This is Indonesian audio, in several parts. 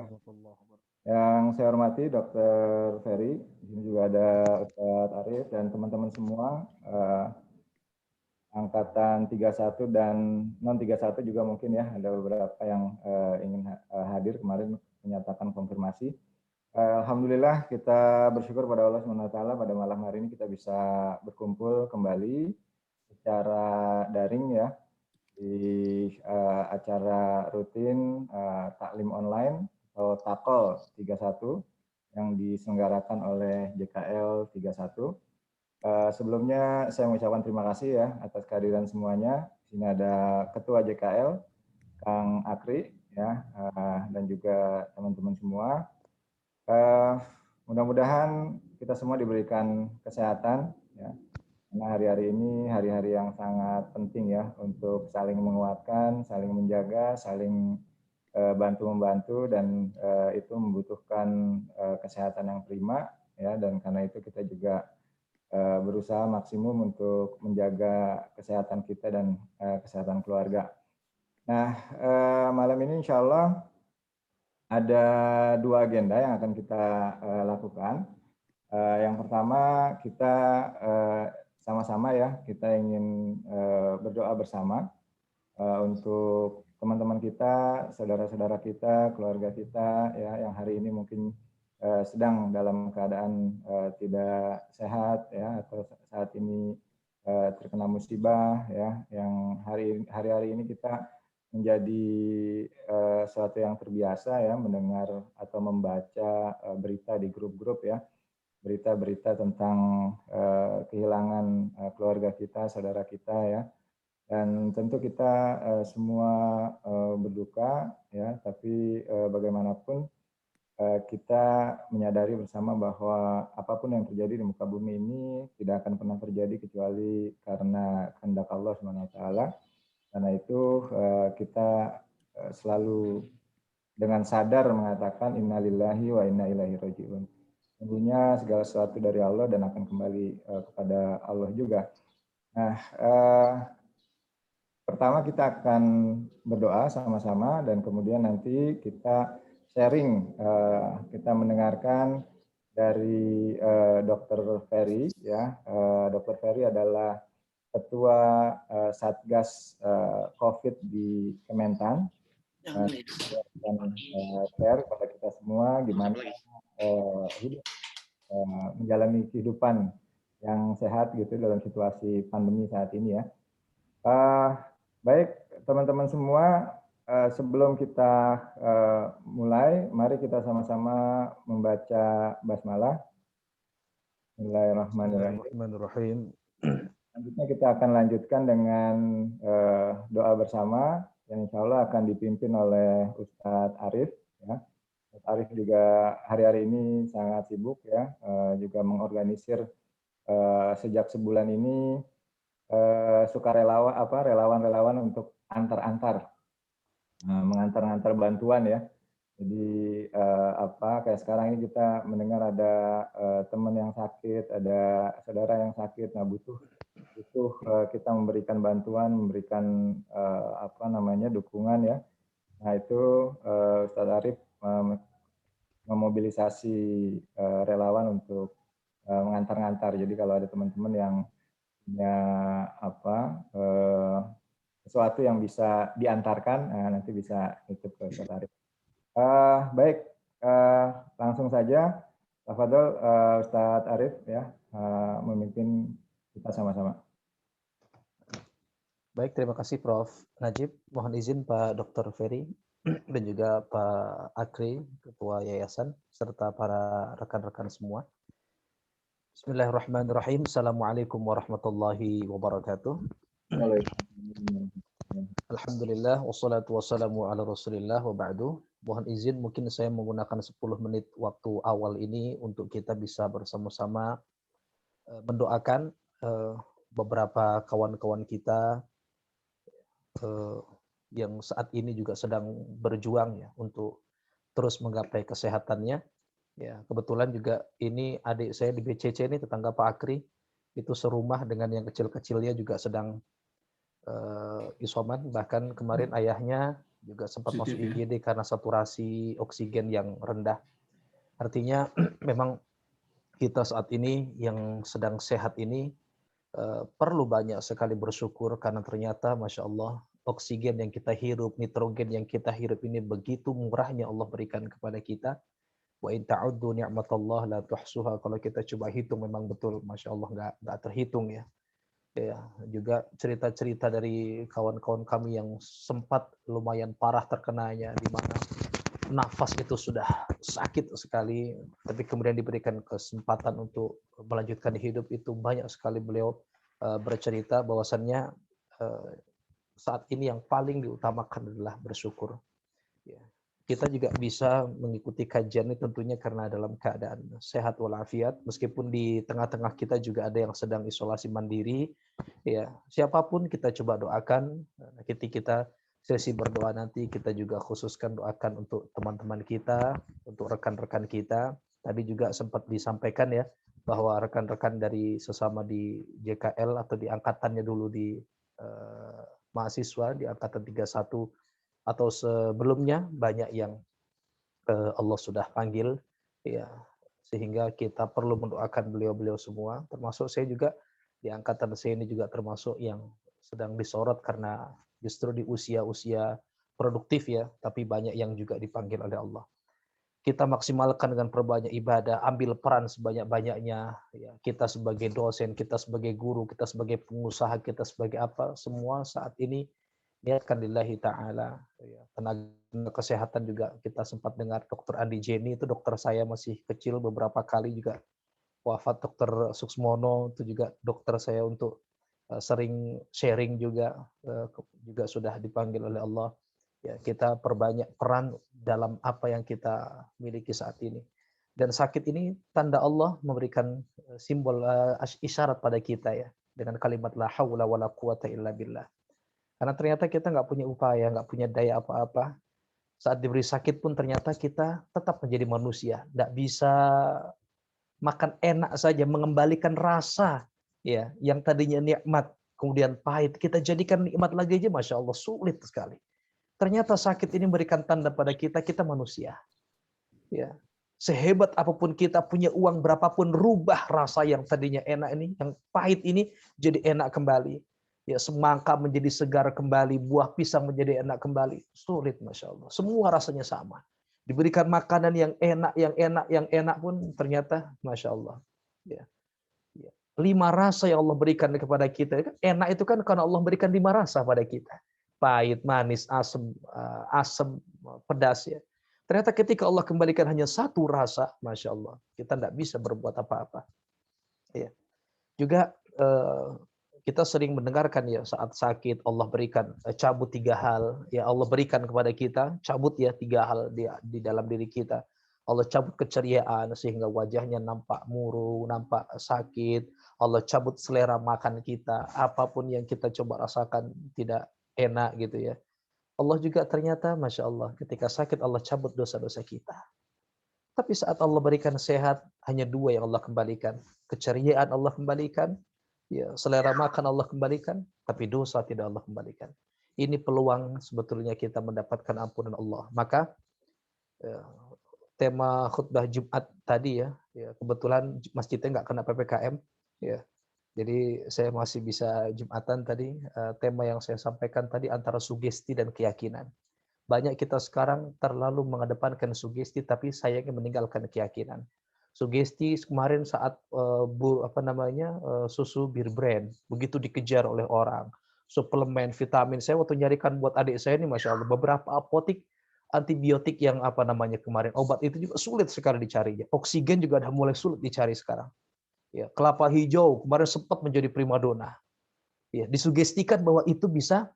warahmatullahi wabarakatuh. Yang saya hormati Dr. Ferry, di sini juga ada Ustadz Arif dan teman-teman semua, angkatan 31 dan non 31 juga mungkin ya, ada beberapa yang ingin hadir kemarin menyatakan konfirmasi. Alhamdulillah kita bersyukur pada Allah SWT pada malam hari ini kita bisa berkumpul kembali secara daring ya di acara rutin taklim online atau TAKOL 31 yang diselenggarakan oleh JKL 31. Sebelumnya saya mengucapkan terima kasih ya atas kehadiran semuanya. Di sini ada Ketua JKL Kang Akri ya dan juga teman-teman semua. Mudah-mudahan kita semua diberikan kesehatan ya. Karena hari-hari ini hari-hari yang sangat penting ya untuk saling menguatkan, saling menjaga, saling bantu-membantu dan itu membutuhkan kesehatan yang prima ya, dan karena itu kita juga berusaha maksimum untuk menjaga kesehatan kita dan kesehatan keluarga. Nah, malam ini insya Allah ada dua agenda yang akan kita lakukan. Yang pertama kita sama-sama ya, kita ingin berdoa bersama untuk teman-teman kita, saudara-saudara kita, keluarga kita ya yang hari ini mungkin sedang dalam keadaan tidak sehat ya, atau saat ini terkena musibah ya, yang hari-hari ini kita menjadi sesuatu yang terbiasa ya mendengar atau membaca berita di grup-grup ya, berita-berita tentang kehilangan keluarga kita, saudara kita ya. Dan tentu kita semua berduka ya, tapi bagaimanapun kita menyadari bersama bahwa apapun yang terjadi di muka bumi ini tidak akan pernah terjadi kecuali karena kehendak Allah SWT. Karena itu kita selalu dengan sadar mengatakan innalillahi wa inna ilaihi rajiun. Tentunya segala sesuatu dari Allah dan akan kembali kepada Allah juga. Nah, pertama kita akan berdoa sama-sama dan kemudian nanti kita sharing, kita mendengarkan dari Dr. Ferry ya. Dr. Ferry adalah Ketua Satgas COVID di Kementan. Dan share kepada kita semua gimana hidup menjalani kehidupan yang sehat gitu dalam situasi pandemi saat ini ya. Baik teman-teman semua, sebelum kita mulai, mari kita sama-sama membaca basmalah. Bismillahirrahmanirrahim. Selanjutnya kita akan lanjutkan dengan doa bersama yang insya Allah akan dipimpin oleh Ustadz Arif. Ya. Ustadz Arif juga hari-hari ini sangat sibuk ya, juga mengorganisir sejak sebulan ini relawan-relawan untuk antar-antar, mengantar-antar bantuan ya. Jadi kayak sekarang ini kita mendengar ada teman yang sakit, ada saudara yang sakit, nah butuh kita memberikan bantuan, memberikan dukungan ya. Nah itu Ustadz Arif memobilisasi relawan untuk mengantar-ngantar. Jadi kalau ada teman-teman yang punya sesuatu yang bisa diantarkan, nanti bisa itu ke Ustadz Arif. Baik, langsung saja. Tafadhol Ustadz Arif ya memimpin kita sama-sama. Baik, terima kasih Prof. Najib. Mohon izin Pak Dr. Ferry dan juga Pak Akri, Ketua Yayasan, serta para rekan-rekan semua. Bismillahirrahmanirrahim. Assalamualaikum warahmatullahi wabarakatuh. Alhamdulillah, wassalatu wassalamu ala rasulillah wa ba'du. Mohon izin mungkin saya menggunakan 10 menit waktu awal ini untuk kita bisa bersama-sama mendoakan beberapa kawan-kawan kita yang saat ini juga sedang berjuang ya untuk terus menggapai kesehatannya. Ya, kebetulan juga ini adik saya di BCC ini tetangga Pak Akri itu serumah dengan yang kecil-kecilnya juga sedang isoman, bahkan kemarin ayahnya juga sempat Positif masuk ya. IGD karena saturasi oksigen yang rendah. Artinya memang kita saat ini yang sedang sehat ini perlu banyak sekali bersyukur karena ternyata Masya Allah oksigen yang kita hirup, nitrogen yang kita hirup ini begitu murahnya Allah berikan kepada kita. Wa in ta'uddu ni'matallah la tuhsuha. Kalau kita coba hitung memang betul Masya Allah nggak terhitung ya. Ya, juga cerita-cerita dari kawan-kawan kami yang sempat lumayan parah terkenanya di mana nafas itu sudah sakit sekali, tapi kemudian diberikan kesempatan untuk melanjutkan hidup. Itu banyak sekali beliau bercerita bahwasannya saat ini yang paling diutamakan adalah bersyukur. Ya. Kita juga bisa mengikuti kajian ini tentunya karena dalam keadaan sehat walafiat, meskipun di tengah-tengah kita juga ada yang sedang isolasi mandiri. Ya, siapapun kita coba doakan. Ketika kita sesi berdoa nanti kita juga khususkan doakan untuk teman-teman kita, untuk rekan-rekan kita. Tadi juga sempat disampaikan ya bahwa rekan-rekan dari sesama di JKL atau di angkatannya dulu di mahasiswa di angkatan 31 atau sebelumnya banyak yang Allah sudah panggil ya, sehingga kita perlu mendoakan beliau-beliau semua, termasuk saya juga di angkatan saya ini juga termasuk yang sedang disorot karena justru di usia-usia produktif ya, tapi banyak yang juga dipanggil oleh Allah. Kita maksimalkan dengan perbanyak ibadah, ambil peran sebanyak-banyaknya ya. Kita sebagai dosen, kita sebagai guru, kita sebagai pengusaha, kita sebagai apa, semua saat ini niatkan lillahi ta'ala. Tenaga kesehatan juga kita sempat dengar Dr. Andi Jenny, itu dokter saya masih kecil, beberapa kali juga wafat. Dr. Suksmono itu juga dokter saya untuk sering sharing juga sudah dipanggil oleh Allah. Ya, kita perbanyak peran dalam apa yang kita miliki saat ini. Dan sakit ini tanda Allah memberikan simbol isyarat pada kita ya, dengan kalimat la haula wala quwata illa billah. Karena ternyata kita nggak punya upaya, nggak punya daya apa-apa. Saat diberi sakit pun ternyata kita tetap menjadi manusia. Nggak bisa makan enak saja, mengembalikan rasa ya yang tadinya nikmat, kemudian pahit. Kita jadikan nikmat lagi aja, Masya Allah, sulit sekali. Ternyata sakit ini memberikan tanda pada kita, kita manusia. Ya. Sehebat apapun kita, punya uang berapapun, rubah rasa yang tadinya enak ini, yang pahit ini jadi enak kembali. Ya, semangka menjadi segar kembali, buah pisang menjadi enak kembali. Sulit, Masya Allah. Semua rasanya sama. Diberikan makanan yang enak pun ternyata, Masya Allah. Ya. 5 rasa yang Allah berikan kepada kita. Enak itu kan karena Allah berikan 5 rasa pada kita. Pahit, manis, asam, pedas ya. Ternyata ketika Allah kembalikan hanya 1 rasa, Masya Allah, kita tidak bisa berbuat apa-apa. Ya. Juga kita sering mendengarkan ya saat sakit Allah berikan cabut 3 hal. Ya Allah berikan kepada kita, cabut ya 3 hal di dalam diri kita. Allah cabut keceriaan sehingga wajahnya nampak murung, nampak sakit. Allah cabut selera makan kita. Apapun yang kita coba rasakan tidak enak gitu ya. Allah juga ternyata Masya Allah ketika sakit Allah cabut dosa-dosa kita. Tapi saat Allah berikan sehat hanya 2 yang Allah kembalikan. Keceriaan Allah kembalikan, ya, selera makan Allah kembalikan, tapi dosa tidak Allah kembalikan. Ini peluang sebetulnya kita mendapatkan ampunan Allah. Maka ya, tema khutbah Jumat tadi ya kebetulan masjidnya nggak kena PPKM ya. Jadi saya masih bisa Jumatan tadi. Tema yang saya sampaikan tadi antara sugesti dan keyakinan. Banyak kita sekarang terlalu mengedepankan sugesti tapi sayangnya meninggalkan keyakinan. Sugesti kemarin saat susu Bir Brand begitu dikejar oleh orang. Suplemen, vitamin. Saya waktu nyarikan buat adik saya ini Masya Allah beberapa apotik antibiotik yang kemarin obat itu juga sulit sekali dicari. Oksigen juga udah mulai sulit dicari sekarang. Ya, kelapa hijau kemarin sempat menjadi primadona. Ya, disugestikan bahwa itu bisa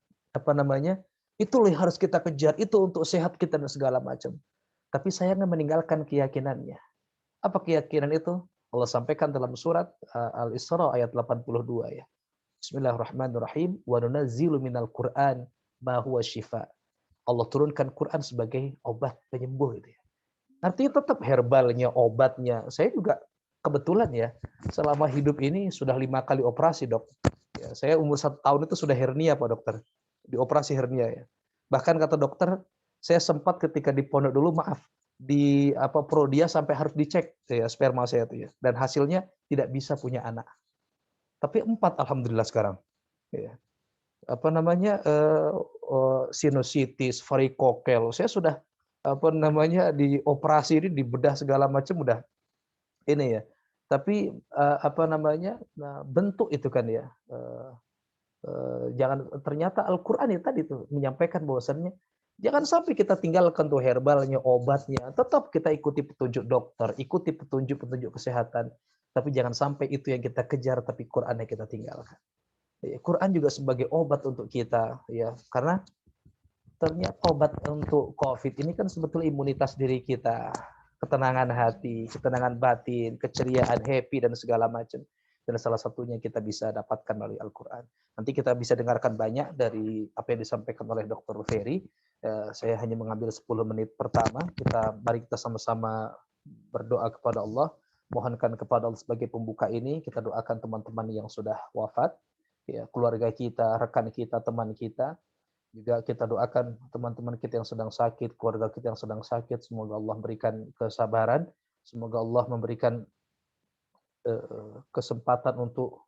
itu yang harus kita kejar, itu untuk sehat kita dan segala macam. Tapi sayangnya meninggalkan keyakinannya. Apa keyakinan itu? Allah sampaikan dalam surat Al-Isra ayat 82 ya. Bismillahirrahmanirrahim. Wa nunazzilu minal Qur'an ma huwa syifa. Allah turunkan Quran sebagai obat penyembuh itu ya. Artinya tetap herbalnya, obatnya. Saya juga kebetulan ya, selama hidup ini sudah 5 kali operasi, Dok. Ya, saya umur 1 tahun itu sudah hernia, Pak Dokter. Dioperasi hernia ya. Bahkan kata dokter, saya sempat ketika di pondok dulu, maaf, di prodia sampai harus dicek ya sperma saya itu ya. Dan hasilnya tidak bisa punya anak. Tapi 4 alhamdulillah sekarang. Ya. Sinusitis, varikokel. Saya sudah dioperasi ini, dibedah segala macam udah ini ya. Tapi bentuk itu kan ya. Jangan, ternyata Al-Qur'an itu tadi tuh menyampaikan bahwasannya jangan sampai kita tinggalkan tuh herbalnya, obatnya. Tetap kita ikuti petunjuk dokter, ikuti petunjuk-petunjuk kesehatan. Tapi jangan sampai itu yang kita kejar, tapi Qur'an yang kita tinggalkan. Quran juga sebagai obat untuk kita ya, karena ternyata obat untuk COVID ini kan sebetulnya imunitas diri kita, ketenangan hati, ketenangan batin, keceriaan, happy dan segala macam. Dan salah satunya kita bisa dapatkan melalui Al-Quran. Nanti kita bisa dengarkan banyak dari apa yang disampaikan oleh Dr. Ferry. Saya hanya mengambil 10 menit pertama. Mari kita sama-sama berdoa kepada Allah, mohonkan kepada Allah sebagai pembuka ini. Kita doakan teman-teman yang sudah wafat, ya, keluarga kita, rekan kita, teman kita. Juga kita doakan teman-teman kita yang sedang sakit, keluarga kita yang sedang sakit, semoga Allah memberikan kesabaran, semoga Allah memberikan kesempatan untuk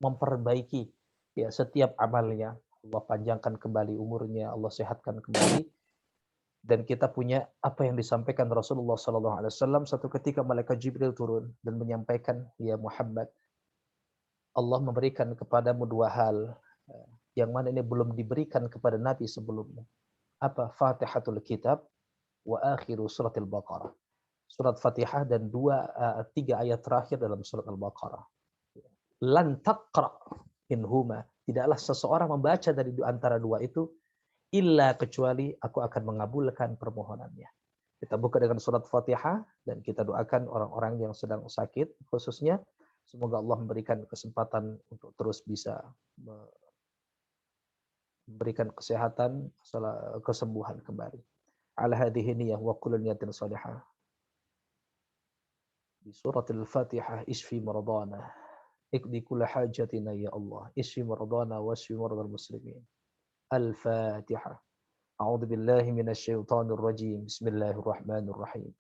memperbaiki ya setiap amalnya. Allah panjangkan kembali umurnya, Allah sehatkan kembali. Dan kita punya apa yang disampaikan Rasulullah SAW. Satu ketika malaikat Jibril turun dan menyampaikan, ya Muhammad, Allah memberikan kepadamu 2 hal, yang mana ini belum diberikan kepada Nabi sebelumnya. Apa? Fatihatul Kitab wa akhiru suratil Baqarah. Surat Fatihah dan 3 ayat terakhir dalam surat Al-Baqarah. Lan taqra minhuma, tidaklah seseorang membaca dari antara 2 itu illa kecuali aku akan mengabulkan permohonannya. Kita buka dengan surat Fatihah dan kita doakan orang-orang yang sedang sakit khususnya, semoga Allah memberikan kesempatan untuk terus bisa memberikan kesehatan, kesembuhan kembali. Ala hadhihi niyyah wa kullu niyatin salihah. Di surat Al-Fatihah, isfi maradana, ikdi kulla hajatina ya Allah, isfi maradana wasfi maradal muslimin. Al-Fatihah. A'udzu billahi minasy syaithanir rajim. Bismillahirrahmanirrahim.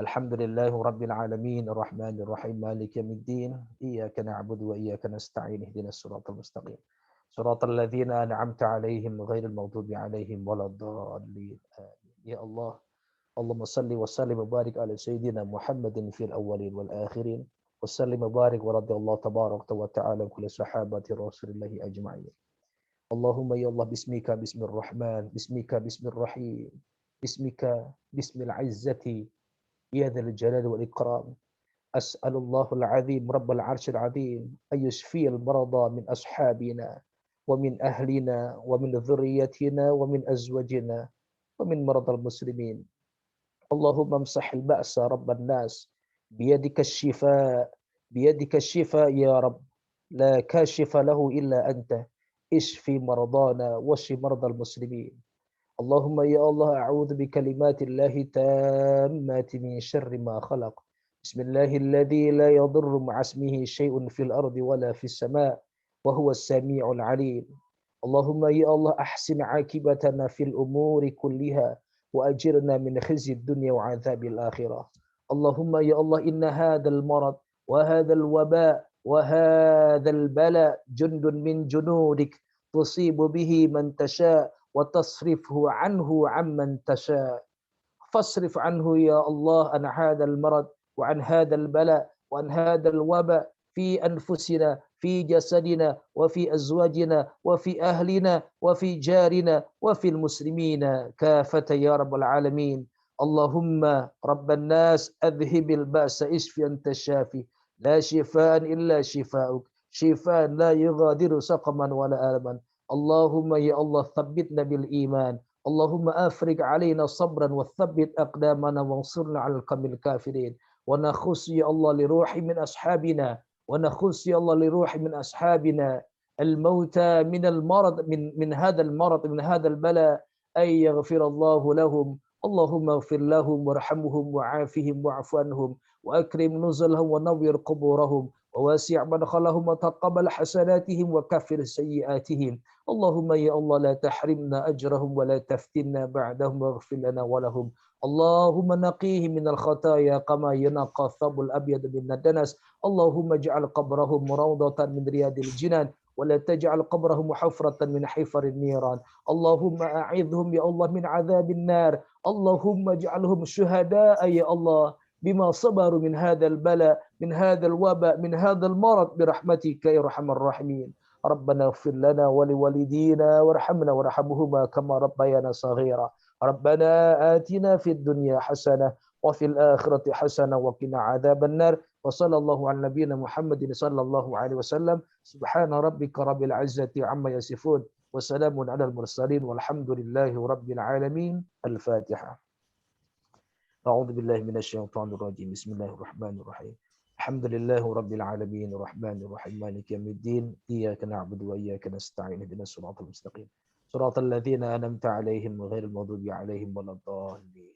Alhamdulillahi rabbil alamin, arrahmanir rahim, maliki yaumiddin, iyyaka na'budu wa iyyaka nasta'in, ihdinas siratal mustaqim. Siratal ladzina an'amta 'alaihim ghairil maghdubi 'alaihim waladdallin. Ya Allah, Allahumma salli wa sallim wa barik ala sayyidina Muhammadin fil awwalin wal akhirin. Wa sallim wa barik wa radiyallahu tabaraka wa ta'ala kulli sahabati Rasulillahi ajma'in. Allahumma ya Allah, bismika bismillahirrahman, bismika bismillahirrahim, bismika bismil izzati ya dzal jalali wal ikram. As'alullahu al-'azim rabbal 'arsyil 'azim ayushfiyal marada min ashabina wa min ahlina wa min dhurriyyatina wa min azwajina wa min maradal muslimin. Allahumma amsahil ba'sa rabban nas biyadika shifa ya Rabb, la kashifa lahu illa anta, ishfi maradana washfi maradal muslimin. Allahumma ya Allah, a'udzu bi kalimatillahi tammati min syarri ma khalaq. Bismillahilladzi la yadurru ma'asmihi syai'un fil ardi wala fis sama' wa huwas sami'ul 'alim. Allahumma ya Allah, ahsin 'aqibatana fil umuri kulliha wa ajirna min khizyid dunya wa 'adzabil akhirah. Allahumma ya Allah, inna hadzal marad wa hadzal waba wa hadzal bala jundun min junudik tusibu bihi man tasha wa tasrifhu anhu amman tasha. Fasrif anhu ya Allah an hadzal marad wa an hadzal bala wa an hadzal waba fi anfusina, fi jasadina, wa fi azwajina, wa fi ahlina, wa fi jarina, wa fil muslimina kafata ya rabbal alamin. Allahumma rabban nas adhibil ba'sa isfi anta syafi, la shifaan illa shifaa'uk, shifaan la yughadiru saqaman wala alaman. Allahumma ya Allah, thabbitna bil iman. Allahumma afriq alaina sabran wa thabbit aqdamana wansurna 'alal qawmil kafirin. Wa nakhus ya Allah li ruhi min ashabina, ونخص يا الله لروح من أصحابنا الموتى من المرض من هذا المرض من هذا البلاء أن يغفر الله لهم. اللهم اغفر لهم وارحمهم وعافهم واعف عنهم وأكرم نزلهم ونوّر قبورهم وواسع مدخلهم وتقبل حسناتهم وكفر سيئاتهم. اللهم يا الله لا تحرمنا أجرهم ولا تفتنا بعدهم واغفر لنا ولهم. اللهم نقيهم من الخطايا كما ينقى الثوب الأبيض من الدنس. اللهم اجعل قبرهم روضة من رياض الجنان ولا تجعل قبرهم حفرة من حفر النيران. اللهم أعذهم يا الله من عذاب النار. اللهم اجعلهم شهداء يا الله بما صبروا من هذا البلاء، من هذا الوباء، من هذا المرض برحمتك يا أرحم الراحمين. ربنا اغفر لنا ولوالدينا وارحمنا وارحمهما كما ربيانا صغيرا. ربنا آتنا في الدنيا حسنة وفي الآخرة حسنة وقنا عذاب النار. وصلى الله على نبينا محمد صلى الله عليه وسلم. سبحان ربك رب العزة عما يصفون وسلام على المرسلين والحمد لله رب العالمين. الفاتحة. أعوذ بالله من الشيطان الرجيم. بسم الله الرحمن الرحيم. الحمد لله رب العالمين الرحمن الرحيم مالك يوم الدين. إياك نعبد وإياك نستعين اهدنا الصراط المستقيم صراط الذين أنعمت عليهم غير المغضوب عليهم ولا الضالين.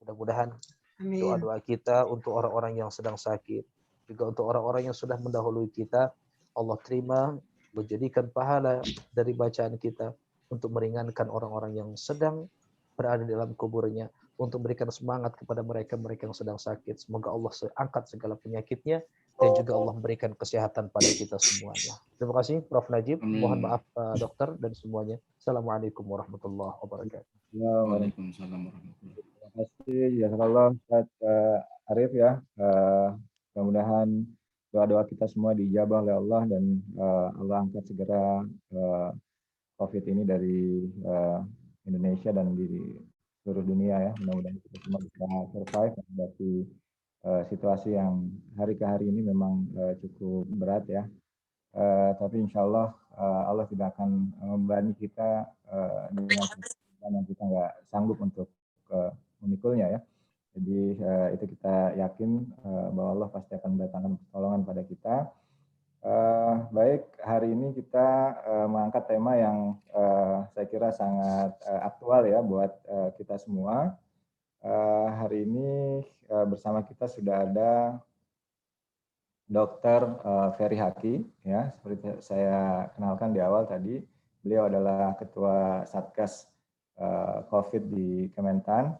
Mudah-mudahan doa-doa kita untuk orang-orang yang sedang sakit, juga untuk orang-orang yang sudah mendahului kita, Allah terima, menjadikan pahala dari bacaan kita untuk meringankan orang-orang yang sedang berada di dalam kuburnya, untuk memberikan semangat kepada mereka-mereka yang sedang sakit. Semoga Allah angkat segala penyakitnya dan juga Allah memberikan kesehatan pada kita semuanya. Terima kasih Prof. Najib. Mohon maaf dokter dan semuanya. Assalamualaikum warahmatullahi wabarakatuh. Waalaikumsalam warahmatullahi wabarakatuh. Terima kasih ya Allah Ustaz Arif ya. Mudah-mudahan doa-doa kita semua dijabah oleh Allah dan Allah angkat segera COVID ini dari Indonesia dan di seluruh dunia ya. Mudah-mudahan kita semua bisa survive menghadapi situasi yang hari ke hari ini memang cukup berat ya. Tapi insya Allah Allah tidak akan membebani kita dengan yang kita nggak sanggup untuk memikulnya ya. Jadi itu kita yakin bahwa Allah pasti akan mendatangkan pertolongan pada kita. Baik, hari ini kita mengangkat tema yang saya kira sangat aktual ya buat kita semua. Hari ini bersama kita sudah ada Dr. Ferry Haki, ya seperti saya kenalkan di awal tadi, beliau adalah Ketua Satgas COVID di Kementan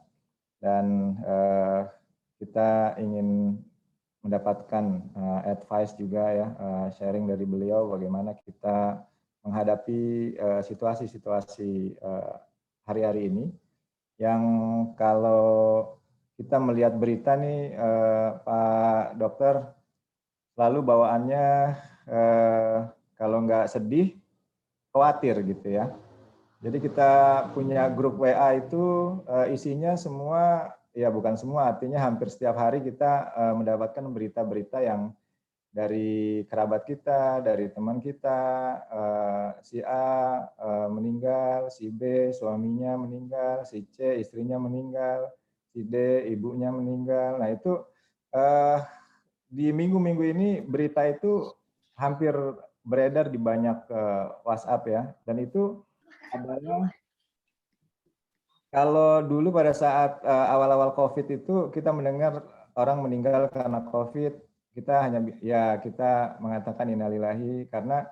dan kita ingin mendapatkan advice juga ya, sharing dari beliau bagaimana kita menghadapi situasi-situasi hari-hari ini yang kalau kita melihat berita nih Pak Dokter lalu bawaannya kalau nggak sedih khawatir gitu ya. Jadi kita punya grup WA itu isinya semua, ya bukan semua, artinya hampir setiap hari kita mendapatkan berita-berita yang dari kerabat kita, dari teman kita, si A meninggal, si B suaminya meninggal, si C istrinya meninggal, si D ibunya meninggal. Nah itu di minggu-minggu ini berita itu hampir beredar di banyak WhatsApp ya, dan itu adalah kalau dulu pada saat awal-awal COVID itu kita mendengar orang meninggal karena COVID, kita hanya ya kita mengatakan innalillahi karena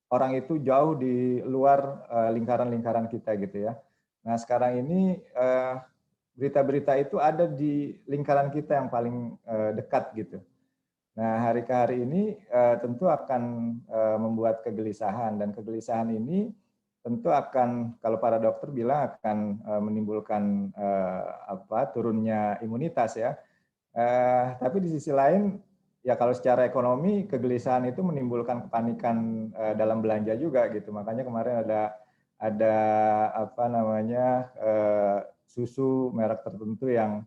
orang itu jauh di luar lingkaran-lingkaran kita gitu ya. Nah sekarang ini berita-berita itu ada di lingkaran kita yang paling dekat gitu. Nah hari ke hari ini tentu akan membuat kegelisahan dan kegelisahan ini tentu akan, kalau para dokter bilang akan menimbulkan turunnya imunitas ya. Tapi di sisi lain, ya kalau secara ekonomi kegelisahan itu menimbulkan kepanikan dalam belanja juga gitu. Makanya kemarin ada susu merek tertentu yang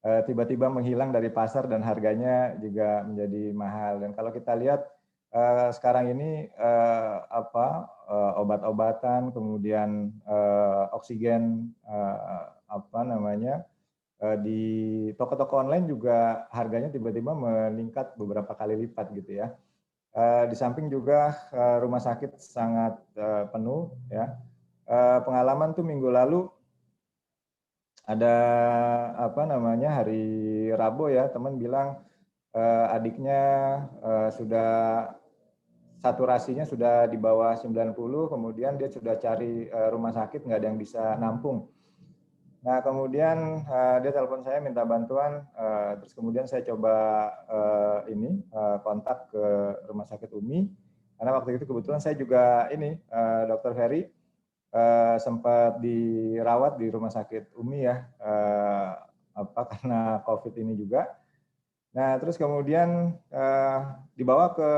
tiba-tiba menghilang dari pasar dan harganya juga menjadi mahal. Dan kalau kita lihat sekarang ini obat-obatan, kemudian oksigen di toko-toko online juga harganya tiba-tiba meningkat beberapa kali lipat gitu ya. Di samping juga rumah sakit sangat penuh ya. Pengalaman tuh minggu lalu ada hari Rabu ya, teman bilang adiknya sudah saturasinya sudah di bawah 90, kemudian dia sudah cari rumah sakit, nggak ada yang bisa nampung. Nah, kemudian dia telepon saya minta bantuan, terus kemudian saya coba kontak ke Rumah Sakit UMI, karena waktu itu kebetulan saya juga Dr. Ferry sempat dirawat di Rumah Sakit UMI ya, karena COVID ini juga. Nah, terus kemudian dibawa ke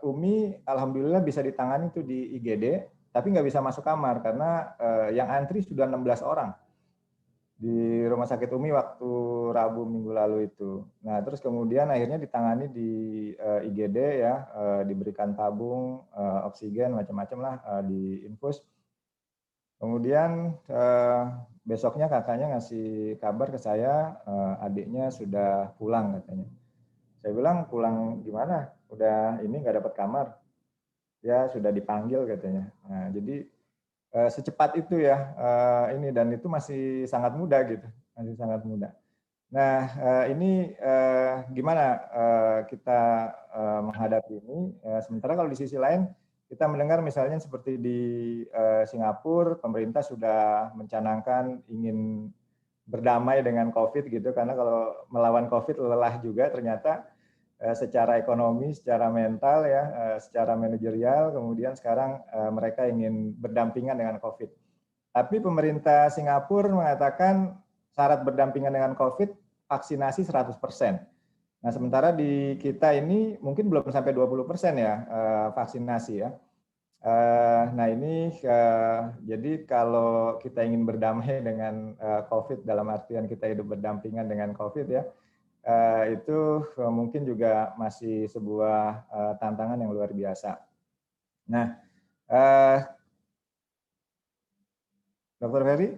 UMI, alhamdulillah bisa ditangani itu di IGD, tapi nggak bisa masuk kamar karena yang antri sudah 16 orang di Rumah Sakit UMI waktu Rabu minggu lalu itu. Nah, terus kemudian akhirnya ditangani di IGD ya, diberikan tabung, oksigen, macam-macam lah, di infus. Kemudian besoknya kakaknya ngasih kabar ke saya, adiknya sudah pulang katanya. Saya bilang, pulang gimana? Udah ini nggak dapat kamar? Ya sudah dipanggil katanya. Nah, jadi secepat itu ya dan itu masih sangat muda gitu, masih sangat muda. Nah, ini gimana kita menghadapi ini? Sementara kalau di sisi lain kita mendengar misalnya seperti di Singapura, pemerintah sudah mencanangkan ingin berdamai dengan COVID gitu, karena kalau melawan COVID lelah juga ternyata secara ekonomi, secara mental ya, secara manajerial, kemudian sekarang mereka ingin berdampingan dengan COVID. Tapi pemerintah Singapura mengatakan syarat berdampingan dengan COVID vaksinasi 100%. Nah, sementara di kita ini mungkin belum sampai 20% ya vaksinasi ya. Nah, ini jadi kalau kita ingin berdamai dengan COVID dalam artian kita hidup berdampingan dengan COVID ya, itu mungkin juga masih sebuah tantangan yang luar biasa. Nah, Dr. Ferry?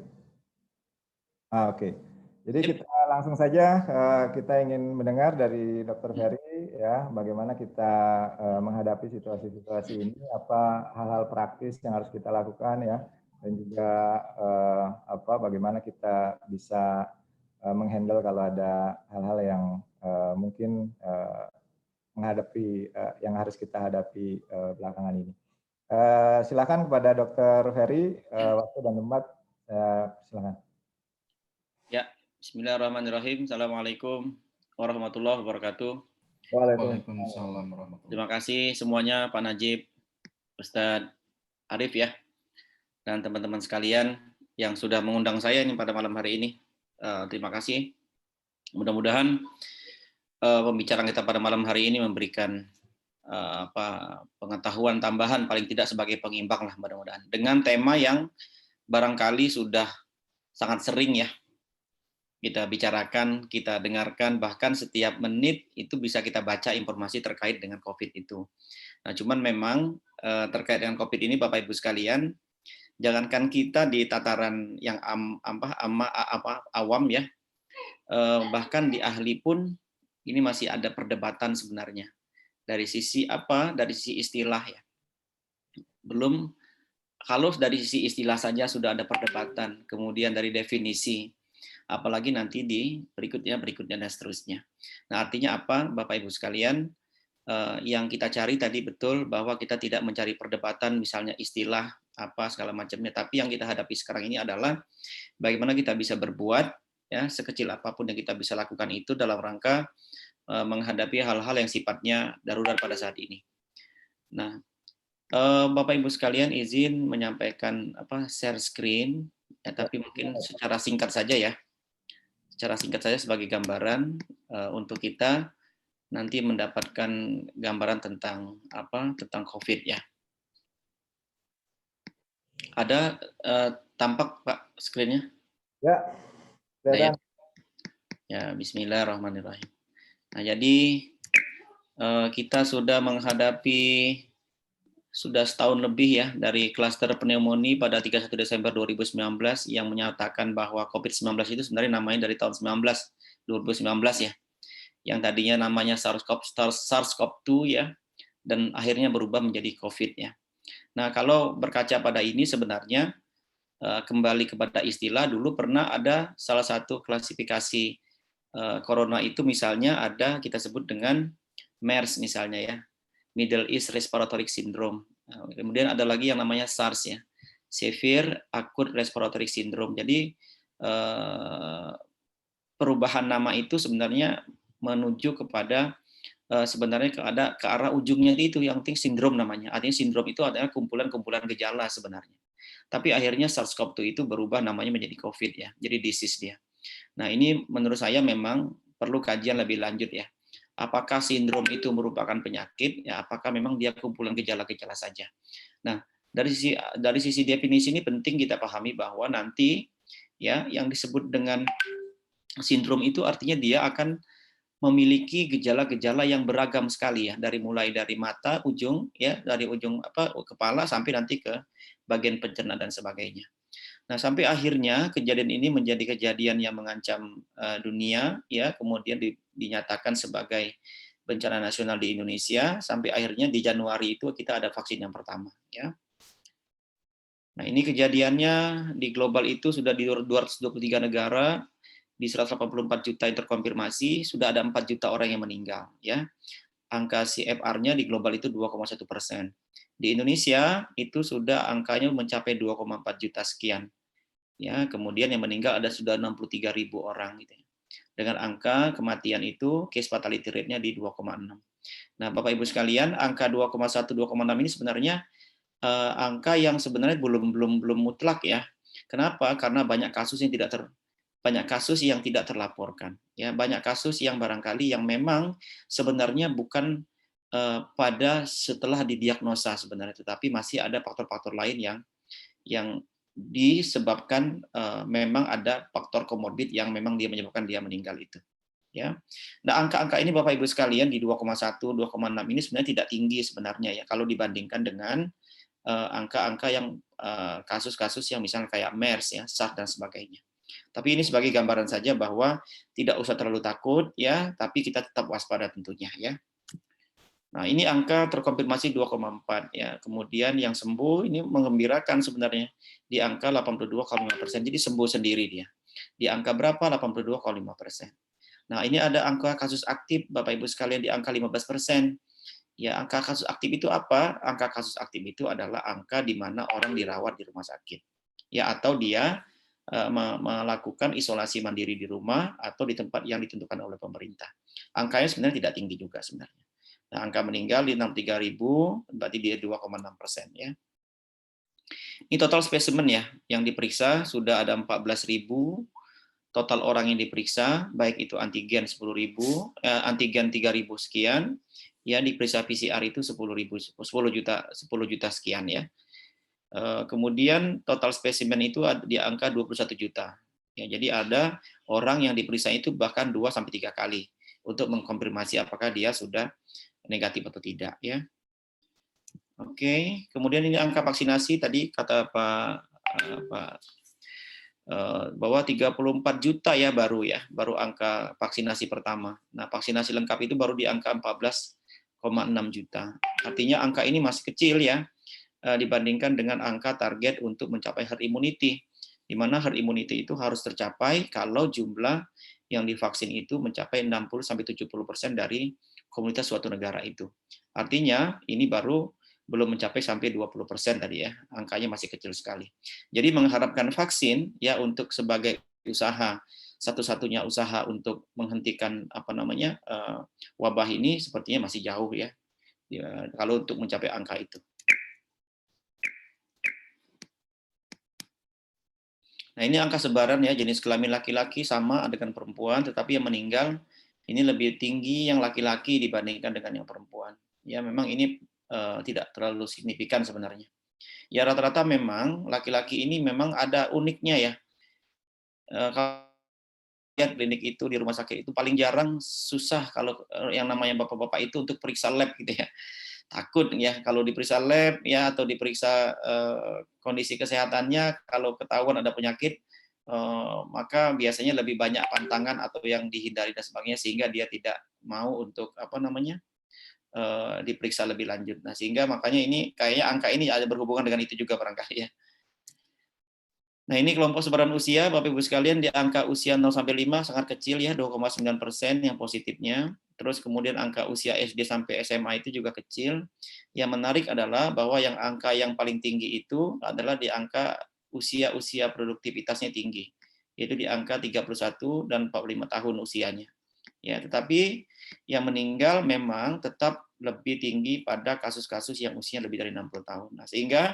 Oke. Jadi kita langsung saja kita ingin mendengar dari Dr. Ferry ya, bagaimana kita menghadapi situasi-situasi ini, apa hal-hal praktis yang harus kita lakukan ya, dan juga bagaimana kita bisa menghandle kalau ada hal-hal yang mungkin menghadapi yang harus kita hadapi belakangan ini. Silakan kepada Dr. Ferry, waktu dan tempat, silakan. Ya, bismillahirrahmanirrahim. Assalamualaikum warahmatullahi wabarakatuh. Waalaikumsalam warahmatullahi. Terima kasih semuanya, Pak Najib, Ustadz Arif ya, dan teman-teman sekalian yang sudah mengundang saya ini pada malam hari ini. Terima kasih. Mudah-mudahan pembicaraan kita pada malam hari ini memberikan pengetahuan tambahan, paling tidak sebagai pengimbang lah mudah-mudahan. Dengan tema yang barangkali sudah sangat sering ya kita bicarakan, kita dengarkan, bahkan setiap menit itu bisa kita baca informasi terkait dengan COVID itu. Nah, cuman memang terkait dengan COVID ini, Bapak Ibu sekalian, jangankan kita di tataran yang awam ya, bahkan di ahli pun ini masih ada perdebatan sebenarnya. Dari sisi Dari sisi istilah ya. Belum, kalau dari sisi istilah saja sudah ada perdebatan, kemudian dari definisi, apalagi nanti di berikutnya dan seterusnya. Nah, artinya apa, Bapak Ibu sekalian? Yang kita cari tadi betul bahwa kita tidak mencari perdebatan misalnya istilah apa segala macamnya, tapi yang kita hadapi sekarang ini adalah bagaimana kita bisa berbuat ya, sekecil apapun yang kita bisa lakukan itu dalam rangka menghadapi hal-hal yang sifatnya darurat pada saat ini. Nah, Bapak Ibu sekalian, izin menyampaikan share screen ya, tapi mungkin secara singkat saja ya. Secara singkat saja sebagai gambaran untuk kita nanti mendapatkan gambaran tentang tentang COVID ya. Ada tampak Pak screen-nya? Ya. Nah, ya, bismillahirrahmanirrahim. Nah, jadi kita sudah menghadapi sudah setahun lebih ya dari klaster pneumonia pada 31 Desember 2019 yang menyatakan bahwa COVID-19 itu sebenarnya namanya dari tahun 2019 ya. Yang tadinya namanya SARS-CoV-2 ya, dan akhirnya berubah menjadi COVID ya. Nah, kalau berkaca pada ini sebenarnya kembali kepada istilah, dulu pernah ada salah satu klasifikasi corona itu misalnya ada kita sebut dengan MERS misalnya ya, Middle East Respiratory Syndrome. Kemudian ada lagi yang namanya SARS ya, Severe Acute Respiratory Syndrome. Jadi perubahan nama itu sebenarnya menuju kepada sebenarnya ke arah ujungnya itu yang penting sindrom namanya. Artinya sindrom itu adalah kumpulan-kumpulan gejala sebenarnya. Tapi akhirnya SARS-CoV-2 itu berubah namanya menjadi COVID ya, jadi disease dia. Nah ini menurut saya memang perlu kajian lebih lanjut ya. Apakah sindrom itu merupakan penyakit? Ya, apakah memang dia kumpulan gejala-gejala saja? Nah dari sisi definisi ini penting kita pahami bahwa nanti ya yang disebut dengan sindrom itu artinya dia akan memiliki gejala-gejala yang beragam sekali ya, mulai dari mata ujung ya, dari ujung kepala sampai nanti ke bagian pencernaan dan sebagainya. Nah, sampai akhirnya kejadian ini menjadi kejadian yang mengancam dunia ya, kemudian dinyatakan sebagai bencana nasional di Indonesia sampai akhirnya di Januari itu kita ada vaksin yang pertama ya. Nah, ini kejadiannya di global itu sudah di 223 negara, di 184 juta yang terkonfirmasi, sudah ada 4 juta orang yang meninggal. Ya, angka CFR-nya di global itu 2,1%. Di Indonesia itu sudah angkanya mencapai 2,4 juta sekian. Ya, kemudian yang meninggal ada sudah 63.000 orang. Gitu. Dengan angka kematian itu, case fatality rate-nya di 2,6. Nah, Bapak Ibu sekalian, angka 2,1, 2,6 ini sebenarnya angka yang sebenarnya belum mutlak ya. Kenapa? Karena banyak kasus yang tidak terlaporkan ya, banyak kasus yang barangkali yang memang sebenarnya bukan pada setelah didiagnosa sebenarnya, tetapi masih ada faktor-faktor lain yang disebabkan memang ada faktor komorbid yang memang dia menyebabkan dia meninggal itu ya. Nah, angka-angka ini Bapak Ibu sekalian di 2,1, 2,6 ini sebenarnya tidak tinggi sebenarnya ya kalau dibandingkan dengan angka-angka yang kasus-kasus yang misalnya kayak MERS ya, SARS dan sebagainya. Tapi ini sebagai gambaran saja bahwa tidak usah terlalu takut ya, tapi kita tetap waspada tentunya ya. Nah, ini angka terkonfirmasi 2,4 ya. Kemudian yang sembuh ini menggembirakan sebenarnya di angka 82,5%. Jadi sembuh sendiri dia. Di angka berapa? 82,5%. Nah, ini ada angka kasus aktif Bapak Ibu sekalian di angka 15%. Ya, angka kasus aktif itu apa? Angka kasus aktif itu adalah angka di mana orang dirawat di rumah sakit. Ya, atau dia melakukan isolasi mandiri di rumah atau di tempat yang ditentukan oleh pemerintah. Angkanya sebenarnya tidak tinggi juga sebenarnya. Nah, angka meninggal di 63.000, berarti dia 2,6% ya. Ini total spesimen ya, yang diperiksa sudah ada 14.000 total orang yang diperiksa, baik itu antigen 10.000, antigen 3.000 sekian, ya diperiksa PCR itu 10 juta sekian ya. Kemudian total spesimen itu di angka 21 juta. Ya, jadi ada orang yang diperiksa itu bahkan 2 sampai 3 kali untuk mengkonfirmasi apakah dia sudah negatif atau tidak ya. Oke, kemudian ini angka vaksinasi tadi kata Pak bahwa 34 juta ya baru angka vaksinasi pertama. Nah, vaksinasi lengkap itu baru di angka 14,6 juta. Artinya angka ini masih kecil ya dibandingkan dengan angka target untuk mencapai herd immunity, di mana herd immunity itu harus tercapai kalau jumlah yang divaksin itu mencapai 60-70% dari komunitas suatu negara itu. Artinya ini baru belum mencapai sampai 20% tadi ya, angkanya masih kecil sekali. Jadi mengharapkan vaksin ya untuk sebagai usaha satu-satunya usaha untuk menghentikan wabah ini sepertinya masih jauh ya kalau untuk mencapai angka itu. Nah, ini angka sebaran ya, jenis kelamin laki-laki sama dengan perempuan, tetapi yang meninggal ini lebih tinggi yang laki-laki dibandingkan dengan yang perempuan. Ya, memang ini tidak terlalu signifikan sebenarnya. Ya, rata-rata memang laki-laki ini memang ada uniknya ya. Kalau lihat klinik itu di rumah sakit itu paling jarang susah kalau yang namanya bapak-bapak itu untuk periksa lab gitu ya. Takut ya kalau diperiksa lab ya atau diperiksa kondisi kesehatannya kalau ketahuan ada penyakit maka biasanya lebih banyak pantangan atau yang dihindari dan sebagainya sehingga dia tidak mau untuk diperiksa lebih lanjut. Nah, sehingga makanya ini kayaknya angka ini ada berhubungan dengan itu juga barangkali ya. Nah, ini kelompok sebaran usia, Bapak Ibu sekalian, di angka usia 0 sampai 5 sangat kecil ya, 2,9% yang positifnya. Terus kemudian angka usia SD sampai SMA itu juga kecil. Yang menarik adalah bahwa angka yang paling tinggi itu adalah di angka usia produktivitasnya tinggi, yaitu di angka 31 dan 45 tahun usianya. Ya, tetapi yang meninggal memang tetap lebih tinggi pada kasus-kasus yang usianya lebih dari 60 tahun. Nah, sehingga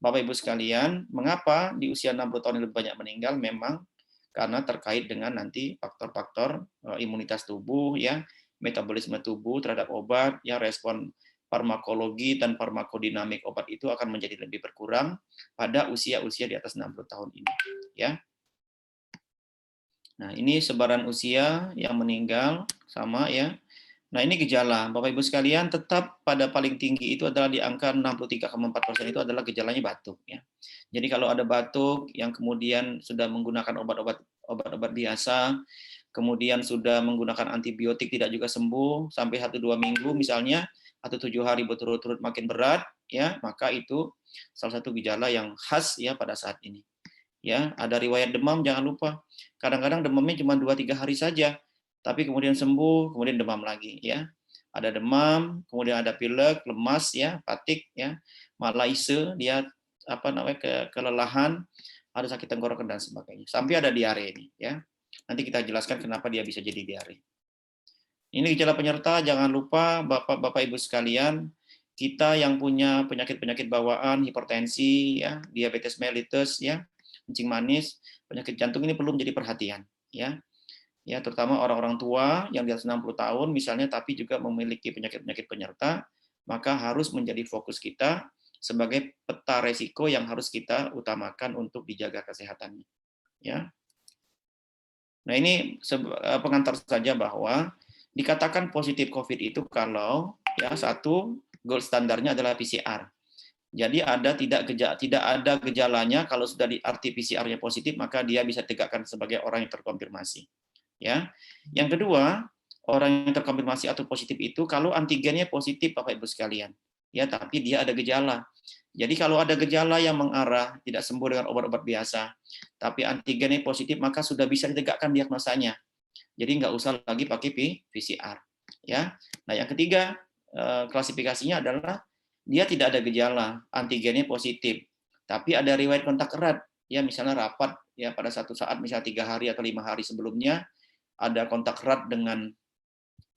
Bapak Ibu sekalian, mengapa di usia 60 tahun lebih banyak meninggal? Memang karena terkait dengan nanti faktor-faktor imunitas tubuh, ya, metabolisme tubuh terhadap obat, ya, respon farmakologi dan farmakodinamik obat itu akan menjadi lebih berkurang pada usia-usia di atas 60 tahun ini, ya. Nah, ini sebaran usia yang meninggal sama ya. Nah, ini gejala. Bapak Ibu sekalian, tetap pada paling tinggi itu adalah di angka 63,4% itu adalah gejalanya batuk ya. Jadi kalau ada batuk yang kemudian sudah menggunakan obat-obat biasa, kemudian sudah menggunakan antibiotik tidak juga sembuh sampai 1-2 minggu misalnya atau 7 hari berturut-turut makin berat ya, maka itu salah satu gejala yang khas ya pada saat ini. Ya, ada riwayat demam, jangan lupa. Kadang-kadang demamnya cuma 2-3 hari saja, tapi kemudian sembuh, kemudian demam lagi ya. Ada demam, kemudian ada pilek, lemas ya, fatik ya, malaise, dia kelelahan, ada sakit tenggorokan dan sebagainya. Sampai ada diare ini ya. Nanti kita jelaskan kenapa dia bisa jadi diare. Ini gejala penyerta, jangan lupa Bapak Ibu sekalian, kita yang punya penyakit-penyakit bawaan, hipertensi ya, diabetes mellitus ya, kencing manis, penyakit jantung ini perlu menjadi perhatian ya. Ya, terutama orang-orang tua yang di atas 60 tahun misalnya tapi juga memiliki penyakit-penyakit penyerta, maka harus menjadi fokus kita sebagai peta resiko yang harus kita utamakan untuk dijaga kesehatannya. Ya. Nah, ini pengantar saja bahwa dikatakan positif COVID itu kalau ya satu gold standarnya adalah PCR. Jadi tidak ada gejalanya kalau sudah di RT-PCR-nya positif maka dia bisa ditegakkan sebagai orang yang terkonfirmasi. Ya. Yang kedua, orang yang terkonfirmasi atau positif itu kalau antigennya positif Bapak Ibu sekalian. Ya, tapi dia ada gejala. Jadi kalau ada gejala yang mengarah tidak sembuh dengan obat-obat biasa, tapi antigennya positif maka sudah bisa ditegakkan diagnosanya. Jadi nggak usah lagi pakai PCR. Ya. Nah, yang ketiga klasifikasinya adalah dia tidak ada gejala, antigennya positif, tapi ada riwayat kontak erat, ya misalnya rapat ya pada satu saat misalnya 3 hari atau 5 hari sebelumnya ada kontak erat dengan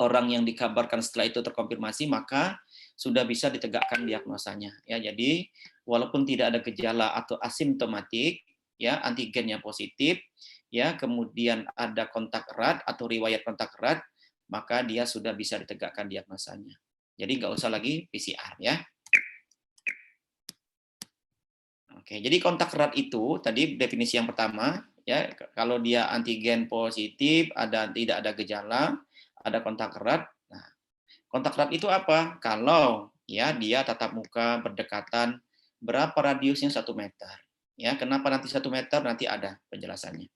orang yang dikabarkan setelah itu terkonfirmasi, maka sudah bisa ditegakkan diagnosanya. Ya, jadi walaupun tidak ada gejala atau asimptomatik, ya antigennya positif, ya kemudian ada kontak erat atau riwayat kontak erat, maka dia sudah bisa ditegakkan diagnosanya. Jadi nggak usah lagi PCR ya. Oke, jadi kontak erat itu tadi definisi yang pertama ya, kalau dia antigen positif, tidak ada gejala, ada kontak erat. Nah, kontak erat itu apa? Kalau ya dia tatap muka berdekatan, berapa radiusnya 1 meter. Ya, kenapa nanti 1 meter nanti ada penjelasannya.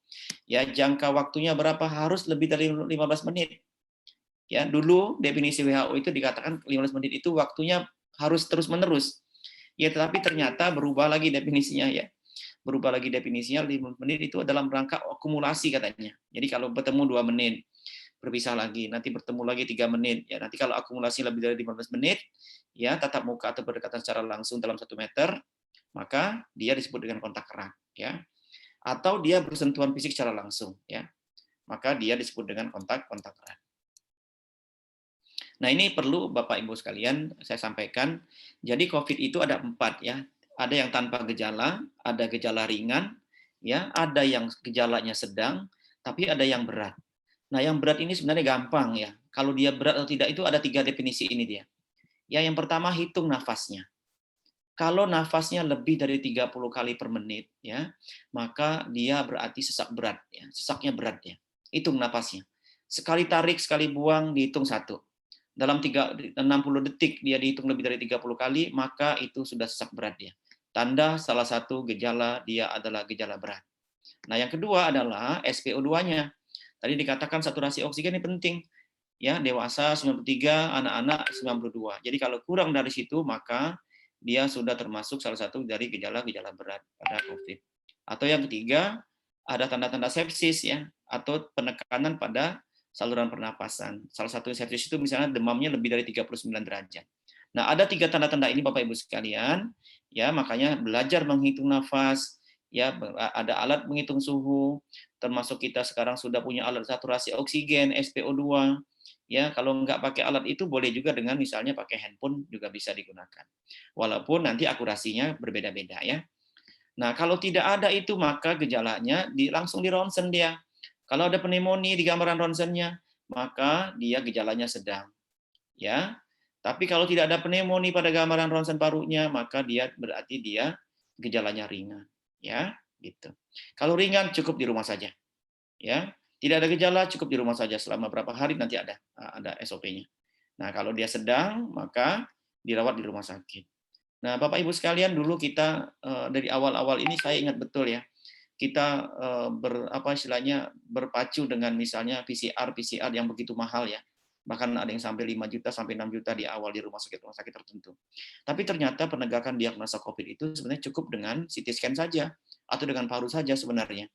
Ya, jangka waktunya berapa? Harus lebih dari 15 menit. Ya, dulu definisi WHO itu dikatakan 15 menit itu waktunya harus terus-menerus. Ya, tetapi ternyata berubah lagi definisinya ya. Berubah lagi definisinya 5 menit itu dalam rangka akumulasi katanya. Jadi kalau bertemu 2 menit, berpisah lagi, nanti bertemu lagi 3 menit. Ya, nanti kalau akumulasi lebih dari 15 menit, ya tatap muka atau berdekatan secara langsung dalam 1 meter, maka dia disebut dengan kontak erat ya. Atau dia bersentuhan fisik secara langsung ya. Maka dia disebut dengan kontak erat. Nah, ini perlu Bapak Ibu sekalian saya sampaikan. Jadi COVID itu ada 4 ya. Ada yang tanpa gejala, ada gejala ringan, ya, ada yang gejalanya sedang, tapi ada yang berat. Nah, yang berat ini sebenarnya gampang ya. Kalau dia berat atau tidak itu ada 3 definisi ini dia. Ya, yang pertama hitung nafasnya. Kalau nafasnya lebih dari 30 kali per menit ya, maka dia berarti sesak berat ya. Sesaknya berat ya. Hitung nafasnya. Sekali tarik, sekali buang dihitung 1. Dalam 60 detik dia dihitung lebih dari 30 kali, maka itu sudah sesak berat dia. Tanda salah satu gejala dia adalah gejala berat. Nah, yang kedua adalah SpO2-nya. Tadi dikatakan saturasi oksigen ini penting. Ya, dewasa 93, anak-anak 92. Jadi kalau kurang dari situ maka dia sudah termasuk salah satu dari gejala-gejala berat pada COVID. Atau yang ketiga, ada tanda-tanda sepsis ya, atau penekanan pada saluran pernapasan. Salah satu sepsis itu misalnya demamnya lebih dari 39 derajat. Nah, ada 3 tanda-tanda ini Bapak Ibu sekalian, ya makanya belajar menghitung nafas, ya ada alat menghitung suhu, termasuk kita sekarang sudah punya alat saturasi oksigen, SpO2. Ya, kalau nggak pakai alat itu boleh juga dengan misalnya pakai handphone juga bisa digunakan. Walaupun nanti akurasinya berbeda-beda ya. Nah, kalau tidak ada itu maka gejalanya langsung di ronsen dia. Kalau ada pneumonia di gambaran ronsennya, maka dia gejalanya sedang. Ya. Tapi kalau tidak ada pneumonia pada gambaran ronsen parunya, maka dia berarti dia gejalanya ringan, ya, gitu. Kalau ringan cukup di rumah saja. Ya. Tidak ada gejala cukup di rumah saja selama berapa hari nanti ada SOP-nya. Nah, kalau dia sedang maka dirawat di rumah sakit. Nah, Bapak Ibu sekalian, dulu kita dari awal-awal ini saya ingat betul ya. Kita berpacu dengan misalnya PCR yang begitu mahal ya. Bahkan ada yang sampai 5 juta sampai 6 juta di awal di rumah sakit tertentu. Tapi ternyata penegakan diagnosa COVID itu sebenarnya cukup dengan CT scan saja atau dengan paru saja sebenarnya.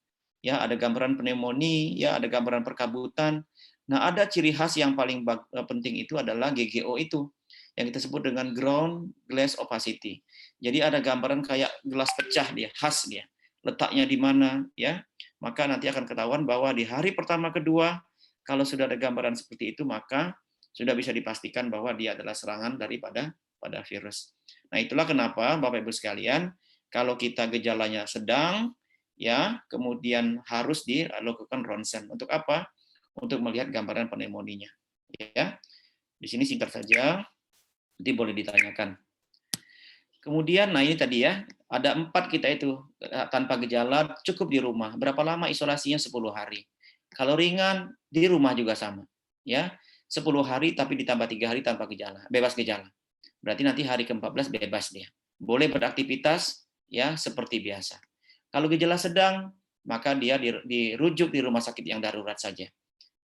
Ya, ada gambaran pneumonia, ya ada gambaran perkabutan. Nah, ada ciri khas yang paling penting itu adalah GGO itu yang kita sebut dengan ground glass opacity. Jadi ada gambaran kayak gelas pecah dia, khas dia. Letaknya di mana ya. Maka nanti akan ketahuan bahwa di hari pertama kedua kalau sudah ada gambaran seperti itu maka sudah bisa dipastikan bahwa dia adalah serangan daripada virus. Nah, itulah kenapa Bapak Ibu sekalian, kalau kita gejalanya sedang ya, kemudian harus dilakukan ronsen. Untuk apa? Untuk melihat gambaran pneumonia. Ya. Di sini singkat saja. Nanti boleh ditanyakan. Kemudian, nah ini tadi ya, ada 4 kita itu tanpa gejala cukup di rumah. Berapa lama isolasinya? 10 hari. Kalau ringan di rumah juga sama, ya 10 hari tapi ditambah 3 hari tanpa gejala, bebas gejala. Berarti nanti hari ke-14 bebas dia. Boleh beraktivitas ya seperti biasa. Kalau gejala sedang, maka dia dirujuk di rumah sakit yang darurat saja.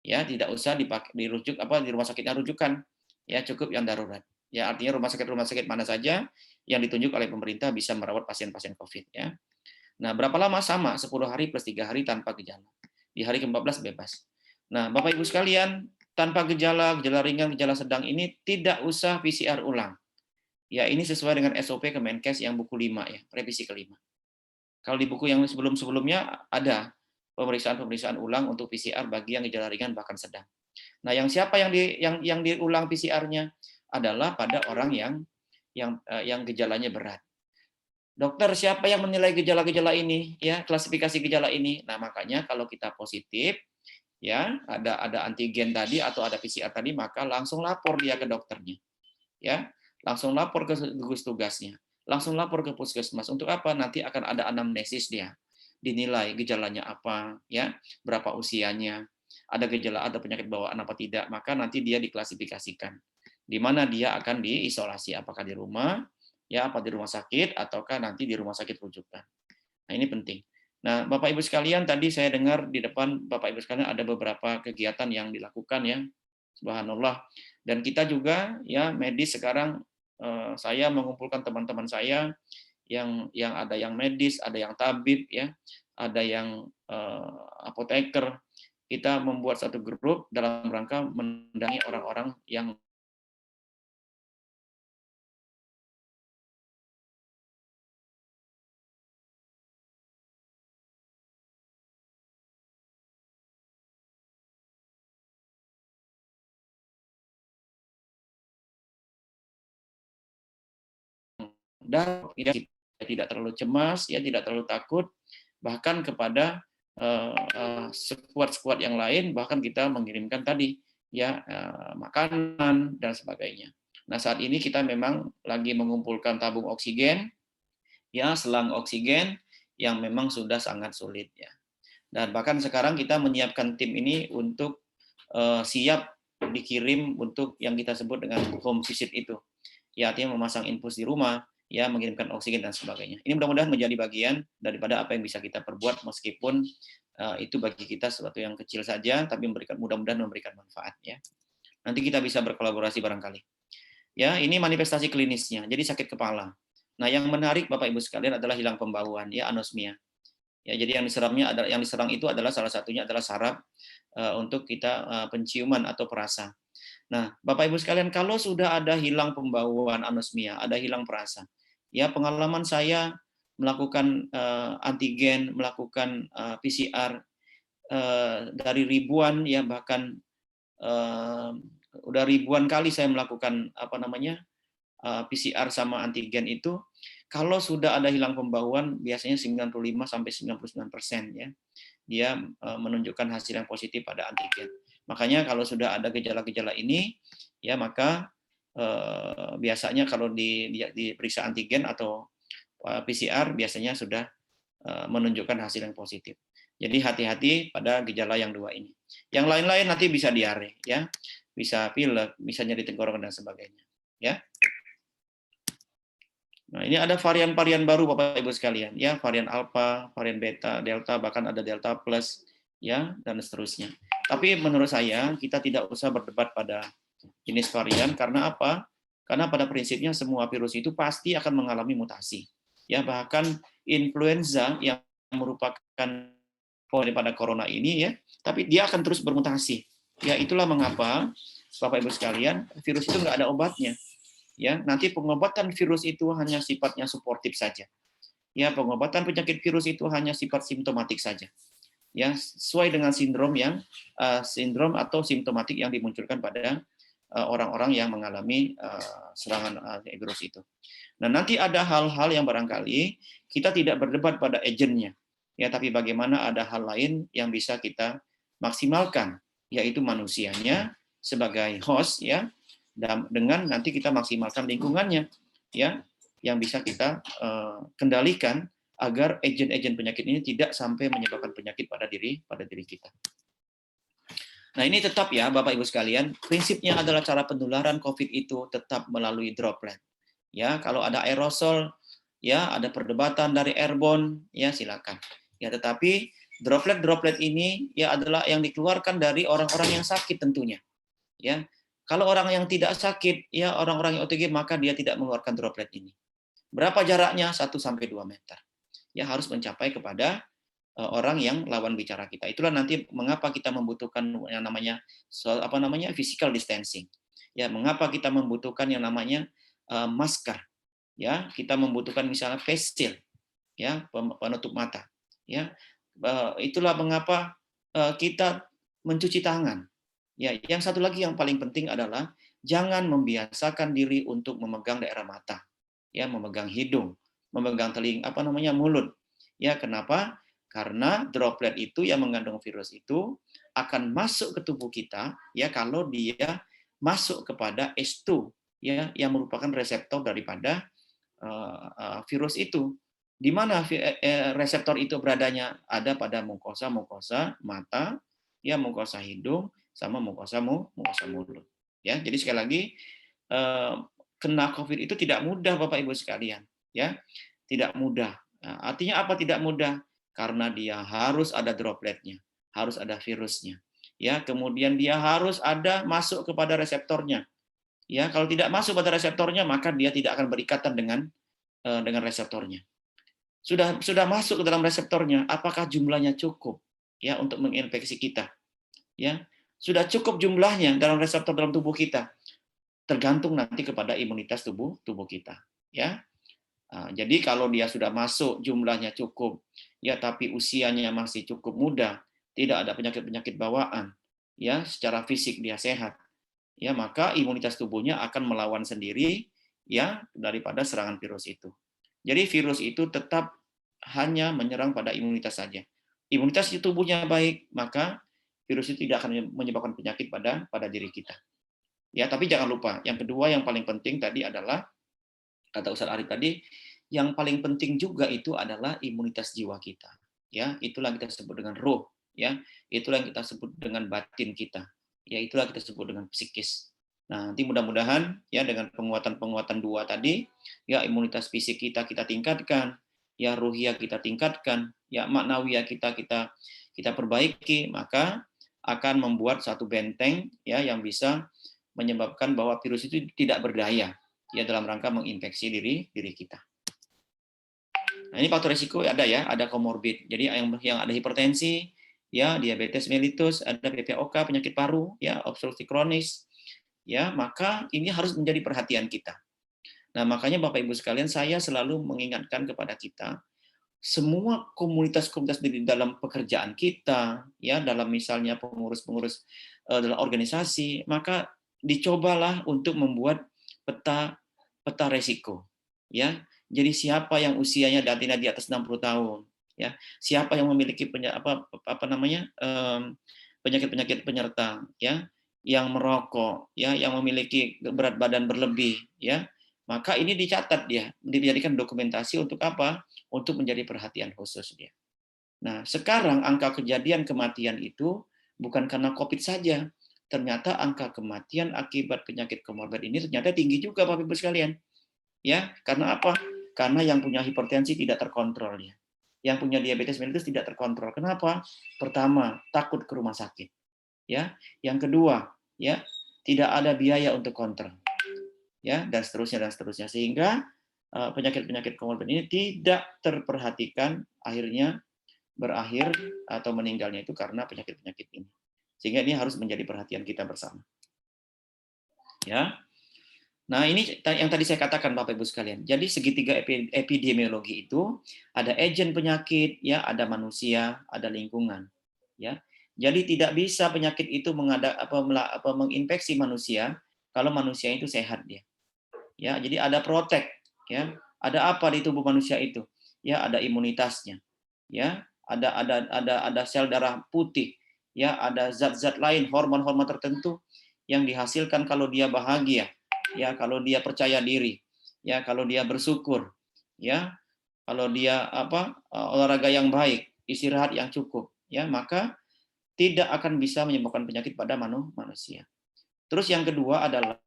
Ya, tidak usah dirujuk di rumah sakit yang rujukan. Ya, cukup yang darurat. Ya, artinya rumah sakit mana saja yang ditunjuk oleh pemerintah bisa merawat pasien-pasien COVID ya. Nah, berapa lama? Sama, 10 hari plus 3 hari tanpa gejala. Di hari ke-14 bebas. Nah, Bapak Ibu sekalian, tanpa gejala, gejala ringan, gejala sedang ini tidak usah PCR ulang. Ya, ini sesuai dengan SOP Kemenkes yang buku 5 ya, revisi ke-5. Kalau di buku yang sebelum-sebelumnya ada pemeriksaan ulang untuk PCR bagi yang gejala ringan bahkan sedang. Nah, siapa yang diulang PCR-nya adalah pada orang yang gejalanya berat. Dokter, siapa yang menilai gejala-gejala ini? Ya, klasifikasi gejala ini. Nah, makanya kalau kita positif, ya, ada antigen tadi atau ada PCR tadi, maka langsung lapor dia ke dokternya. Ya, langsung lapor ke gugus tugasnya. Langsung lapor ke puskesmas. Untuk apa? Nanti akan ada anamnesis dia. Dinilai gejalanya apa, ya, berapa usianya, ada gejala, ada penyakit bawaan apa tidak, maka nanti dia diklasifikasikan. Di mana dia akan diisolasi, apakah di rumah, ya, apa di rumah sakit, ataukah nanti di rumah sakit rujukan. Nah, ini penting. Nah, Bapak Ibu sekalian, tadi saya dengar di depan Bapak Ibu sekalian ada beberapa kegiatan yang dilakukan ya, subhanallah. Dan kita juga ya medis sekarang saya mengumpulkan teman-teman saya yang ada yang medis, ada yang tabib ya, ada yang apoteker. Kita membuat satu grup dalam rangka mendampingi orang-orang yang dan tidak terlalu cemas, ya tidak terlalu takut, bahkan kepada skuad-skuad yang lain, bahkan kita mengirimkan tadi ya makanan dan sebagainya. Nah, saat ini kita memang lagi mengumpulkan tabung oksigen, ya selang oksigen yang memang sudah sangat sulit ya. Dan bahkan sekarang kita menyiapkan tim ini untuk siap dikirim untuk yang kita sebut dengan home visit itu. Ya, artinya memasang infus di rumah, ya mengirimkan oksigen dan sebagainya. Ini mudah-mudahan menjadi bagian daripada apa yang bisa kita perbuat meskipun itu bagi kita sesuatu yang kecil saja tapi mudah-mudahan memberikan manfaat ya. Nanti kita bisa berkolaborasi barangkali. Ya, ini manifestasi klinisnya. Jadi sakit kepala. Nah, yang menarik Bapak Ibu sekalian adalah hilang pembauan ya, anosmia. Ya, jadi yang diserang itu adalah salah satunya adalah saraf untuk kita penciuman atau perasa. Nah, Bapak Ibu sekalian, kalau sudah ada hilang pembauan anosmia, ada hilang perasa, ya pengalaman saya melakukan antigen, melakukan PCR dari ribuan, ya bahkan udah ribuan kali saya melakukan PCR sama antigen itu, kalau sudah ada hilang pembauan biasanya 95-99% ya, dia menunjukkan hasil yang positif pada antigen. Makanya kalau sudah ada gejala-gejala ini, ya maka biasanya kalau diperiksa antigen atau PCR biasanya sudah menunjukkan hasil yang positif. Jadi hati-hati pada gejala yang dua ini. Yang lain-lain nanti bisa diare, ya, bisa pilek, bisa nyeri tenggorokan dan sebagainya. Ya. Nah, ini ada varian-varian baru Bapak Ibu sekalian, ya, varian alfa, varian beta, delta, bahkan ada delta plus, ya, dan seterusnya. Tapi menurut saya kita tidak usah berdebat pada jenis varian karena apa? Karena pada prinsipnya semua virus itu pasti akan mengalami mutasi. Ya, bahkan influenza yang merupakan daripada corona ini ya, tapi dia akan terus bermutasi. Ya, itulah mengapa Bapak Ibu sekalian, virus itu nggak ada obatnya. Ya, nanti pengobatan virus itu hanya sifatnya suportif saja. Ya, pengobatan penyakit virus itu hanya sifat simptomatik saja. Ya, sesuai dengan sindrom atau simptomatik yang dimunculkan pada orang-orang yang mengalami serangan virus itu. Nah, nanti ada hal-hal yang barangkali kita tidak berdebat pada agennya, ya, tapi bagaimana ada hal lain yang bisa kita maksimalkan, yaitu manusianya sebagai host, ya, dan dengan nanti kita maksimalkan lingkungannya, ya, yang bisa kita kendalikan agar agen-agen penyakit ini tidak sampai menyebabkan penyakit pada diri kita. Nah, ini tetap ya Bapak Ibu sekalian, prinsipnya adalah cara penularan COVID itu tetap melalui droplet. Ya, kalau ada aerosol, ya ada perdebatan dari airborne, ya silakan. Ya, tetapi droplet ini ya adalah yang dikeluarkan dari orang-orang yang sakit tentunya. Ya. Kalau orang yang tidak sakit, ya orang-orang yang OTG, maka dia tidak mengeluarkan droplet ini. Berapa jaraknya? 1-2 meter. Ya, harus mencapai kepada orang yang lawan bicara kita. Itulah nanti mengapa kita membutuhkan yang namanya physical distancing. Ya, mengapa kita membutuhkan yang namanya masker. Ya, kita membutuhkan misalnya face shield, ya, penutup mata. Ya, itulah mengapa kita mencuci tangan. Ya, yang satu lagi yang paling penting adalah jangan membiasakan diri untuk memegang daerah mata, ya, memegang hidung, memegang telinga, mulut. Ya, kenapa? Karena droplet itu yang mengandung virus itu akan masuk ke tubuh kita, ya, kalau dia masuk kepada S2, ya, yang merupakan reseptor daripada virus itu. Di mana reseptor itu beradanya? Ada pada mukosa mata, ya, mukosa hidung, sama mukosa mulut. Ya, jadi sekali lagi kena COVID itu tidak mudah Bapak Ibu sekalian, ya, tidak mudah. Nah, artinya apa tidak mudah? Karena dia harus ada dropletnya, harus ada virusnya, ya, kemudian dia harus ada masuk kepada reseptornya, ya. Kalau tidak masuk pada reseptornya maka dia tidak akan berikatan dengan reseptornya. Sudah masuk ke dalam reseptornya, apakah jumlahnya cukup, ya, untuk menginfeksi kita, ya? Sudah cukup jumlahnya dalam reseptor dalam tubuh kita, tergantung nanti kepada imunitas tubuh kita, ya. Nah, jadi kalau dia sudah masuk jumlahnya cukup, ya, tapi usianya masih cukup muda, tidak ada penyakit bawaan, ya, secara fisik dia sehat, ya, maka imunitas tubuhnya akan melawan sendiri, ya, daripada serangan virus itu. Jadi virus itu tetap hanya menyerang pada imunitas saja. Imunitas tubuhnya baik, maka virus itu tidak akan menyebabkan penyakit pada diri kita. Ya, tapi jangan lupa, yang kedua yang paling penting tadi adalah, kata Ustaz Arif tadi, yang paling penting juga itu adalah imunitas jiwa kita. Ya, itulah yang kita sebut dengan ruh, ya. Itulah yang kita sebut dengan batin kita. Ya, itulah yang kita sebut dengan psikis. Nah, nanti mudah-mudahan ya dengan penguatan dua tadi, ya imunitas fisik kita tingkatkan, ya ruhiyah kita tingkatkan, ya maknawiyah kita perbaiki, maka akan membuat satu benteng, ya, yang bisa menyebabkan bahwa virus itu tidak berdaya, ya, dalam rangka menginfeksi diri kita. Nah, ini faktor risiko ada ya, ada komorbid. Jadi yang ada hipertensi, ya, diabetes mellitus, ada PPOK, penyakit paru, ya, obstruksi kronis, ya, maka ini harus menjadi perhatian kita. Nah, makanya Bapak Ibu sekalian, saya selalu mengingatkan kepada kita, semua komunitas-komunitas di dalam pekerjaan kita, ya, dalam misalnya pengurus-pengurus dalam organisasi, maka dicobalah untuk membuat peta resiko, ya. Jadi siapa yang usianya di atas 60 tahun, ya, siapa yang memiliki penyakit-penyakit penyerta, ya, yang merokok, ya, yang memiliki berat badan berlebih, ya, maka ini dicatat dia, dijadikan dokumentasi untuk apa? Untuk menjadi perhatian khusus dia. Nah, sekarang angka kejadian kematian itu bukan karena COVID saja. Ternyata angka kematian akibat penyakit komorbid ini ternyata tinggi juga Bapak Ibu sekalian. Ya, karena apa? Karena yang punya hipertensi tidak terkontrol ya. Yang punya diabetes mellitus tidak terkontrol. Kenapa? Pertama, takut ke rumah sakit. Ya. Yang kedua, ya, tidak ada biaya untuk kontrol. Ya, dan seterusnya sehingga penyakit-penyakit komorbid ini tidak terperhatikan, akhirnya berakhir atau meninggalnya itu karena penyakit-penyakit ini. Sehingga ini harus menjadi perhatian kita bersama. Ya. Nah, ini yang tadi saya katakan Bapak Ibu sekalian. Jadi segitiga epidemiologi itu ada agen penyakit, ya, ada manusia, ada lingkungan, ya. Jadi tidak bisa penyakit itu menginfeksi manusia kalau manusia itu sehat dia. Ya, jadi ada protek, ya. Ada apa di tubuh manusia itu? Ya, ada imunitasnya. Ya, ada sel darah putih, ya, ada zat-zat lain, hormon-hormon tertentu yang dihasilkan kalau dia bahagia, ya, kalau dia percaya diri, ya, kalau dia bersyukur, ya, kalau dia olahraga yang baik, istirahat yang cukup, ya, maka tidak akan bisa menyembuhkan penyakit pada manusia. Terus yang kedua adalah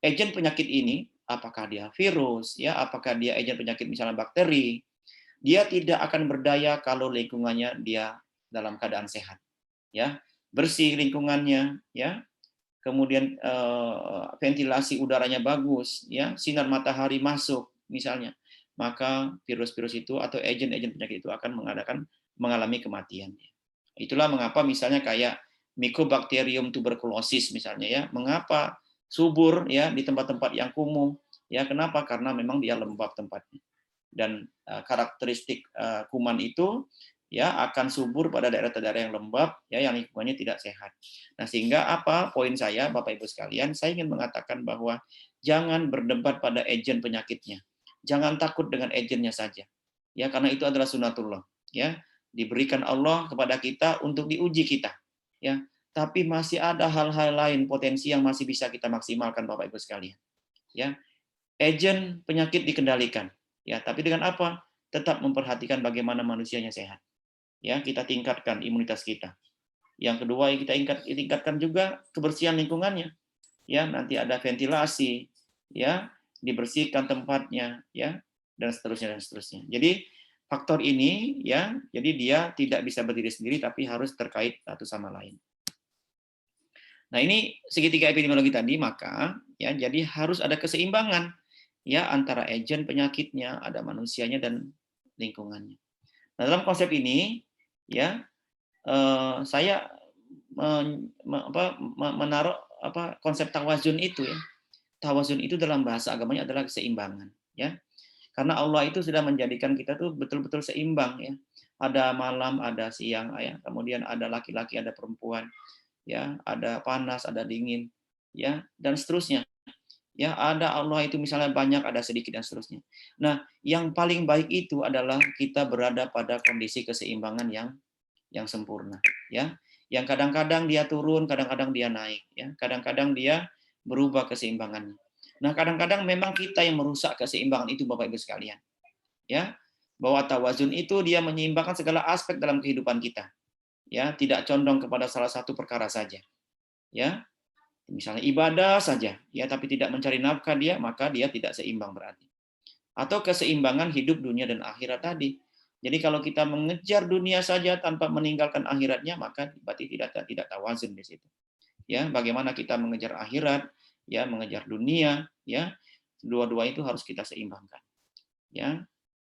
agen penyakit ini, apakah dia virus, ya, apakah dia agen penyakit misalnya bakteri, dia tidak akan berdaya kalau lingkungannya dia dalam keadaan sehat, ya, bersih lingkungannya, ya, kemudian ventilasi udaranya bagus, ya, sinar matahari masuk misalnya, maka virus-virus itu atau agen-agen penyakit itu akan mengalami kematian. Itulah mengapa misalnya kayak Mycobacterium tuberculosis misalnya, ya, mengapa subur, ya, di tempat-tempat yang kumuh, ya, kenapa? Karena memang dia lembab tempatnya, dan karakteristik kuman itu, ya, akan subur pada daerah-daerah yang lembab, ya, yang lingkungannya tidak sehat. Nah, sehingga apa poin saya Bapak Ibu sekalian, saya ingin mengatakan bahwa jangan berdebat pada agen penyakitnya. Jangan takut dengan agennya saja. Ya, karena itu adalah sunatullah, ya. Diberikan Allah kepada kita untuk diuji kita, ya. Tapi masih ada hal-hal lain potensi yang masih bisa kita maksimalkan Bapak Ibu sekalian. Ya. Agen penyakit dikendalikan, ya, tapi dengan apa? Tetap memperhatikan bagaimana manusianya sehat. Ya, kita tingkatkan imunitas kita. Yang kedua yang kita tingkatkan juga kebersihan lingkungannya. Ya, nanti ada ventilasi, ya, dibersihkan tempatnya, ya, dan seterusnya. Jadi faktor ini, ya, jadi dia tidak bisa berdiri sendiri tapi harus terkait satu sama lain. Nah, ini segitiga epidemiologi tadi, maka, ya, jadi harus ada keseimbangan, ya, antara agen penyakitnya, ada manusianya dan lingkungannya. Nah, dalam konsep ini, ya, saya menaruh konsep tawazun itu, ya. Tawazun itu dalam bahasa agamanya adalah keseimbangan, ya. Karena Allah itu sudah menjadikan kita tuh betul-betul seimbang, ya. Ada malam, ada siang, ya. Kemudian ada laki-laki, ada perempuan, ya. Ada panas, ada dingin, ya, dan seterusnya. Ya, ada Allah itu misalnya banyak, ada sedikit dan seterusnya. Nah, yang paling baik itu adalah kita berada pada kondisi keseimbangan yang sempurna, ya. Yang kadang-kadang dia turun, kadang-kadang dia naik, ya. Kadang-kadang dia berubah keseimbangannya. Nah, kadang-kadang memang kita yang merusak keseimbangan itu Bapak Ibu sekalian. Ya, bahwa tawazun itu dia menyeimbangkan segala aspek dalam kehidupan kita. Ya, tidak condong kepada salah satu perkara saja. Ya. Misalnya ibadah saja, ya, tapi tidak mencari nafkah dia, maka dia tidak seimbang berarti. Atau keseimbangan hidup dunia dan akhirat tadi. Jadi kalau kita mengejar dunia saja tanpa meninggalkan akhiratnya, maka berarti tidak tawazun di situ. Ya, bagaimana kita mengejar akhirat, ya, mengejar dunia, ya, dua-dua itu harus kita seimbangkan, ya.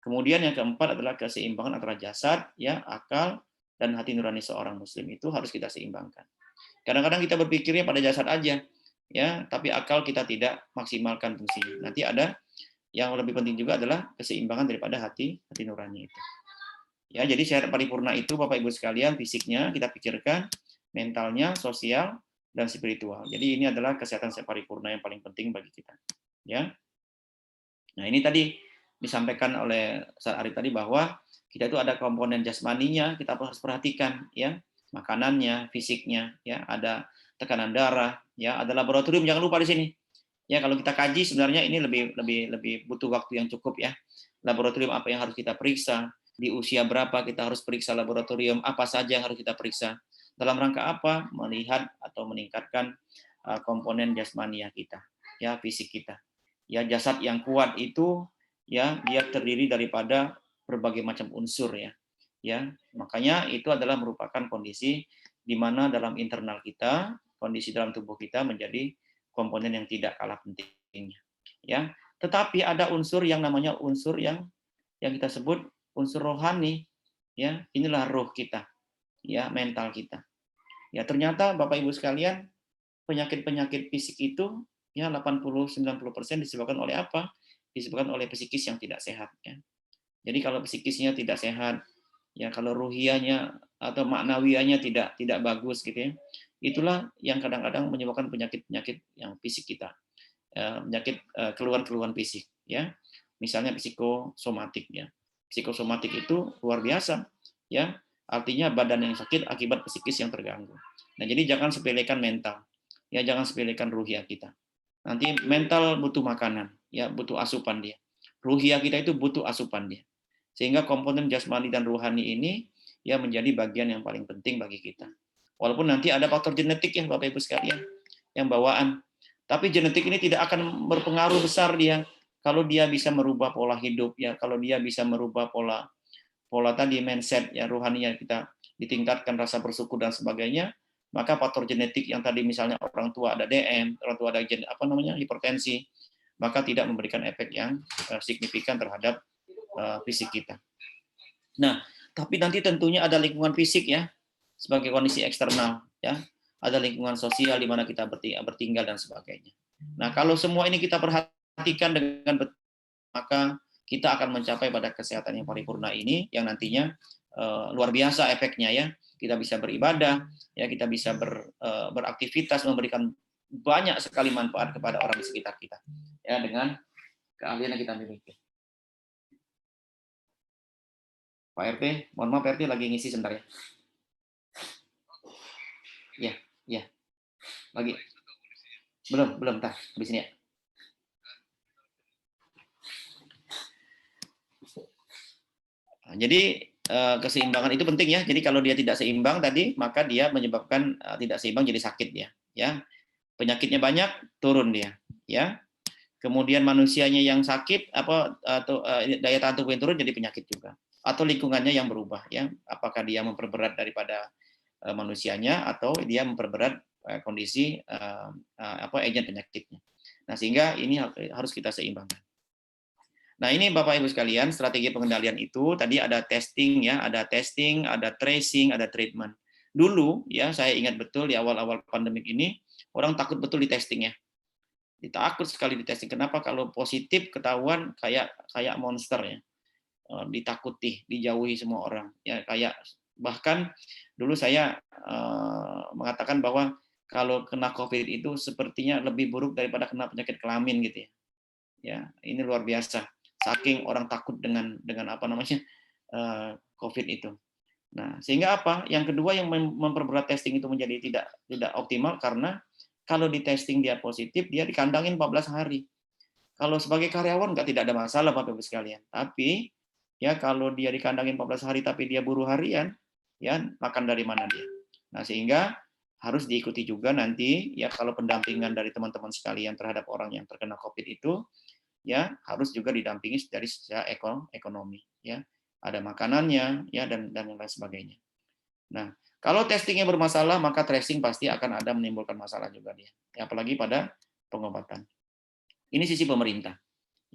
Kemudian yang keempat adalah keseimbangan antara jasad, ya, akal, dan hati nurani seorang muslim itu harus kita seimbangkan. Kadang-kadang kita berpikirnya pada jasad aja, ya, tapi akal kita tidak maksimalkan fungsinya. Nanti ada yang lebih penting juga adalah keseimbangan daripada hati nurani itu. Ya, jadi syarat paripurna itu Bapak Ibu sekalian, fisiknya kita pikirkan, mentalnya, sosial, dan spiritual. Jadi ini adalah kesehatan paripurna yang paling penting bagi kita. Ya. Nah, ini tadi disampaikan oleh Ustaz Arif tadi bahwa kita itu ada komponen jasmaninya, kita harus perhatikan, ya, makanannya, fisiknya, ya, ada tekanan darah, ya, ada laboratorium, jangan lupa di sini. Ya, kalau kita kaji sebenarnya ini lebih butuh waktu yang cukup, ya. Laboratorium apa yang harus kita periksa, di usia berapa kita harus periksa laboratorium, apa saja yang harus kita periksa. Dalam rangka apa? Melihat atau meningkatkan komponen jasmaniah kita, ya, fisik kita. Ya, jasad yang kuat itu, ya, dia terdiri daripada berbagai macam unsur, ya. Ya, makanya itu adalah merupakan kondisi di mana dalam internal kita, kondisi dalam tubuh kita menjadi komponen yang tidak kalah pentingnya. Ya, tetapi ada unsur yang namanya unsur yang kita sebut unsur rohani, ya, inilah roh kita, ya, mental kita. Ya, ternyata Bapak Ibu sekalian, penyakit-penyakit fisik itu, ya, 80-90% disebabkan oleh apa? Disebabkan oleh psikis yang tidak sehat, ya. Jadi kalau psikisnya tidak sehat, ya, kalau ruhiyahnya atau maknawiahnya tidak bagus gitu, ya, itulah yang kadang-kadang menyebabkan penyakit-penyakit yang fisik kita, penyakit keluhan-keluhan fisik, ya. Misalnya psikosomatik, ya. Psikosomatik itu luar biasa, ya. Artinya badan yang sakit akibat psikis yang terganggu. Nah, jadi jangan sepelekan mental, ya, jangan sepelekan ruhiyah kita. Nanti mental butuh makanan, ya, butuh asupan dia. Ruhiyah kita itu butuh asupan dia. Sehingga komponen jasmani dan rohani ini, ya, menjadi bagian yang paling penting bagi kita. Walaupun nanti ada faktor genetik, ya, Bapak Ibu sekalian, yang bawaan. Tapi genetik ini tidak akan berpengaruh besar dia kalau dia bisa merubah pola hidup, ya, kalau dia bisa merubah pola tadi mindset, ya, rohaninya kita ditingkatkan, rasa bersyukur dan sebagainya, maka faktor genetik yang tadi misalnya orang tua ada DM, orang tua ada hipertensi, maka tidak memberikan efek yang signifikan terhadap fisik kita. Nah, tapi nanti tentunya ada lingkungan fisik, ya, sebagai kondisi eksternal, ya. Ada lingkungan sosial di mana kita bertinggal dan sebagainya. Nah, kalau semua ini kita perhatikan dengan betul, maka kita akan mencapai pada kesehatan yang paripurna ini yang nantinya luar biasa efeknya, ya. Kita bisa beribadah, ya, kita bisa beraktivitas, memberikan banyak sekali manfaat kepada orang di sekitar kita, ya, dengan keahlian yang kita miliki. Pak RT, mohon maaf Pak RT lagi ngisi sebentar, ya. Ya, lagi. Belum, tah, di sini, ya. Nah, jadi keseimbangan itu penting, ya. Jadi kalau dia tidak seimbang tadi, maka dia menyebabkan tidak seimbang jadi sakit dia, ya. Penyakitnya banyak, turun dia, ya. Kemudian manusianya yang sakit atau daya tahan tubuh yang turun jadi penyakit juga. Atau lingkungannya yang berubah, ya. Apakah dia memperberat daripada manusianya atau dia memperberat kondisi agent penyakitnya. Nah, sehingga ini harus kita seimbangkan. Nah, ini Bapak Ibu sekalian, strategi pengendalian itu tadi ada testing, ya, ada tracing, ada treatment. Dulu, ya, saya ingat betul di awal-awal pandemik ini orang takut betul di testing, ya. Takut sekali di testing. Kenapa? Kalau positif ketahuan kayak monster, ya. Ditakuti, dijauhi semua orang, ya, kayak bahkan dulu saya mengatakan bahwa kalau kena COVID itu sepertinya lebih buruk daripada kena penyakit kelamin gitu, ya. Ya, ini luar biasa. Saking orang takut dengan COVID itu. Nah, sehingga apa? Yang kedua yang memperberat testing itu menjadi tidak optimal karena kalau di testing dia positif, dia dikandangin 14 hari. Kalau sebagai karyawan tidak ada masalah Bapak Ibu sekalian. Tapi ya kalau dia dikandangin 14 hari tapi dia buruh harian, ya, makan dari mana dia. Nah, sehingga harus diikuti juga nanti, ya, kalau pendampingan dari teman-teman sekalian terhadap orang yang terkena COVID itu, ya, harus juga didampingi dari secara ekonomi, ya. Ada makanannya, ya, dan lain sebagainya. Nah, kalau testingnya bermasalah, maka tracing pasti akan ada menimbulkan masalah juga dia. Ya, apalagi pada pengobatan. Ini sisi pemerintah,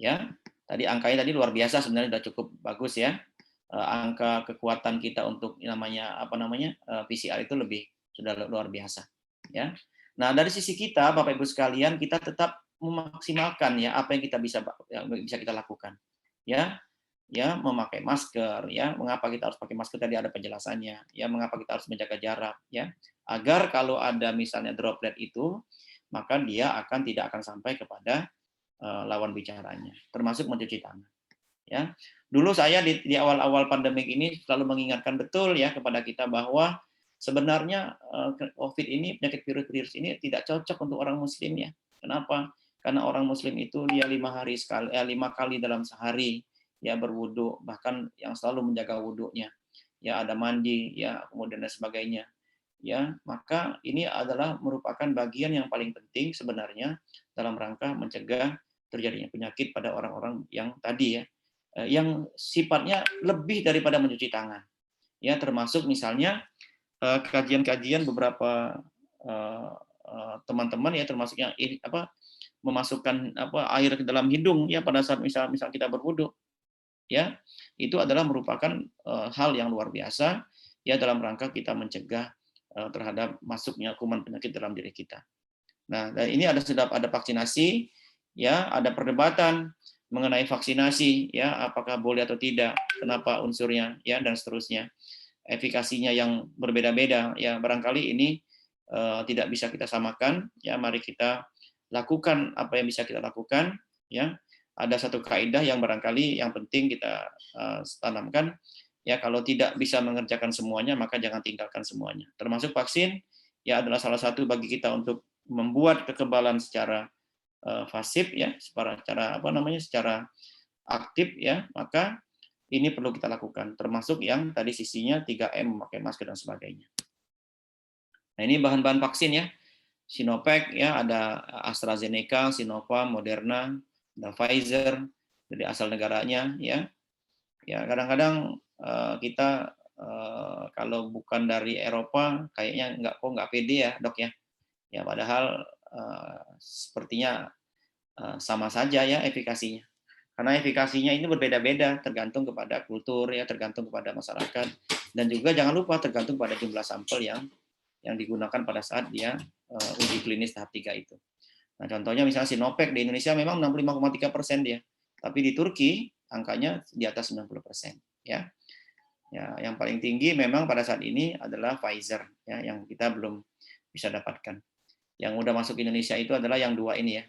ya. Tadi angkanya tadi luar biasa sebenarnya, sudah cukup bagus ya. Angka kekuatan kita untuk PCR itu sudah luar biasa ya. Nah, dari sisi kita Bapak Ibu sekalian, kita tetap memaksimalkan ya apa yang bisa kita lakukan. Ya, memakai masker ya. Mengapa kita harus pakai masker, tadi ada penjelasannya. Ya, mengapa kita harus menjaga jarak ya. Agar kalau ada misalnya droplet itu, maka dia tidak akan sampai kepada lawan bicaranya, termasuk mencuci tangan. Ya, dulu saya di awal-awal pandemik ini selalu mengingatkan betul ya kepada kita bahwa sebenarnya COVID ini, penyakit virus ini tidak cocok untuk orang Muslim ya. Kenapa? Karena orang Muslim itu dia 5 kali dalam sehari ya berwudu, bahkan yang selalu menjaga wudunya. Ya, ada mandi ya, kemudian dan sebagainya. Ya, maka ini adalah merupakan bagian yang paling penting sebenarnya dalam rangka mencegah terjadinya penyakit pada orang-orang yang tadi ya, yang sifatnya lebih daripada mencuci tangan. Ya, termasuk misalnya kajian-kajian beberapa teman-teman ya, termasuk yang memasukkan air ke dalam hidung ya pada saat misal kita berwudu. Ya, itu adalah merupakan hal yang luar biasa ya dalam rangka kita mencegah terhadap masuknya kuman penyakit dalam diri kita. Nah, dan ini sudah ada vaksinasi, ya, ada perdebatan mengenai vaksinasi, ya, apakah boleh atau tidak, kenapa unsurnya, ya, dan seterusnya. Efikasinya yang berbeda-beda, ya, barangkali ini tidak bisa kita samakan, ya, mari kita lakukan apa yang bisa kita lakukan, ya. Ada satu kaidah yang barangkali yang penting kita tanamkan, ya, kalau tidak bisa mengerjakan semuanya, maka jangan tinggalkan semuanya. Termasuk vaksin, ya, adalah salah satu bagi kita untuk membuat kekebalan secara pasif ya, secara aktif ya, maka ini perlu kita lakukan, termasuk yang tadi sisinya 3M, memakai masker dan sebagainya. Nah, ini bahan-bahan vaksin ya. Sinovac ya, ada AstraZeneca, Sinovac, Moderna, ada Pfizer dari asal negaranya ya. Ya, kadang-kadang kita kalau bukan dari Eropa kayaknya nggak pede ya, Dok ya. Ya, padahal sepertinya sama saja ya efikasinya. Karena efikasinya ini berbeda-beda tergantung kepada kultur ya, tergantung kepada masyarakat, dan juga jangan lupa tergantung pada jumlah sampel yang digunakan pada saat dia uji klinis tahap 3 itu. Nah, contohnya misalnya Sinovac di Indonesia memang 65,3% dia, tapi di Turki angkanya di atas 90% ya. Ya, yang paling tinggi memang pada saat ini adalah Pfizer ya, yang kita belum bisa dapatkan. Yang udah masuk Indonesia itu adalah yang dua ini ya,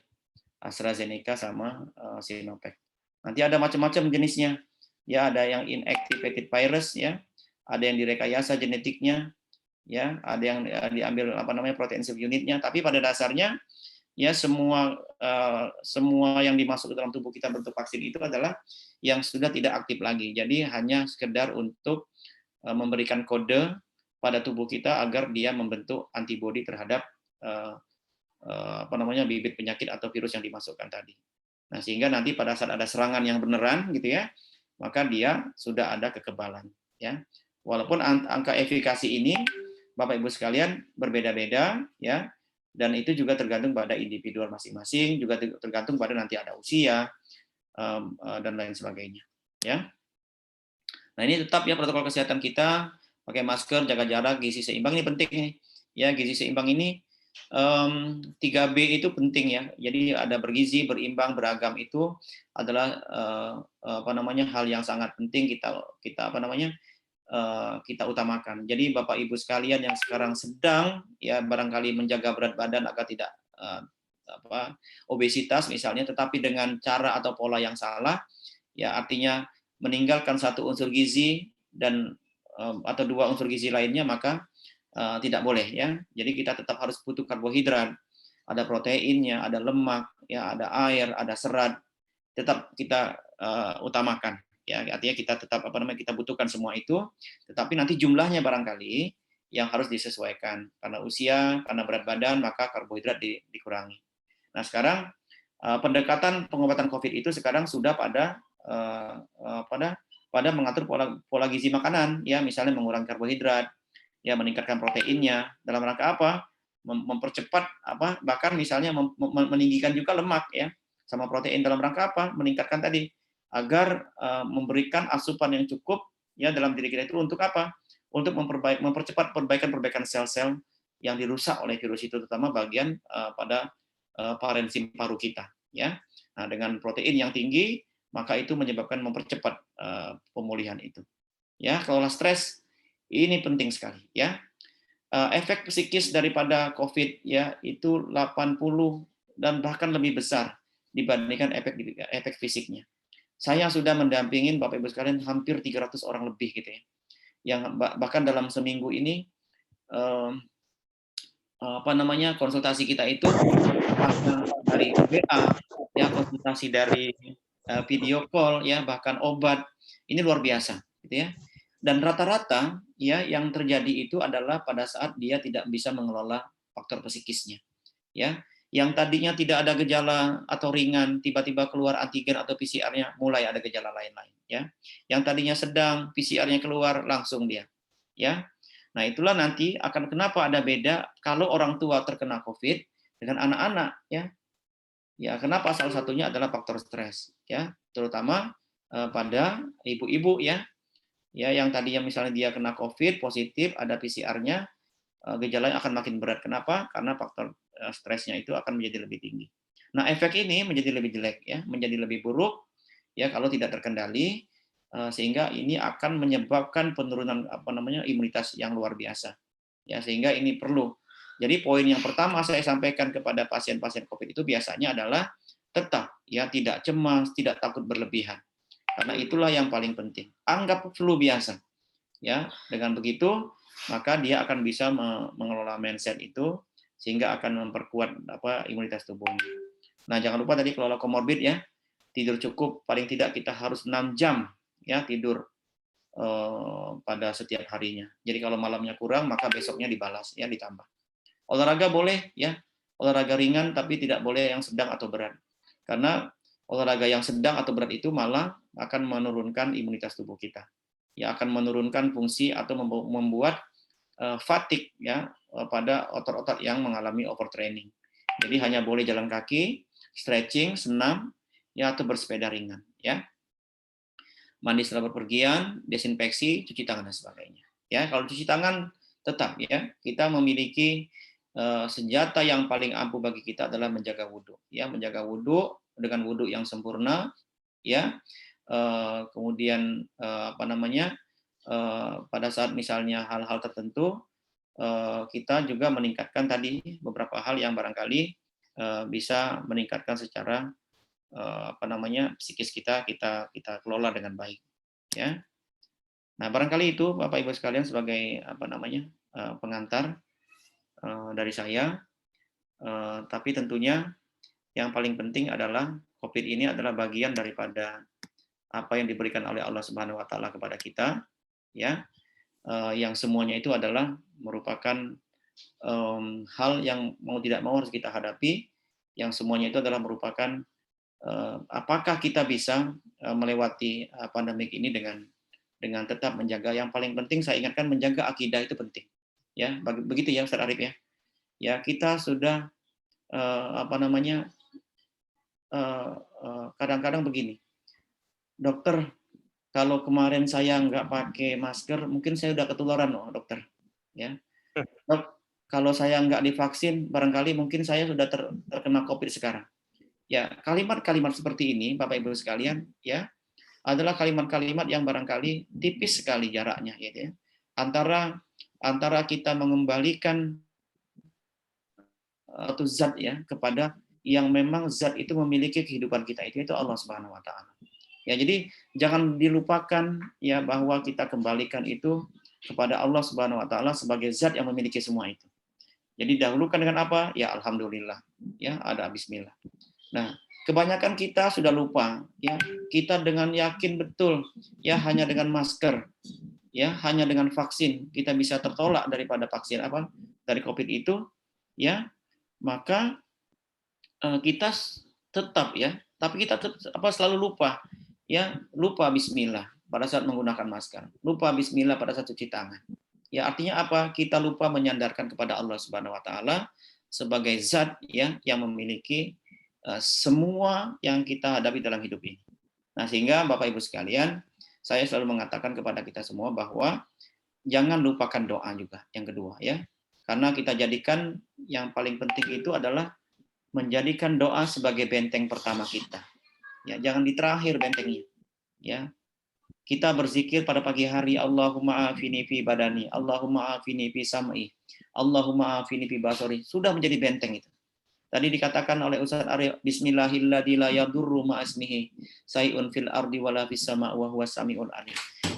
AstraZeneca sama Sinovac. Nanti ada macam-macam jenisnya. Ya, ada yang inactivated virus ya, ada yang direkayasa genetiknya ya, ada yang diambil protein subunitnya, tapi pada dasarnya ya semua yang dimasuk ke dalam tubuh kita bentuk vaksin itu adalah yang sudah tidak aktif lagi. Jadi hanya sekedar untuk memberikan kode pada tubuh kita agar dia membentuk antibodi terhadap bibit penyakit atau virus yang dimasukkan tadi. Nah, sehingga nanti pada saat ada serangan yang beneran gitu ya, maka dia sudah ada kekebalan ya. Walaupun angka efikasi ini Bapak Ibu sekalian berbeda-beda ya, dan itu juga tergantung pada individual masing-masing, juga tergantung pada nanti ada usia dan lain sebagainya ya. Nah, ini tetap ya protokol kesehatan kita, pakai masker, jaga jarak, gizi seimbang ini penting nih. Ya, gizi seimbang ini 3B itu penting ya. Jadi ada bergizi, berimbang, beragam itu adalah hal yang sangat penting kita utamakan. Jadi Bapak Ibu sekalian yang sekarang sedang ya barangkali menjaga berat badan agar tidak obesitas misalnya, tetapi dengan cara atau pola yang salah, ya artinya meninggalkan satu unsur gizi dan atau dua unsur gizi lainnya, maka tidak boleh ya. Jadi kita tetap harus butuh karbohidrat, ada proteinnya, ada lemak, ya ada air, ada serat, tetap kita utamakan. Ya, artinya kita tetap kita butuhkan semua itu, tetapi nanti jumlahnya barangkali yang harus disesuaikan karena usia, karena berat badan, maka karbohidrat dikurangi. Nah, sekarang pendekatan pengobatan COVID itu sekarang sudah pada mengatur pola gizi makanan, ya misalnya mengurangi karbohidrat, ya meningkatkan proteinnya dalam rangka apa? Mempercepat bahkan misalnya meninggikan juga lemak ya sama protein dalam rangka apa? Meningkatkan tadi agar memberikan asupan yang cukup ya dalam diri kita itu untuk apa? Untuk mempercepat perbaikan sel-sel yang dirusak oleh virus itu, terutama bagian pada parensim paru kita. Ya, nah, dengan protein yang tinggi maka itu menyebabkan mempercepat pemulihan itu. Ya, kelola stres ini penting sekali. Ya, efek psikis daripada COVID ya itu 80 dan bahkan lebih besar dibandingkan efek fisiknya. Saya sudah mendampingin Bapak Ibu sekalian hampir 300 orang lebih gitu ya. Yang bahkan dalam seminggu ini konsultasi kita itu dari WA ya, konsultasi dari video call ya, bahkan obat, ini luar biasa gitu ya. Dan rata-rata ya yang terjadi itu adalah pada saat dia tidak bisa mengelola faktor psikisnya ya. Yang tadinya tidak ada gejala atau ringan, tiba-tiba keluar antigen atau PCR-nya mulai ada gejala lain-lain ya. Yang tadinya sedang, PCR-nya keluar langsung dia ya. Nah, itulah nanti akan kenapa ada beda kalau orang tua terkena COVID dengan anak-anak ya. Ya, kenapa? Salah satunya adalah faktor stres ya, terutama pada ibu-ibu ya. Ya, yang tadinya misalnya dia kena COVID positif, ada PCR-nya, gejalanya akan makin berat. Kenapa? Karena faktor stresnya itu akan menjadi lebih tinggi. Nah, efek ini menjadi lebih jelek ya, menjadi lebih buruk ya kalau tidak terkendali, sehingga ini akan menyebabkan penurunan imunitas yang luar biasa. Ya, sehingga ini perlu. Jadi poin yang pertama saya sampaikan kepada pasien-pasien COVID itu biasanya adalah tetap ya tidak cemas, tidak takut berlebihan. Karena itulah yang paling penting. Anggap flu biasa. Ya, dengan begitu maka dia akan bisa mengelola mindset itu sehingga akan memperkuat imunitas tubuhnya. Nah, jangan lupa tadi kelola komorbid ya. Tidur cukup, paling tidak kita harus 6 jam ya tidur pada setiap harinya. Jadi kalau malamnya kurang maka besoknya dibalas ya, ditambah. Olahraga boleh ya. Olahraga ringan tapi tidak boleh yang sedang atau berat. Karena olahraga yang sedang atau berat itu malah akan menurunkan imunitas tubuh kita. Ya, akan menurunkan fungsi atau membuat fatigue ya pada otot-otot yang mengalami overtraining. Jadi hanya boleh jalan kaki, stretching, senam ya, atau bersepeda ringan ya. Mandi setelah bepergian, desinfeksi, cuci tangan dan sebagainya. Ya, kalau cuci tangan tetap ya, kita memiliki senjata yang paling ampuh bagi kita adalah menjaga wudhu. Ya, menjaga wudhu dengan wudhu yang sempurna ya. Kemudian pada saat misalnya hal-hal tertentu kita juga meningkatkan tadi beberapa hal yang barangkali bisa meningkatkan secara psikis kita kelola dengan baik ya. Nah, barangkali itu Bapak Ibu sekalian sebagai pengantar dari saya. Tapi tentunya yang paling penting adalah COVID ini adalah bagian daripada apa yang diberikan oleh Allah Subhanahu wa taala kepada kita ya. Yang semuanya itu adalah merupakan hal yang mau tidak mau harus kita hadapi, yang semuanya itu adalah merupakan apakah kita bisa melewati pandemik ini dengan tetap menjaga, yang paling penting saya ingatkan, menjaga akidah itu penting ya. Begitu ya Ustaz Arif ya. Ya, kita sudah kadang-kadang begini, dokter, kalau kemarin saya nggak pakai masker, mungkin saya udah ketularan loh, dokter. Ya, dok, kalau saya nggak divaksin, barangkali mungkin saya sudah terkena COVID sekarang. Ya, kalimat-kalimat seperti ini, Bapak Ibu sekalian, ya, adalah kalimat-kalimat yang barangkali tipis sekali jaraknya, ya, antara kita mengembalikan atau zat ya kepada yang memang zat itu memiliki kehidupan kita, itu Allah Subhanahu wa taala. Ya, jadi jangan dilupakan ya bahwa kita kembalikan itu kepada Allah Subhanahu wa taala sebagai zat yang memiliki semua itu. Jadi dahulukan dengan apa? Ya alhamdulillah. Ya, ada bismillah. Nah, kebanyakan kita sudah lupa ya. Kita dengan yakin betul ya hanya dengan masker ya, hanya dengan vaksin kita bisa tertolak daripada vaksin dari COVID itu ya. Maka kita tetap ya, tapi kita selalu lupa ya, lupa bismillah pada saat menggunakan masker, lupa bismillah pada saat cuci tangan. Ya, artinya apa? Kita lupa menyandarkan kepada Allah Subhanahu wa taala sebagai zat ya yang memiliki semua yang kita hadapi dalam hidup ini. Nah, sehingga Bapak Ibu sekalian, saya selalu mengatakan kepada kita semua bahwa jangan lupakan doa juga yang kedua ya. Karena kita jadikan yang paling penting itu adalah menjadikan doa sebagai benteng pertama kita. Ya, jangan di terakhir bentengnya. Ya. Kita berzikir pada pagi hari, Allahumma afini fi badani, Allahumma afini fi sam'i, Allahumma afini fi basari. Sudah menjadi benteng itu. Tadi dikatakan oleh Ustaz Arya, Bismillahilladzi la yadurru ma'asmihi sayun fil ardi wala fis sama' wa huwas samiul alim.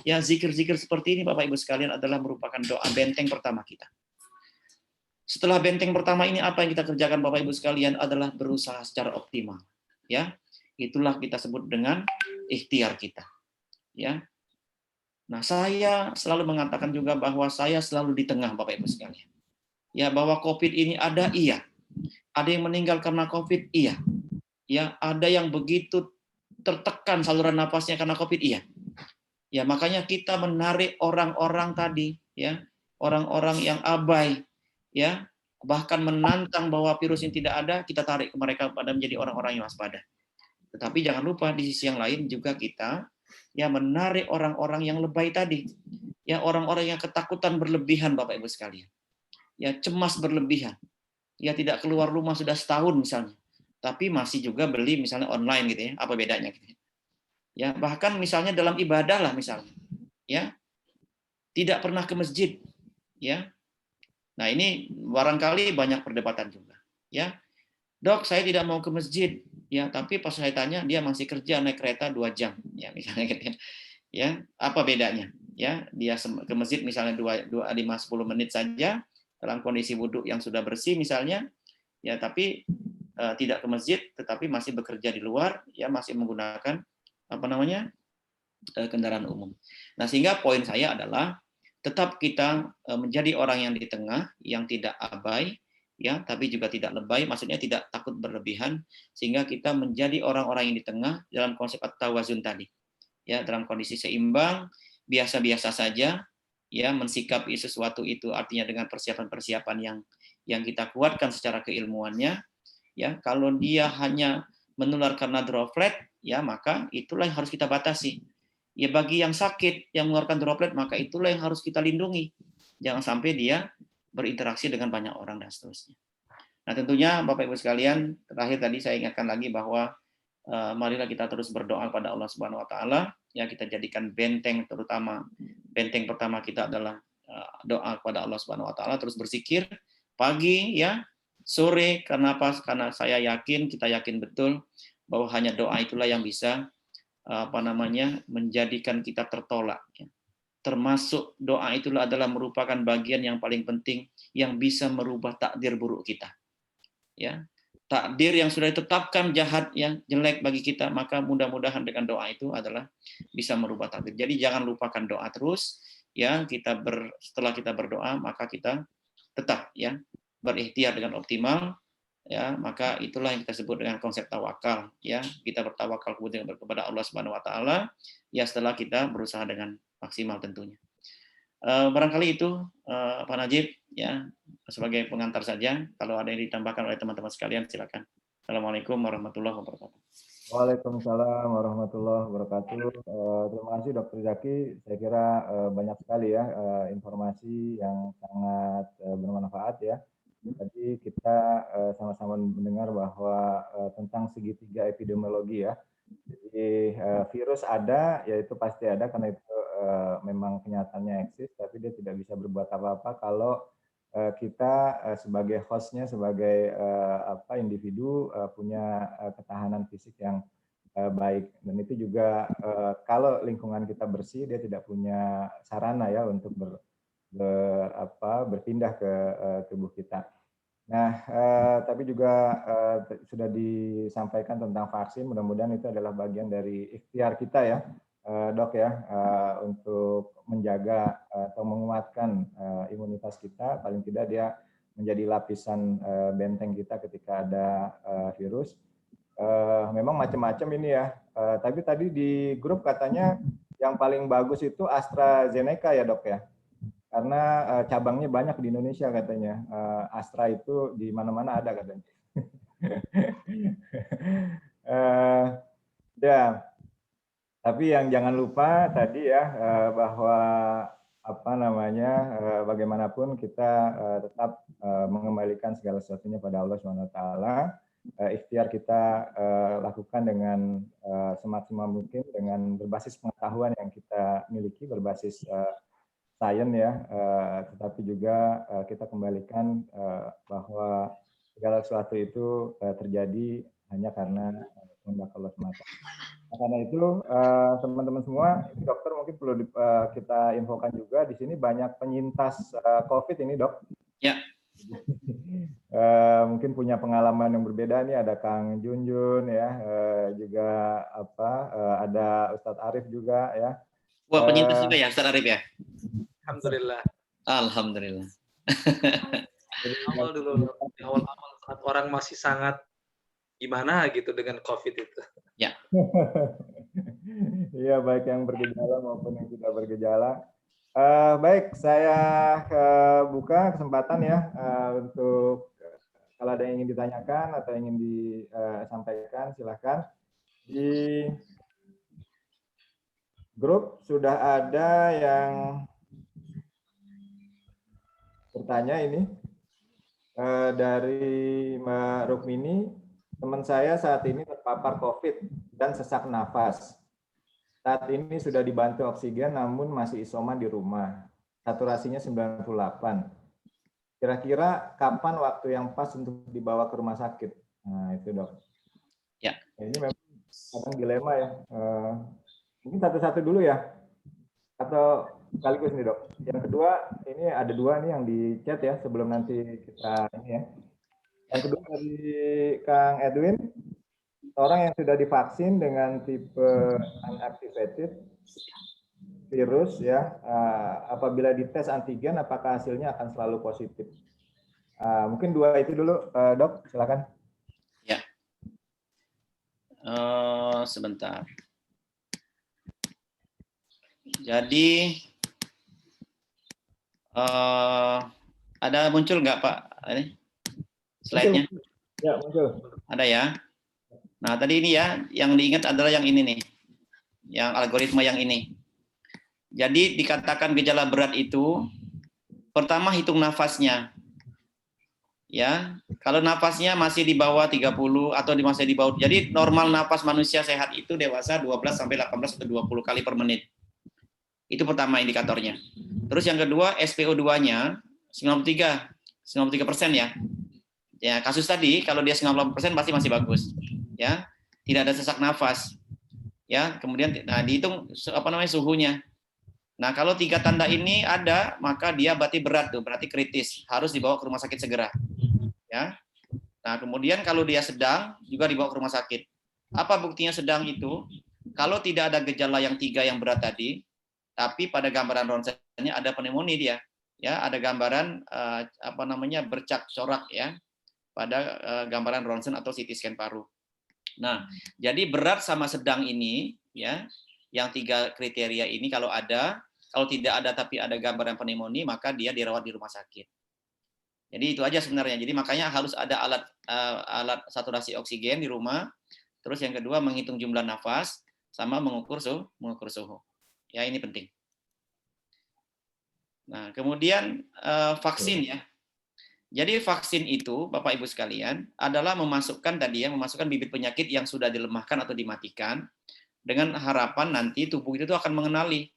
Ya, zikir-zikir seperti ini Bapak Ibu sekalian adalah merupakan doa benteng pertama kita. Setelah benteng pertama ini, apa yang kita kerjakan Bapak Ibu sekalian adalah berusaha secara optimal. Ya, itulah kita sebut dengan ikhtiar kita. Ya, nah saya selalu mengatakan juga bahwa saya selalu di tengah Bapak Ibu sekalian. Ya, bahwa COVID ini ada, iya. Ada yang meninggal karena COVID, iya. Ya, ada yang begitu tertekan saluran nafasnya karena COVID, iya. Ya, makanya kita menarik orang-orang tadi, ya, orang-orang yang abai, ya, bahkan menantang bahwa virus ini tidak ada, kita tarik ke mereka pada menjadi orang-orang yang waspada. Tetapi jangan lupa di sisi yang lain juga kita ya menarik orang-orang yang lebay tadi, ya orang-orang yang ketakutan berlebihan Bapak Ibu sekalian, ya cemas berlebihan, ya tidak keluar rumah sudah setahun misalnya, tapi masih juga beli misalnya online gitu ya, apa bedanya gitu ya, bahkan misalnya dalam ibadah lah misalnya, ya tidak pernah ke masjid, ya. Nah ini barangkali banyak perdebatan juga, ya. Dok, saya tidak mau ke masjid, ya, tapi pas saya tanya dia masih kerja naik kereta 2 jam, ya misalnya gitu. Ya, apa bedanya? Ya, dia ke masjid misalnya 5-10 menit saja dalam kondisi wudhu yang sudah bersih misalnya, ya tapi tidak ke masjid tetapi masih bekerja di luar, ya masih menggunakan apa namanya? Kendaraan umum. Nah, sehingga poin saya adalah tetap kita menjadi orang yang di tengah, yang tidak abai, ya, tapi juga tidak lebay, maksudnya tidak takut berlebihan, sehingga kita menjadi orang-orang yang di tengah dalam konsep at-tawazun tadi. Ya, dalam kondisi seimbang, biasa-biasa saja, ya, mensikapi sesuatu itu artinya dengan persiapan-persiapan yang kita kuatkan secara keilmuannya, ya. Kalau dia hanya menular karena droplet, ya, maka itulah yang harus kita batasi. Ya, bagi yang sakit yang mengeluarkan droplet, maka itulah yang harus kita lindungi. Jangan sampai dia berinteraksi dengan banyak orang dan seterusnya. Nah, tentunya Bapak Ibu sekalian, terakhir tadi saya ingatkan lagi bahwa marilah kita terus berdoa pada Allah Subhanahu wa taala, ya kita jadikan benteng, terutama benteng pertama kita adalah doa kepada Allah Subhanahu wa taala, terus berzikir pagi ya, sore. Kenapa? Karena saya yakin, kita yakin betul bahwa hanya doa itulah yang bisa menjadikan kita tertolak, ya. Termasuk doa itulah adalah merupakan bagian yang paling penting yang bisa merubah takdir buruk kita, ya. Takdir yang sudah ditetapkan jahat, ya jelek bagi kita, maka mudah-mudahan dengan doa itu adalah bisa merubah takdir. Jadi jangan lupakan doa terus, ya. Setelah kita berdoa maka kita tetap ya berikhtiar dengan optimal, ya, maka itulah yang kita sebut dengan konsep tawakal, ya. Kita bertawakal kepada Allah Subhanahu wa taala, ya setelah kita berusaha dengan maksimal tentunya. Barangkali itu Pak Najib, ya, sebagai pengantar saja. Kalau ada yang ditambahkan oleh teman-teman sekalian silakan. Assalamualaikum warahmatullahi wabarakatuh. Waalaikumsalam warahmatullahi wabarakatuh. Terima kasih Dr. Zaki. Saya kira banyak sekali ya informasi yang sangat bermanfaat ya. Tadi kita sama-sama mendengar bahwa tentang segitiga epidemiologi ya. Jadi virus ada, yaitu pasti ada karena itu memang kenyataannya eksis, tapi dia tidak bisa berbuat apa-apa kalau kita sebagai hostnya, sebagai individu punya ketahanan fisik yang baik. Dan itu juga kalau lingkungan kita bersih, dia tidak punya sarana ya untuk berpindah ke tubuh kita. Nah, tapi juga sudah disampaikan tentang vaksin, mudah-mudahan itu adalah bagian dari ikhtiar kita ya, Dok ya, untuk menjaga atau menguatkan imunitas kita, paling tidak dia menjadi lapisan benteng kita ketika ada virus. Memang macam-macam ini ya, tapi tadi di grup katanya yang paling bagus itu AstraZeneca ya Dok ya? Karena cabangnya banyak di Indonesia katanya. Astra itu di mana-mana ada katanya. Ya, Tapi yang jangan lupa tadi ya bahwa bagaimanapun kita tetap mengembalikan segala sesuatunya pada Allah SWT. Ikhtiar kita lakukan dengan semaksimal mungkin dengan berbasis pengetahuan yang kita miliki, berbasis sains ya, tetapi juga kita kembalikan bahwa segala sesuatu itu terjadi hanya karena kehendak Allah semata. Nah, karena itu teman-teman semua, dokter mungkin perlu kita infokan juga di sini banyak penyintas COVID ini, Dok. Ya. Mungkin punya pengalaman yang berbeda nih, ada Kang Junjun ya, juga ada Ustadz Arif juga ya. Wah, penyintas juga ya Ustadz Arif ya? Alhamdulillah. Alhamdulillah. Awal dulu, awal-awal saat orang masih sangat gimana gitu dengan COVID itu. Ya. Iya, baik yang bergejala maupun yang tidak bergejala. Baik, saya buka kesempatan ya untuk kalau ada yang ingin ditanyakan atau ingin disampaikan, silakan. Di grup sudah ada yang bertanya ini dari Mbak Rukmini, teman saya saat ini terpapar COVID dan sesak nafas. Saat ini sudah dibantu oksigen namun masih isoman di rumah. Saturasinya 98. Kira-kira kapan waktu yang pas untuk dibawa ke rumah sakit? Nah, itu Dok. Ya. Ini memang kadang dilema ya. Mungkin satu-satu dulu ya. Atau sekaligus nih Dok. Yang kedua, ini ada dua nih yang di chat ya sebelum nanti kita ini ya. Yang kedua dari Kang Edwin, orang yang sudah divaksin dengan tipe unactivated virus ya, apabila dites antigen apakah hasilnya akan selalu positif? Mungkin dua itu dulu, Dok, silakan. Ya. Sebentar. Jadi ada muncul nggak Pak ini slide-nya? Ya, muncul. Ada ya. Nah, tadi ini ya, yang diingat adalah yang ini nih. Yang algoritma yang ini. Jadi dikatakan gejala berat itu, pertama hitung nafasnya. Ya, kalau nafasnya masih di bawah 30 atau masih di bawah. Jadi normal nafas manusia sehat itu dewasa 12 sampai 18 atau 20 kali per menit. Itu pertama indikatornya. Terus yang kedua SpO2-nya 93% ya. Ya, kasus tadi kalau dia 98% pasti masih bagus. Ya, tidak ada sesak nafas. Ya, kemudian dihitung suhunya. Nah, kalau 3 tanda ini ada, maka dia berarti berat tuh, berarti kritis, harus dibawa ke rumah sakit segera. Ya. Nah, kemudian kalau dia sedang juga dibawa ke rumah sakit. Apa buktinya sedang itu? Kalau tidak ada gejala yang 3 yang berat tadi, tapi pada gambaran ronsennya ada pneumonia dia. Ya, ada gambaran bercak corak ya pada gambaran ronsen atau CT scan paru. Nah, jadi berat sama sedang ini ya, yang 3 kriteria ini kalau tidak ada tapi ada gambaran pneumonia, maka dia dirawat di rumah sakit. Jadi itu aja sebenarnya. Jadi makanya harus ada alat saturasi oksigen di rumah. Terus yang kedua menghitung jumlah nafas sama mengukur suhu. Ya, ini penting. Nah, kemudian vaksin ya. Jadi vaksin itu, Bapak Ibu sekalian, adalah memasukkan bibit penyakit yang sudah dilemahkan atau dimatikan dengan harapan nanti tubuh itu akan mengenali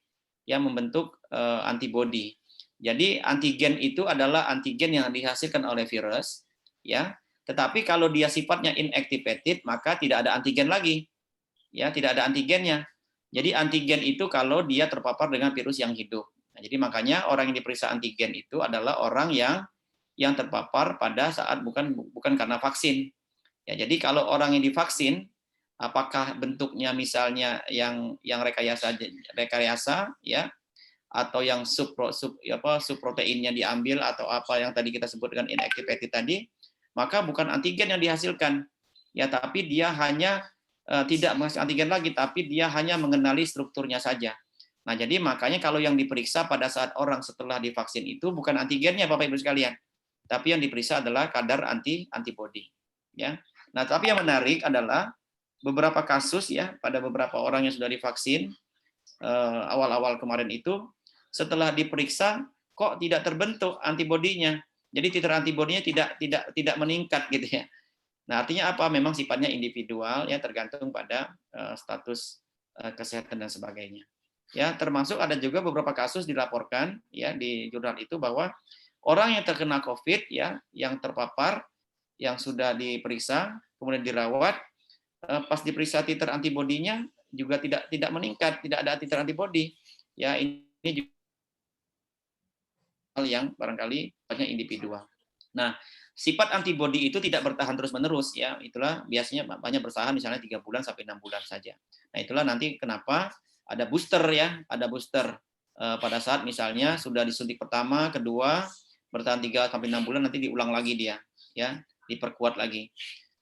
yang membentuk antibodi. Jadi antigen itu adalah antigen yang dihasilkan oleh virus ya. Tetapi kalau dia sifatnya inactivated maka tidak ada antigen lagi. Ya, tidak ada antigennya. Jadi antigen itu kalau dia terpapar dengan virus yang hidup. Nah, jadi makanya orang yang diperiksa antigen itu adalah orang yang terpapar pada saat bukan karena vaksin. Ya, jadi kalau orang yang divaksin, apakah bentuknya misalnya yang rekayasa ya, atau yang subproteinnya diambil atau apa yang tadi kita sebut dengan inactivated tadi, maka bukan antigen yang dihasilkan. Ya, tapi dia hanya tidak menghasilkan antigen lagi, tapi dia hanya mengenali strukturnya saja. Nah, jadi makanya kalau yang diperiksa pada saat orang setelah divaksin itu bukan antigennya Bapak Ibu sekalian. Tapi yang diperiksa adalah kadar antibodi, ya. Nah, tapi yang menarik adalah beberapa kasus ya pada beberapa orang yang sudah divaksin awal-awal kemarin itu, setelah diperiksa kok tidak terbentuk antibodinya. Jadi titer antibodinya tidak meningkat gitu ya. Nah, artinya apa? Memang sifatnya individual ya, tergantung pada status kesehatan dan sebagainya. Ya, termasuk ada juga beberapa kasus dilaporkan ya di jurnal itu bahwa orang yang terkena COVID ya, yang terpapar, yang sudah diperiksa, kemudian dirawat, pas diperiksa titer antibodinya juga tidak meningkat, tidak ada titer antibodi. Ya, ini juga hal yang barangkali sifatnya individual. Nah, sifat antibodi itu tidak bertahan terus-menerus ya. Itulah biasanya banyak bertahan misalnya 3 bulan sampai 6 bulan saja. Nah, itulah nanti kenapa ada booster ya, ada booster pada saat misalnya sudah disuntik pertama, kedua bertahan 3 sampai 6 bulan nanti diulang lagi dia ya, diperkuat lagi.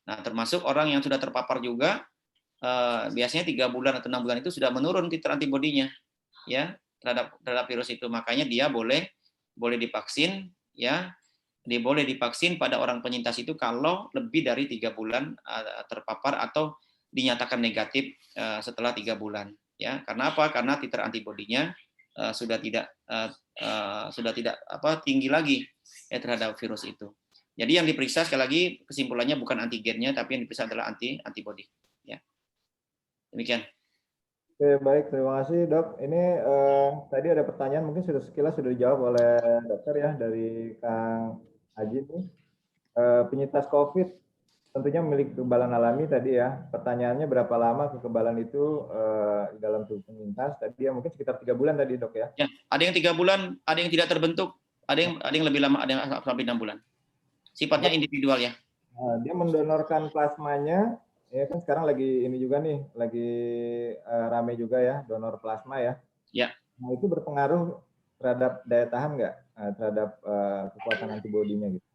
Nah, termasuk orang yang sudah terpapar juga biasanya 3 bulan atau 6 bulan itu sudah menurun titer antibodinya ya terhadap virus itu. Makanya dia boleh divaksin ya. Boleh divaksin pada orang penyintas itu kalau lebih dari 3 bulan terpapar atau dinyatakan negatif setelah 3 bulan ya. Karena apa? Karena titer antibodinya sudah tidak tinggi lagi ya terhadap virus itu. Jadi yang diperiksa sekali lagi kesimpulannya bukan antigennya tapi yang diperiksa adalah antibodi ya. Demikian. Oke, baik, terima kasih dok. Ini tadi ada pertanyaan mungkin sekilas sudah dijawab oleh dokter ya dari Kang Haji nih. Penyintas COVID tentunya memiliki kekebalan alami tadi ya. Pertanyaannya berapa lama kekebalan itu dalam tubuh penyintas? Tadi ya mungkin sekitar 3 bulan tadi dok ya. Ya, ada yang 3 bulan, ada yang tidak terbentuk, ada yang lebih lama, ada yang sampai 6 bulan. Sifatnya individual ya. Dia mendonorkan plasmanya, ya kan sekarang lagi ini juga nih, lagi rame juga ya donor plasma ya. Ya. Nah itu berpengaruh terhadap daya tahan nggak terhadap kekuatan antibodinya gitu?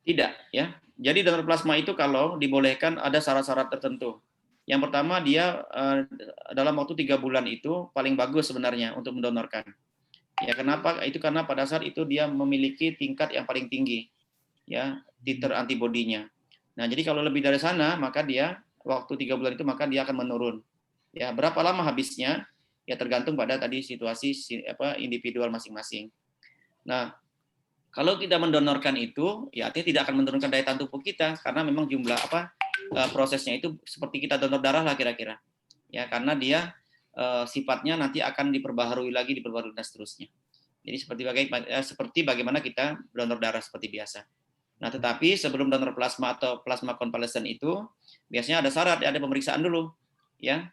Tidak ya. Jadi donor plasma itu kalau dibolehkan ada syarat-syarat tertentu. Yang pertama dia dalam waktu 3 bulan itu paling bagus sebenarnya untuk mendonorkan. Ya kenapa? Itu karena pada saat itu dia memiliki tingkat yang paling tinggi ya titer antibodinya. Nah, jadi kalau lebih dari sana maka dia waktu 3 bulan itu maka dia akan menurun. Ya, berapa lama habisnya? Ya tergantung pada tadi situasi individual masing-masing. Nah, kalau kita mendonorkan itu, ya artinya tidak akan menurunkan daya tahan tubuh kita karena memang jumlah prosesnya itu seperti kita donor darah lah kira-kira. Ya, karena dia sifatnya nanti akan diperbaharui dan seterusnya. Jadi seperti bagaimana kita donor darah seperti biasa. Nah, tetapi sebelum donor plasma atau plasma konvalesen itu biasanya ada syarat, ada pemeriksaan dulu, ya,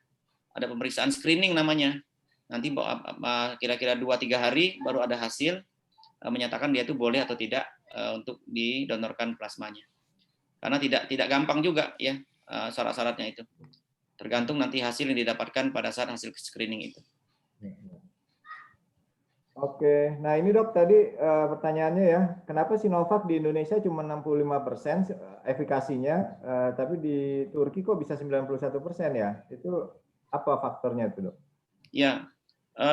ada pemeriksaan screening namanya. Nanti kira-kira 2-3 hari baru ada hasil menyatakan dia itu boleh atau tidak untuk didonorkan plasmanya. Karena tidak gampang juga ya syarat-syaratnya itu. Tergantung nanti hasil yang didapatkan pada saat hasil screening itu. Oke, nah ini dok tadi pertanyaannya ya, kenapa Sinovac di Indonesia cuma 65% efikasinya, tapi di Turki kok bisa 91% ya? Itu apa faktornya itu dok? Ya,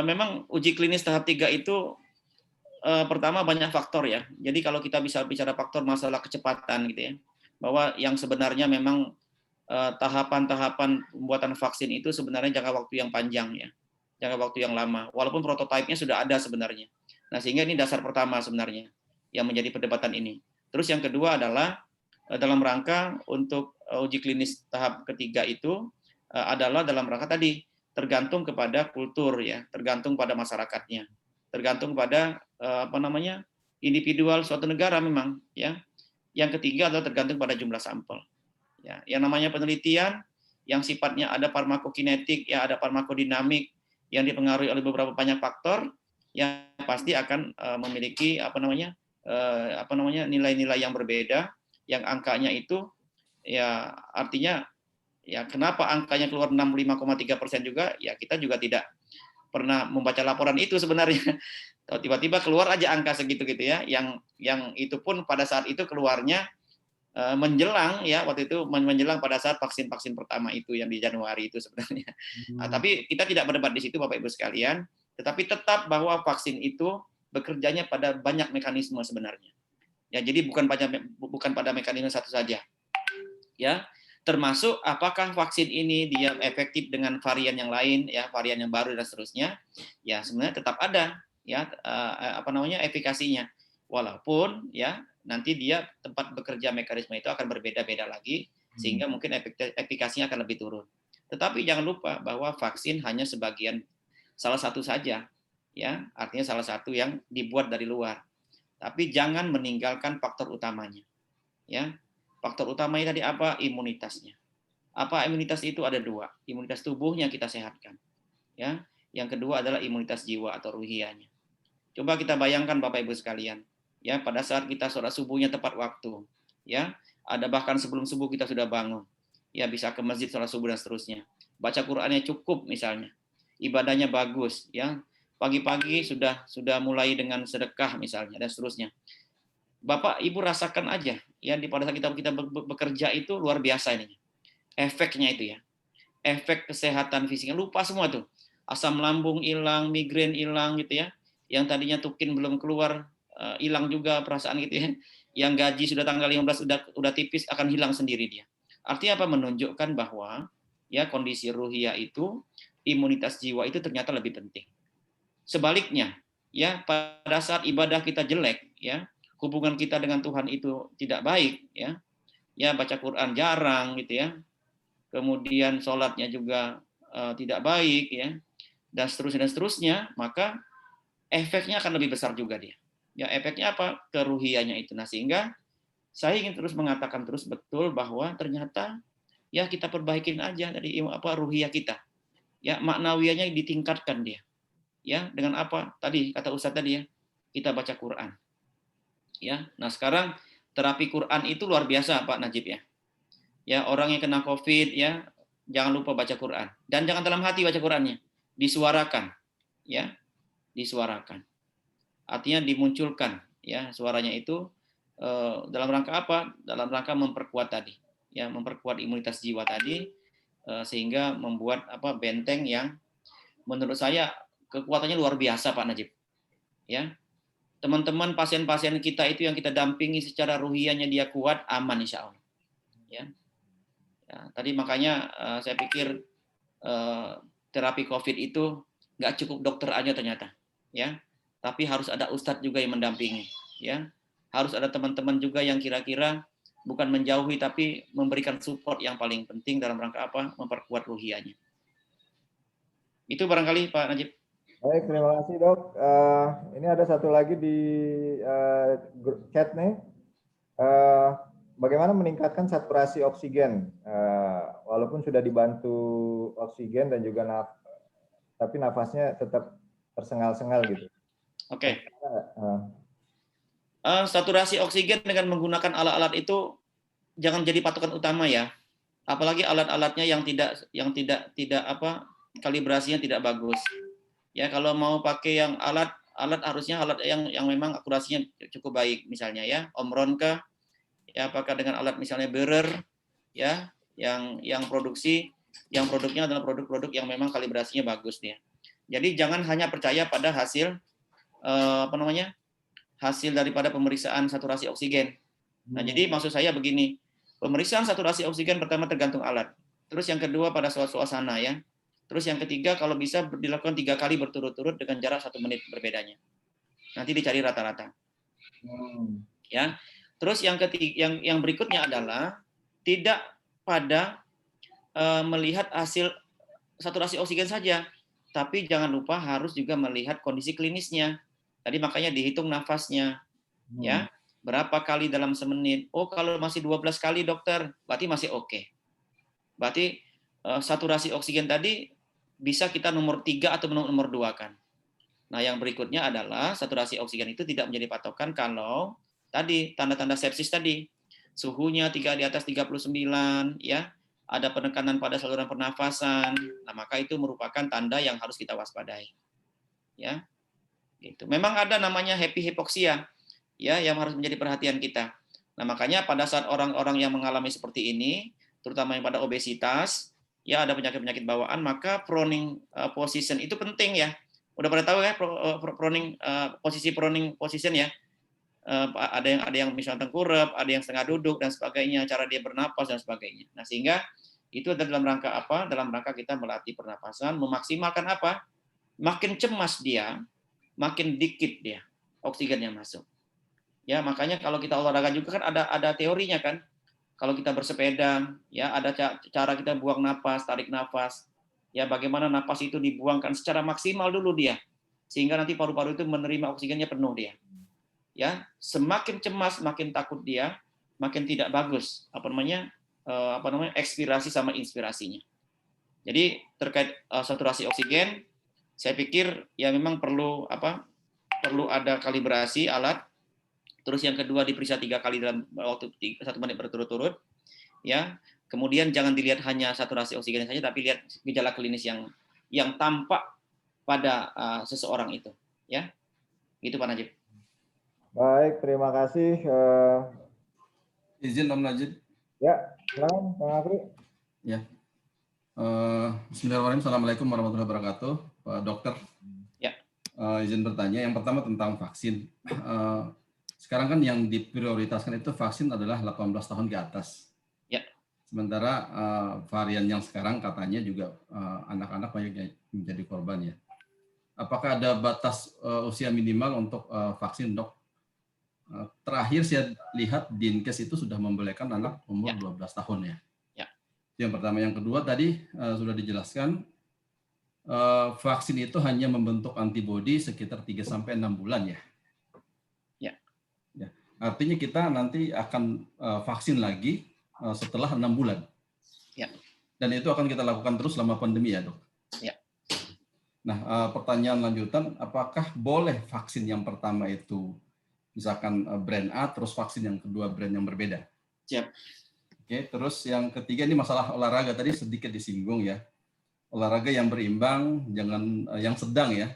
memang uji klinis tahap 3 itu pertama banyak faktor ya. Jadi kalau kita bisa bicara faktor masalah kecepatan gitu ya, bahwa yang sebenarnya memang tahapan-tahapan pembuatan vaksin itu sebenarnya jangka waktu yang panjang ya. Jangka waktu yang lama, walaupun prototipenya sudah ada sebenarnya. Nah, sehingga ini dasar pertama sebenarnya yang menjadi perdebatan ini. Terus yang kedua adalah dalam rangka untuk uji klinis tahap ketiga itu adalah dalam rangka tadi tergantung kepada kultur ya, tergantung pada masyarakatnya, tergantung pada individual suatu negara memang ya. Yang ketiga adalah tergantung pada jumlah sampel. Ya, yang namanya penelitian yang sifatnya ada farmakokinetik ya, ada farmakodinamik yang dipengaruhi oleh beberapa banyak faktor yang pasti akan memiliki nilai-nilai yang berbeda, yang angkanya itu ya artinya ya kenapa angkanya keluar 65,3% juga ya kita juga tidak pernah membaca laporan itu sebenarnya. Tiba-tiba keluar aja angka segitu gitu ya, yang itu pun pada saat itu keluarnya menjelang ya waktu itu menjelang pada saat vaksin pertama itu yang di Januari itu sebenarnya. Nah, tapi kita tidak berdebat di situ Bapak Ibu sekalian, tetapi tetap bahwa vaksin itu bekerjanya pada banyak mekanisme sebenarnya. Ya, jadi bukan pada mekanisme satu saja. Ya. Termasuk apakah vaksin ini dia efektif dengan varian yang lain, ya, varian yang baru dan seterusnya. Ya, sebenarnya tetap ada, ya, efikasinya. Walaupun, ya, nanti dia tempat bekerja mekanisme itu akan berbeda-beda lagi, sehingga mungkin efikasinya akan lebih turun. Tetapi jangan lupa bahwa vaksin hanya salah satu saja, ya, artinya salah satu yang dibuat dari luar. Tapi jangan meninggalkan faktor utamanya, ya. Faktor utamanya tadi apa? Imunitasnya. Apa imunitas itu? Ada dua. Imunitas tubuhnya kita sehatkan, ya. Yang kedua adalah imunitas jiwa atau ruhiyahnya. Coba kita bayangkan Bapak Ibu sekalian, ya, pada saat kita sholat subuhnya tepat waktu, ya, ada bahkan sebelum subuh kita sudah bangun, ya, bisa ke masjid sholat subuh dan seterusnya. Baca Qur'annya cukup misalnya, ibadahnya bagus, ya. Pagi-pagi sudah mulai dengan sedekah misalnya dan seterusnya. Bapak Ibu rasakan aja, ya, pada saat kita bekerja itu luar biasa ini. Efeknya itu, ya. Efek kesehatan fisiknya, lupa semua tuh. Asam lambung hilang, migrain hilang gitu, ya. Yang tadinya tukin belum keluar, hilang juga perasaan gitu, ya. Yang gaji sudah tanggal 15 udah tipis, akan hilang sendiri dia. Artinya apa? Menunjukkan bahwa, ya, kondisi ruhiyah itu, imunitas jiwa itu ternyata lebih penting. Sebaliknya, ya, pada saat ibadah kita jelek, ya, hubungan kita dengan Tuhan itu tidak baik, ya, baca Quran jarang gitu, ya, kemudian sholatnya juga tidak baik, ya, dan seterusnya, maka efeknya akan lebih besar juga dia. Ya, efeknya apa? Keruhiyahnya itu. Nah, sehingga saya ingin terus mengatakan terus betul bahwa ternyata, ya, kita perbaikin aja dari ruhiyah kita, ya, maknawiyahnya ditingkatkan dia, ya, dengan apa? Tadi kata Ustadz tadi, ya, kita baca Quran. Ya, nah sekarang terapi Quran itu luar biasa Pak Najib, ya. Ya, orang yang kena COVID, ya, jangan lupa baca Quran dan jangan dalam hati baca Qurannya, disuarakan, ya, disuarakan. Artinya dimunculkan, ya, suaranya itu dalam rangka apa? Dalam rangka memperkuat tadi, ya, memperkuat imunitas jiwa tadi, sehingga membuat benteng yang menurut saya kekuatannya luar biasa Pak Najib, ya. Teman-teman pasien-pasien kita itu yang kita dampingi secara ruhiyahnya dia kuat, aman insya Allah. Ya. Ya, tadi makanya saya pikir terapi COVID itu nggak cukup dokter aja ternyata, ya. Tapi harus ada ustadz juga yang mendampingi, ya. Harus ada teman-teman juga yang kira-kira bukan menjauhi tapi memberikan support yang paling penting dalam rangka apa? Memperkuat ruhiyahnya. Itu barangkali Pak Najib. Baik, terima kasih Dok. Ini ada satu lagi di chat nih. Bagaimana meningkatkan saturasi oksigen, walaupun sudah dibantu oksigen dan juga tapi nafasnya tetap tersengal-sengal gitu. Oke. Saturasi oksigen dengan menggunakan alat-alat itu jangan jadi patokan utama, ya. Apalagi alat-alatnya yang tidak kalibrasinya tidak bagus. Ya, kalau mau pakai yang alat harusnya alat yang memang akurasinya cukup baik, misalnya, ya, Omron kah, ya, apakah dengan alat misalnya Behrer, ya, yang produknya adalah produk-produk yang memang kalibrasinya bagus dia. Jadi jangan hanya percaya pada hasil hasil daripada pemeriksaan saturasi oksigen. Nah, jadi maksud saya begini, pemeriksaan saturasi oksigen pertama tergantung alat. Terus yang kedua pada suasana, ya. Terus yang ketiga kalau bisa dilakukan 3 kali berturut-turut dengan jarak 1 menit berbedanya. Nanti dicari rata-rata. Ya. Terus yang berikutnya adalah tidak pada melihat hasil saturasi oksigen saja, tapi jangan lupa harus juga melihat kondisi klinisnya. Tadi makanya dihitung nafasnya, ya, berapa kali dalam semenit. Oh, kalau masih 12 kali dokter, berarti masih oke. Berarti saturasi oksigen tadi bisa kita nomor 3 atau nomor 2 kan. Nah, yang berikutnya adalah saturasi oksigen itu tidak menjadi patokan kalau tadi tanda-tanda sepsis tadi. Suhunya di atas 39, ya. Ada penekanan pada saluran pernafasan. Nah, maka itu merupakan tanda yang harus kita waspadai. Ya. Gitu. Memang ada namanya happy hypoxia, ya, yang harus menjadi perhatian kita. Nah, makanya pada saat orang-orang yang mengalami seperti ini, terutama yang pada obesitas, ya, ada penyakit-penyakit bawaan, maka proning position itu penting, ya. Udah pada tahu, ya, posisi proning position, ya. ada yang misalnya tengkurap, ada yang setengah duduk dan sebagainya, cara dia bernapas dan sebagainya. Nah, sehingga itu adalah dalam rangka apa? Dalam rangka kita melatih pernapasan, memaksimalkan apa? Makin cemas dia, makin dikit dia oksigen yang masuk. Ya, makanya kalau kita olahraga juga kan ada teorinya kan. Kalau kita bersepeda, ya ada cara kita buang napas, tarik napas. Ya, bagaimana napas itu dibuangkan secara maksimal dulu dia. Sehingga nanti paru-paru itu menerima oksigennya penuh dia. Ya, semakin cemas, makin takut dia, makin tidak bagus ekspirasi sama inspirasinya. Jadi terkait saturasi oksigen, saya pikir ya memang perlu ada kalibrasi alat. Terus yang kedua diperiksa 3 kali dalam waktu 1 menit berturut-turut. Ya, kemudian jangan dilihat hanya saturasi oksigen saja, tapi lihat gejala klinis yang tampak pada seseorang itu. Ya, itu Pak Najib. Baik, terima kasih. Izin Om Najib. Ya, silakan Bang Afri. Ya. Bismillahirrahmanirrahim. Assalamualaikum warahmatullahi wabarakatuh, Pak Dokter. Ya. Izin bertanya. Yang pertama tentang vaksin. Sekarang kan yang diprioritaskan itu vaksin adalah 18 tahun ke atas. Ya. Sementara varian yang sekarang katanya juga anak-anak banyak yang menjadi korban ya. Apakah ada batas usia minimal untuk vaksin, Dok? Terakhir saya lihat Dinkes itu sudah membolehkan anak umur 12 tahun ya. Ya. Yang pertama. Yang kedua tadi sudah dijelaskan vaksin itu hanya membentuk antibodi sekitar 3-6 bulan ya. Artinya kita nanti akan vaksin lagi setelah 6 bulan. Ya. Dan itu akan kita lakukan terus selama pandemi ya, Dok? Ya. Nah, pertanyaan lanjutan, apakah boleh vaksin yang pertama itu misalkan brand A, terus vaksin yang kedua brand yang berbeda? Siap. Oke, terus yang ketiga ini masalah olahraga, tadi sedikit disinggung ya. Olahraga yang berimbang, jangan yang sedang ya.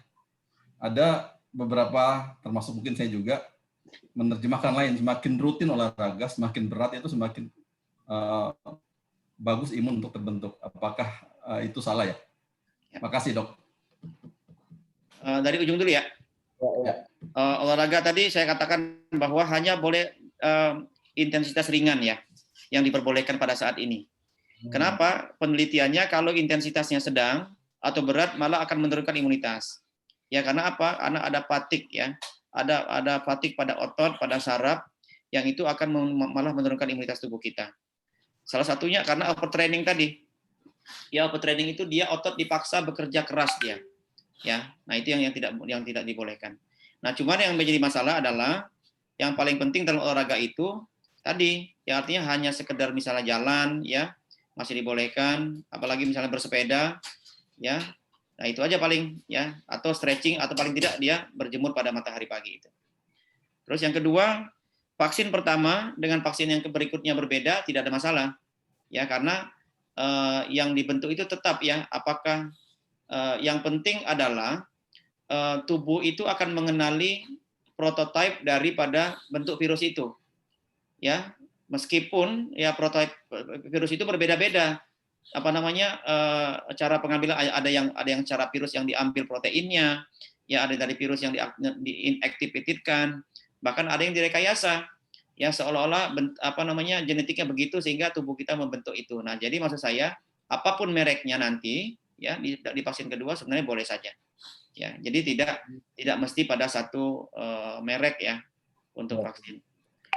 Ada beberapa, termasuk mungkin saya juga, menerjemahkan lain, semakin rutin olahraga, semakin berat itu semakin bagus imun untuk terbentuk. Apakah itu salah ya? Makasih, Dok. Dari ujung dulu ya. Ya. Olahraga tadi saya katakan bahwa hanya boleh intensitas ringan ya, yang diperbolehkan pada saat ini. Kenapa? Penelitiannya kalau intensitasnya sedang atau berat malah akan menurunkan imunitas. Ya, karena apa? Karena ada fatigue ya. Ada fatigue pada otot, pada saraf, yang itu akan malah menurunkan imunitas tubuh kita. Salah satunya karena overtraining tadi. Ya, overtraining itu dia otot dipaksa bekerja keras dia. Ya, nah itu yang tidak dibolehkan. Nah, cuman yang menjadi masalah adalah yang paling penting dalam olahraga itu tadi, ya artinya hanya sekedar misalnya jalan, ya masih dibolehkan, apalagi misalnya bersepeda, ya. Nah, itu aja paling ya, atau stretching atau paling tidak dia berjemur pada matahari pagi itu. Terus yang kedua, vaksin pertama dengan vaksin yang berikutnya berbeda tidak ada masalah. Ya, karena yang dibentuk itu tetap ya, apakah yang penting adalah tubuh itu akan mengenali prototipe daripada bentuk virus itu. Ya, meskipun ya prototipe virus itu berbeda-beda. Cara pengambilan ada yang cara virus yang diambil proteinnya, ya ada dari virus yang diinaktifkan, bahkan ada yang direkayasa, ya seolah-olah genetiknya begitu sehingga tubuh kita membentuk itu. Nah, jadi maksud saya apapun mereknya nanti, ya di vaksin kedua sebenarnya boleh saja, ya jadi tidak mesti pada satu merek ya untuk vaksin.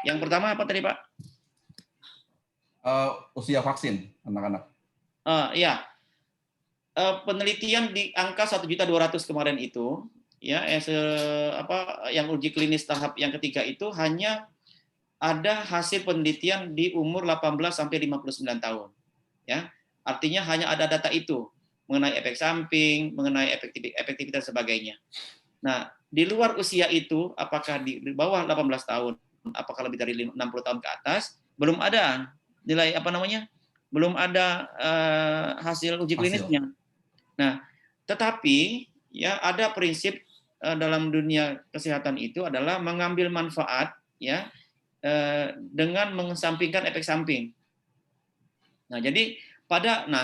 Yang pertama apa tadi Pak? Usia vaksin anak-anak. Penelitian di angka 1.200.000 kemarin itu, ya yang uji klinis tahap yang ketiga itu hanya ada hasil penelitian di umur 18 sampai 59 tahun. Ya, artinya hanya ada data itu mengenai efek samping, mengenai efektivitas dan sebagainya. Nah, di luar usia itu, apakah di bawah 18 tahun, apakah lebih dari 60 tahun ke atas, belum ada nilai belum ada hasil uji klinisnya. Nah, tetapi ya ada prinsip dalam dunia kesehatan itu adalah mengambil manfaat ya dengan mengesampingkan efek samping. Nah, jadi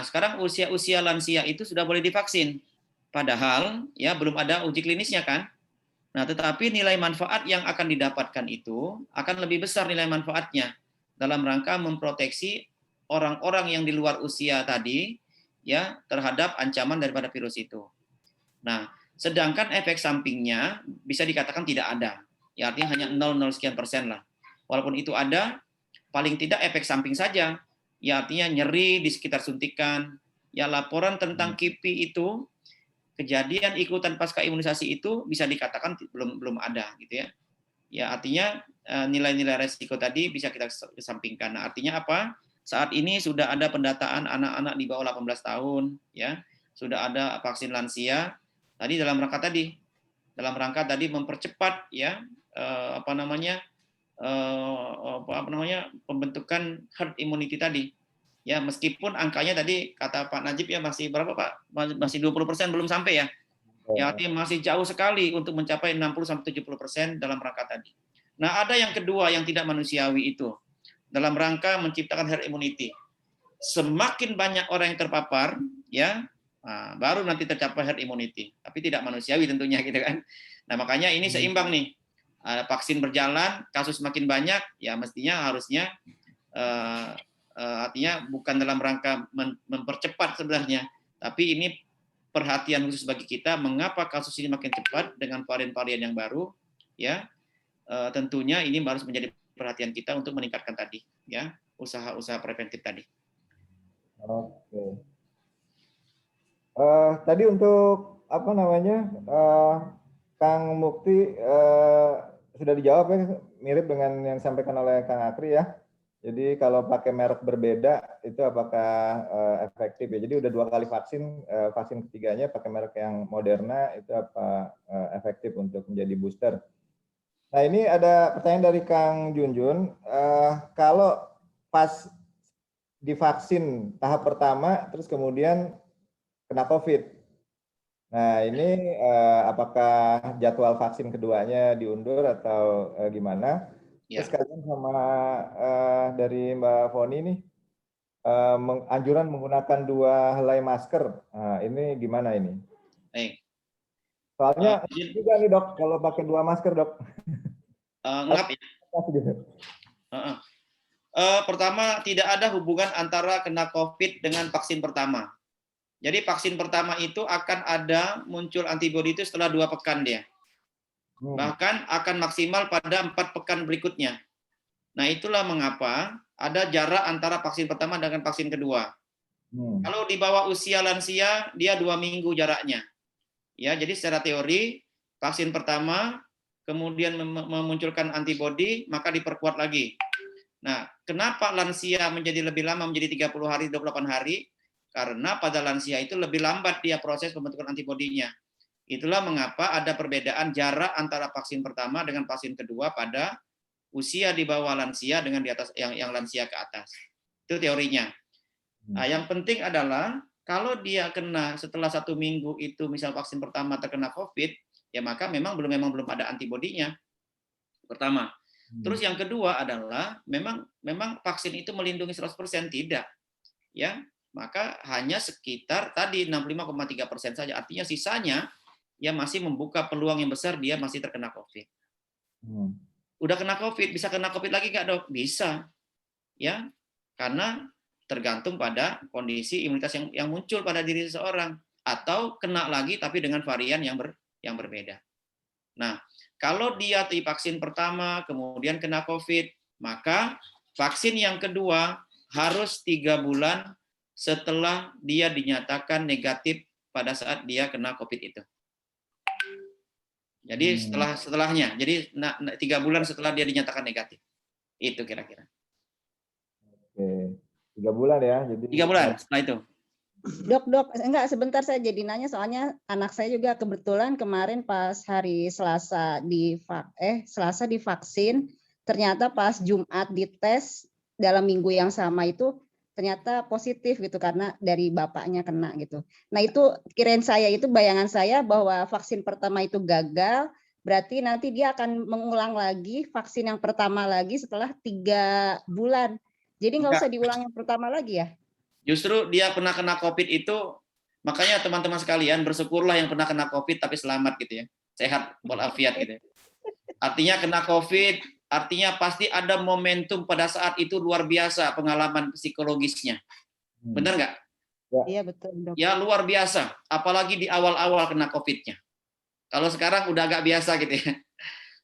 sekarang usia lansia itu sudah boleh divaksin. Padahal ya belum ada uji klinisnya kan. Nah, tetapi nilai manfaat yang akan didapatkan itu akan lebih besar nilai manfaatnya dalam rangka memproteksi orang-orang yang di luar usia tadi ya terhadap ancaman daripada virus itu. Nah, sedangkan efek sampingnya bisa dikatakan tidak ada. Ya artinya hanya 0,0 sekian persen lah. Walaupun itu ada, paling tidak efek samping saja. Ya artinya nyeri di sekitar suntikan. Ya laporan tentang KIPI itu, kejadian ikutan pasca imunisasi itu bisa dikatakan belum ada gitu ya. Ya artinya nilai-nilai resiko tadi bisa kita kesampingkan. Nah, artinya apa? Saat ini sudah ada pendataan anak-anak di bawah 18 tahun ya. Sudah ada vaksin lansia. Tadi dalam rangka tadi mempercepat ya pembentukan herd immunity tadi. Ya, meskipun angkanya tadi kata Pak Najib ya masih berapa Pak? Masih 20% belum sampai ya. Ya, artinya masih jauh sekali untuk mencapai 60-70% dalam rangka tadi. Nah, ada yang kedua yang tidak manusiawi itu dalam rangka menciptakan herd immunity. Semakin banyak orang yang terpapar, ya, baru nanti tercapai herd immunity. Tapi tidak manusiawi tentunya gitu kan. Nah, makanya ini seimbang nih. Vaksin berjalan, kasus makin banyak, ya mestinya harusnya artinya bukan dalam rangka mempercepat sebenarnya, tapi ini perhatian khusus bagi kita mengapa kasus ini makin cepat dengan varian-varian yang baru, ya tentunya ini harus menjadi perhatian kita untuk meningkatkan tadi, ya usaha-usaha preventif tadi. Oke. Tadi untuk apa namanya, Kang Mukti sudah dijawab ya, mirip dengan yang disampaikan oleh Kang Akri ya. Jadi kalau pakai merek berbeda itu apakah efektif ya? Jadi udah 2 kali vaksin, vaksin ketiganya pakai merek yang Moderna itu apa efektif untuk menjadi booster? Nah ini ada pertanyaan dari Kang Junjun, kalau pas divaksin tahap pertama terus kemudian kena COVID, nah ini apakah jadwal vaksin keduanya diundur atau gimana? Ya. Terus kalian sama dari Mbak Foni nih, anjuran menggunakan 2 helai masker. Nah, ini gimana ini? Baik. Soalnya juga nih dok, kalau pakai 2 masker dok. Ngap ya. Pertama, tidak ada hubungan antara kena COVID dengan vaksin pertama. Jadi vaksin pertama itu akan ada muncul antibodi itu setelah 2 pekan dia. Bahkan akan maksimal pada 4 pekan berikutnya. Nah, itulah mengapa ada jarak antara vaksin pertama dengan vaksin kedua. Kalau di bawah usia lansia, dia 2 minggu jaraknya. Ya, jadi secara teori, vaksin pertama, kemudian memunculkan antibodi, maka diperkuat lagi. Nah, kenapa lansia menjadi lebih lama, menjadi 30 hari, 28 hari? Karena pada lansia itu lebih lambat dia proses pembentukan antibodinya. Itulah mengapa ada perbedaan jarak antara vaksin pertama dengan vaksin kedua pada usia di bawah lansia dengan di atas yang lansia ke atas. Itu teorinya. Nah, yang penting adalah kalau dia kena setelah 1 minggu itu misal vaksin pertama terkena COVID, ya maka memang belum ada antibodinya. Pertama. Terus yang kedua adalah memang vaksin itu melindungi 100% tidak. Ya, maka hanya sekitar tadi 65,3% saja. Artinya sisanya ya masih membuka peluang yang besar dia masih terkena COVID. Udah kena COVID, bisa kena COVID lagi nggak dok? Bisa, ya, karena tergantung pada kondisi imunitas yang muncul pada diri seseorang, atau kena lagi tapi dengan varian yang berbeda. Nah, kalau dia divaksin pertama kemudian kena COVID, maka vaksin yang kedua harus 3 bulan setelah dia dinyatakan negatif pada saat dia kena COVID itu. Jadi setelahnya, jadi 3 bulan setelah dia dinyatakan negatif. Itu kira-kira. Oke, 3 bulan ya. Jadi 3 bulan setelah itu. Dok, enggak sebentar saya jadi nanya soalnya anak saya juga kebetulan kemarin pas hari Selasa divaksin, ternyata pas Jumat dites dalam minggu yang sama itu ternyata positif gitu karena dari bapaknya kena gitu. Nah itu bayangan saya bahwa vaksin pertama itu gagal, berarti nanti dia akan mengulang lagi vaksin yang pertama lagi setelah 3 bulan. Jadi nggak usah diulang yang pertama lagi ya? Justru dia pernah kena COVID itu, makanya teman-teman sekalian bersyukurlah yang pernah kena COVID tapi selamat gitu ya. sehat walafiat gitu. Artinya kena COVID, artinya pasti ada momentum pada saat itu luar biasa pengalaman psikologisnya. Benar nggak? Iya betul, Dok. Ya luar biasa, apalagi di awal-awal kena COVID-nya. Kalau sekarang udah agak biasa gitu ya.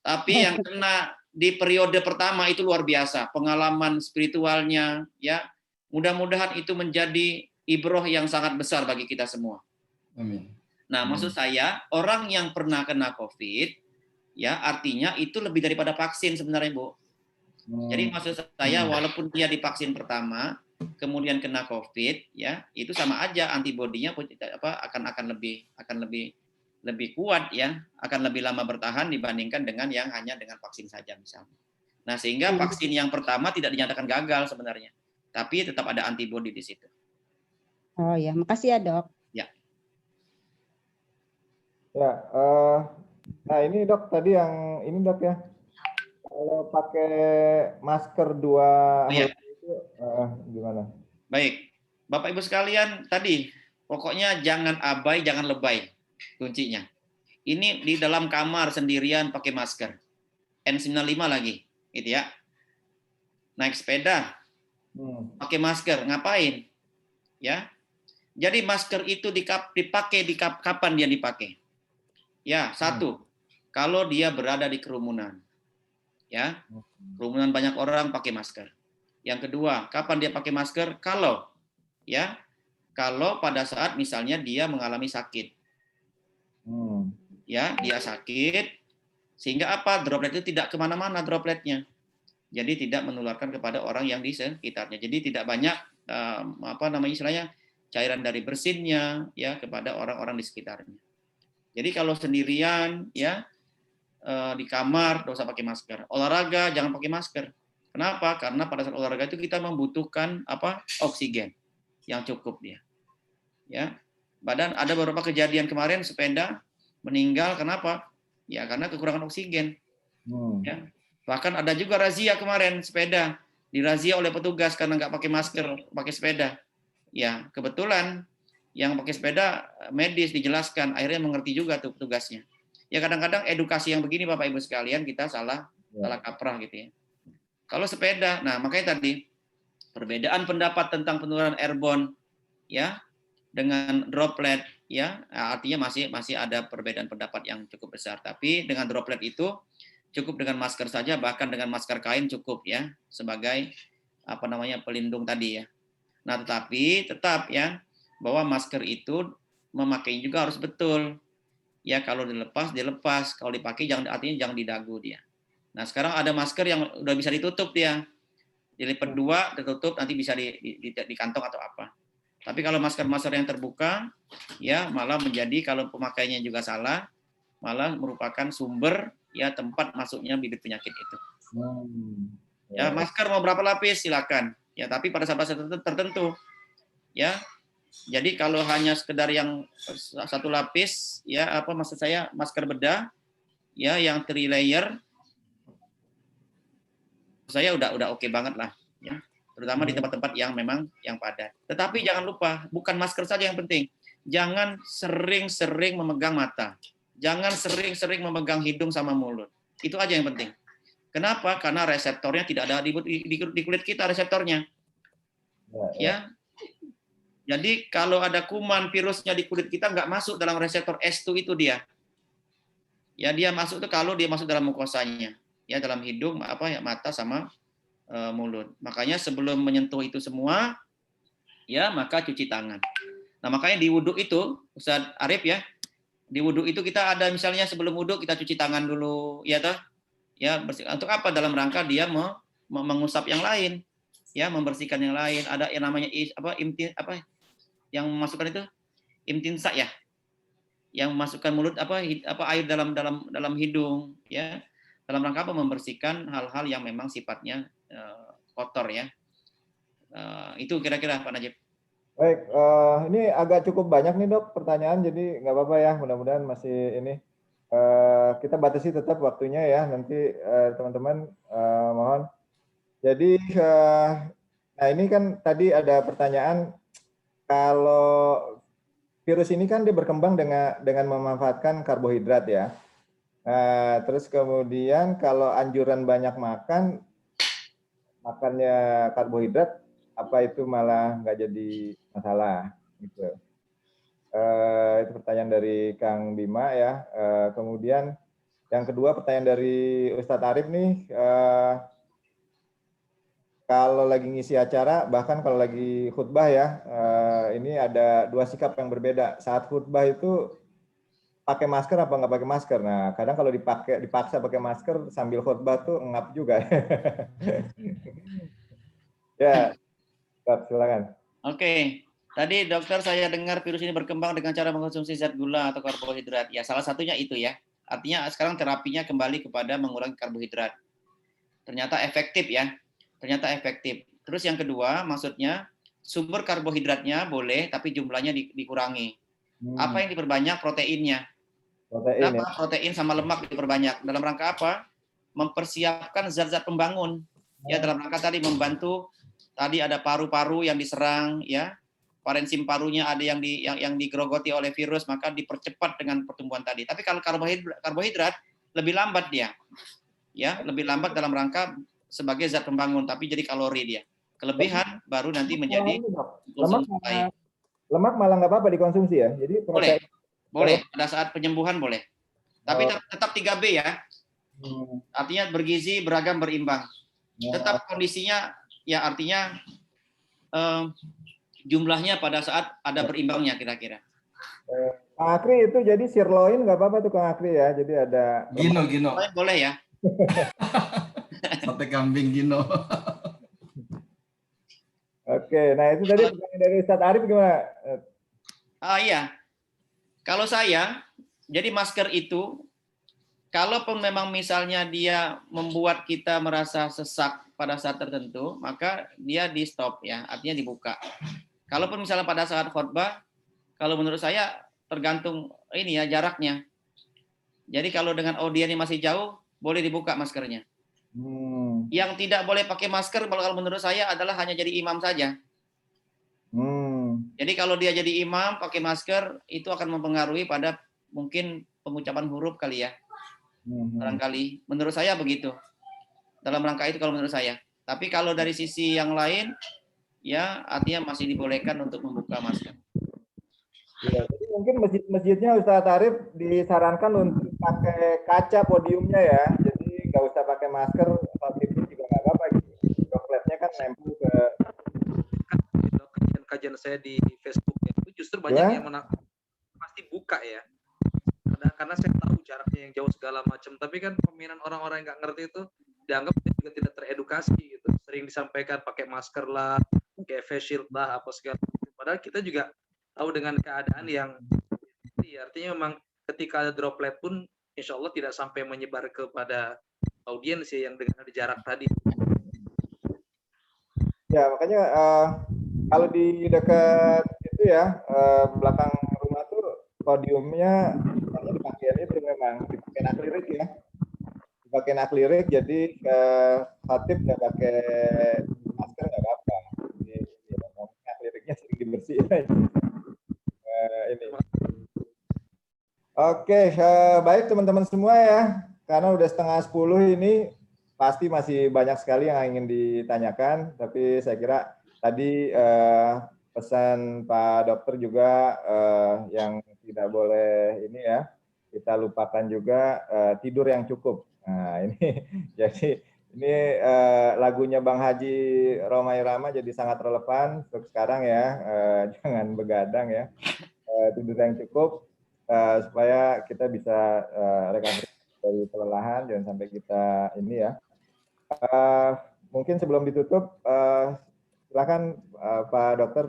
Tapi yang kena di periode pertama itu luar biasa, pengalaman spiritualnya ya. Mudah-mudahan itu menjadi ibroh yang sangat besar bagi kita semua. Amin. Nah, maksud saya orang yang pernah kena COVID ya artinya itu lebih daripada vaksin sebenarnya, Bu. Jadi maksud saya walaupun dia divaksin pertama kemudian kena COVID ya, itu sama aja antibodinya akan lebih kuat ya, akan lebih lama bertahan dibandingkan dengan yang hanya dengan vaksin saja misalnya. Nah, sehingga vaksin yang pertama tidak dinyatakan gagal sebenarnya. Tapi tetap ada antibodi di situ. Oh ya, makasih ya, Dok. Ya. Ya, nah ini Dok tadi yang ini Dok ya. Kalau pakai masker 2 Iya. itu gimana? Baik. Bapak Ibu sekalian, tadi pokoknya jangan abai, jangan lebay. Kuncinya. Ini di dalam kamar sendirian pakai masker. N95 lagi, gitu ya. Naik sepeda, pakai masker, ngapain? Ya. Jadi masker itu dipakai kapan dia dipakai? Ya, satu, kalau dia berada di kerumunan. Ya. Kerumunan banyak orang pakai masker. Yang kedua, kapan dia pakai masker? Kalau pada saat misalnya dia mengalami sakit. Ya, dia sakit sehingga apa? Droplet itu tidak kemana-mana dropletnya. Jadi tidak menularkan kepada orang yang di sekitarnya. Jadi tidak banyak istilahnya cairan dari bersinnya ya kepada orang-orang di sekitarnya. Jadi kalau sendirian ya di kamar tidak usah pakai masker. Olahraga jangan pakai masker. Kenapa? Karena pada saat olahraga itu kita membutuhkan oksigen yang cukup dia. Ya. Badan ada beberapa kejadian kemarin sepeda meninggal kenapa? Ya karena kekurangan oksigen. Ya. Bahkan ada juga razia kemarin sepeda dirazia oleh petugas karena nggak pakai masker, pakai sepeda. Ya kebetulan yang pakai sepeda medis dijelaskan, akhirnya mengerti juga tuh petugasnya. Ya kadang-kadang edukasi yang begini Bapak Ibu sekalian kita salah kaprah gitu ya. Kalau sepeda, nah makanya tadi perbedaan pendapat tentang penularan airborne ya dengan droplet ya artinya masih ada perbedaan pendapat yang cukup besar. Tapi dengan droplet itu cukup dengan masker saja, bahkan dengan masker kain cukup ya sebagai pelindung tadi ya. Nah tetapi tetap ya bahwa masker itu memakai juga harus betul. Ya kalau dilepas, kalau dipakai artinya jangan di dagu dia. Nah sekarang ada masker yang udah bisa ditutup dia, dilipat 2, ditutup, nanti bisa di kantong atau apa. Tapi kalau masker-masker yang terbuka, ya malah menjadi kalau pemakainya juga salah, malah merupakan sumber ya tempat masuknya bibit penyakit itu. Ya masker mau berapa lapis silakan, ya tapi pada saat tertentu, ya. Jadi kalau hanya sekedar yang 1 lapis, ya maksud saya masker bedah, ya yang 3 layer, saya udah oke banget lah, ya. Terutama di tempat-tempat yang memang yang padat. Tetapi jangan lupa, bukan masker saja yang penting. Jangan sering-sering memegang mata. Jangan sering-sering memegang hidung sama mulut. Itu aja yang penting. Kenapa? Karena reseptornya tidak ada di kulit kita reseptornya. Ya. Jadi kalau ada kuman virusnya di kulit kita nggak masuk dalam reseptor S2 itu dia. Ya dia masuk itu kalau dia masuk dalam mukosanya, ya dalam hidung mata sama mulut. Makanya sebelum menyentuh itu semua, ya maka cuci tangan. Nah makanya di wudhu itu, Ustaz Arif ya, di wudhu itu kita ada misalnya sebelum wudhu kita cuci tangan dulu, ya toh, ya bersih. Untuk apa? Dalam rangka dia mengusap yang lain, ya membersihkan yang lain. Ada yang namanya yang memasukkan itu imtinsa ya, yang memasukkan mulut air dalam hidung, ya dalam rangka membersihkan hal-hal yang memang sifatnya kotor ya. Itu kira-kira Pak Najib. Baik, ini agak cukup banyak nih Dok pertanyaan, jadi nggak apa-apa ya, mudah-mudahan masih ini kita batasi tetap waktunya ya, nanti teman-teman mohon. Jadi, nah ini kan tadi ada pertanyaan, kalau virus ini kan dia berkembang dengan memanfaatkan karbohidrat ya. Nah, terus kemudian kalau anjuran banyak makannya karbohidrat, apa itu malah nggak jadi masalah gitu. Itu pertanyaan dari Kang Bima ya. Kemudian yang kedua pertanyaan dari Ustadz Arif nih, kalau lagi ngisi acara, bahkan kalau lagi khutbah ya, ini ada dua sikap yang berbeda. Saat khutbah itu pakai masker apa nggak pakai masker. Nah, kadang kalau dipaksa pakai masker sambil khutbah tuh ngap juga. Ya, Ustadz, silakan. Oke. Tadi dokter saya dengar virus ini berkembang dengan cara mengkonsumsi zat gula atau karbohidrat. Ya, salah satunya itu ya. Artinya sekarang terapinya kembali kepada mengurangi karbohidrat. Ternyata efektif ya. Ternyata efektif. Terus yang kedua, maksudnya sumber karbohidratnya boleh, tapi jumlahnya dikurangi. Apa yang diperbanyak? Proteinnya. Protein ya. Kenapa? Protein sama lemak diperbanyak. Dalam rangka apa? Mempersiapkan zat-zat pembangun. Ya, dalam rangka tadi membantu. Tadi ada paru-paru yang diserang, ya. Parensim parunya ada yang digerogoti oleh virus, maka dipercepat dengan pertumbuhan tadi. Tapi kalau karbohidrat lebih lambat dia. Ya, lebih lambat dalam rangka sebagai zat pembangun, tapi jadi kalori dia. Kelebihan baru nanti menjadi lemak malah nggak apa-apa dikonsumsi ya. Jadi protein boleh pada saat penyembuhan boleh. Tapi tetap 3B ya. Artinya bergizi, beragam, berimbang. Tetap kondisinya ya artinya jumlahnya pada saat ada berimbangnya kira-kira. Kang Akri itu jadi sirloin nggak apa-apa tuh Kang Akri ya. Jadi ada Gino. Boleh ya. Sate kambing Gino. Oke, nah itu tadi pertanyaan dari Ustadz Arif gimana? Iya. Kalau saya, jadi masker itu, kalaupun memang misalnya dia membuat kita merasa sesak pada saat tertentu, maka dia di stop ya, artinya dibuka. Kalaupun misalnya pada saat khutbah, kalau menurut saya tergantung ini ya jaraknya. Jadi kalau dengan audiennya masih jauh, boleh dibuka maskernya. Yang tidak boleh pakai masker kalau menurut saya adalah hanya jadi imam saja. Jadi kalau dia jadi imam pakai masker itu akan mempengaruhi pada mungkin pengucapan huruf kali ya. Barangkali menurut saya begitu. Dalam rangka itu kalau menurut saya. Tapi kalau dari sisi yang lain ya artinya masih dibolehkan untuk membuka masker. Ya, jadi mungkin masjid-masjidnya Ustadz Arif disarankan untuk pakai kaca podiumnya ya. Jadi nggak usah pakai masker, khotibnya juga nggak apa-apa gitu. Dropletnya kan nempel ke kajian saya di Facebook ya, itu justru banyak yang pasti buka ya. Karena saya tahu jaraknya yang jauh segala macam, tapi kan pemahaman orang-orang yang nggak ngerti itu dianggap juga tidak teredukasi gitu. Sering disampaikan pakai masker lah, pakai face shield lah, apa segala macam. Padahal kita juga tahu dengan keadaan yang artinya memang ketika ada droplet pun insya Allah tidak sampai menyebar kepada audiens yang dengan ada jarak tadi. Ya, makanya kalau di dekat itu ya, belakang rumah tuh podiumnya dipakai itu memang dipakai akrilik ya. Dipakai akrilik, jadi khatib nggak pakai masker nggak apa-apa. Jadi akriknya sering dibersihin aja. Ini. Oke, baik teman-teman semua ya. Karena udah 9:30 ini, pasti masih banyak sekali yang ingin ditanyakan, tapi saya kira tadi pesan Pak Dokter juga yang tidak boleh ini ya, kita lupakan juga tidur yang cukup. Nah ini jadi ini lagunya Bang Haji Rhoma Irama jadi sangat relevan untuk sekarang ya, jangan begadang ya, tidur yang cukup supaya kita bisa recovery dari kelelahan, jangan sampai kita ini ya. Mungkin sebelum ditutup, silakan Pak Dokter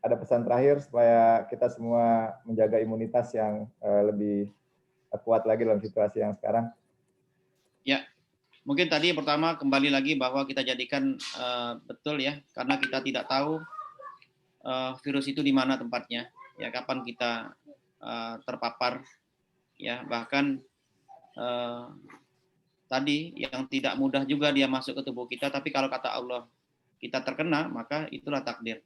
ada pesan terakhir supaya kita semua menjaga imunitas yang lebih kuat lagi dalam situasi yang sekarang. Ya, mungkin tadi pertama kembali lagi bahwa kita jadikan betul ya, karena kita tidak tahu virus itu di mana tempatnya, ya kapan kita terpapar, ya bahkan tadi yang tidak mudah juga dia masuk ke tubuh kita, tapi kalau kata Allah kita terkena, maka itulah takdir.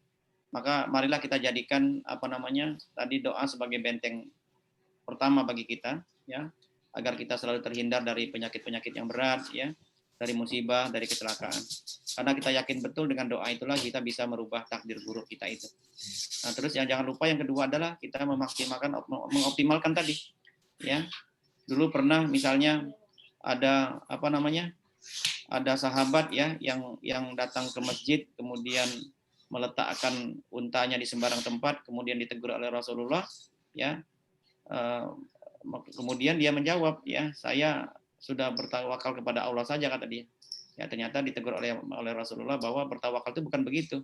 Maka marilah kita jadikan tadi doa sebagai benteng pertama bagi kita, ya. agar kita selalu terhindar dari penyakit-penyakit yang berat, ya, dari musibah, dari kecelakaan. Karena kita yakin betul dengan doa itulah kita bisa merubah takdir buruk kita itu. Nah, terus yang jangan lupa yang kedua adalah kita mengoptimalkan tadi, ya. Dulu pernah misalnya ada ada sahabat ya yang datang ke masjid kemudian meletakkan untanya di sembarang tempat, kemudian ditegur oleh Rasulullah, ya. Kemudian dia menjawab, ya, saya sudah bertawakal kepada Allah saja, kata dia. Ya, ternyata ditegur oleh Rasulullah bahwa bertawakal itu bukan begitu.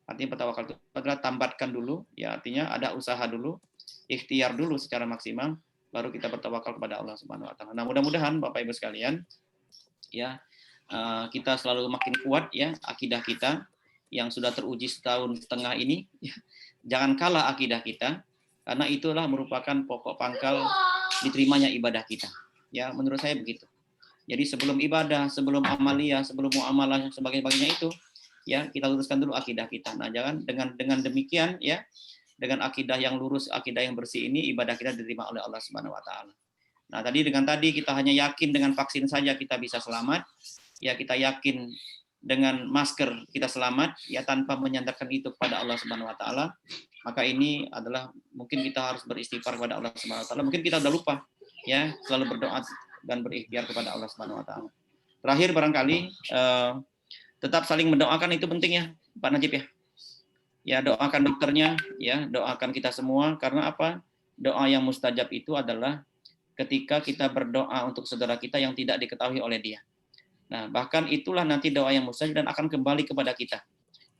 Artinya bertawakal itu adalah tambatkan dulu, ya, artinya ada usaha dulu, ikhtiar dulu secara maksimal, baru kita bertawakal kepada Allah Subhanahu wa taala. Nah, mudah-mudahan Bapak Ibu sekalian, ya, kita selalu makin kuat, ya, akidah kita yang sudah teruji setahun setengah ini. Jangan kalah akidah kita, karena itulah merupakan pokok pangkal diterimanya ibadah kita. Ya, menurut saya begitu. Jadi sebelum ibadah, sebelum amaliyah, sebelum muamalah, sebagainya itu, ya, kita luruskan dulu akidah kita. Nah, jangan dengan demikian, ya, dengan akidah yang lurus, akidah yang bersih ini, ibadah kita diterima oleh Allah Subhanahu wa taala. Nah, tadi kita hanya yakin dengan vaksin saja kita bisa selamat, ya, kita yakin dengan masker kita selamat, ya, tanpa menyandarkan itu kepada Allah Subhanahu wa taala, maka ini adalah mungkin kita harus beristighfar kepada Allah Subhanahu wa taala. Mungkin kita udah lupa, ya, selalu berdoa dan berikhtiar kepada Allah Subhanahu wa taala. Terakhir barangkali tetap saling mendoakan itu penting, ya, Pak Najib, ya. Ya, doakan dokternya, ya, doakan kita semua, karena apa? Doa yang mustajab itu adalah ketika kita berdoa untuk saudara kita yang tidak diketahui oleh dia. Nah, bahkan itulah nanti doa yang mustajab dan akan kembali kepada kita.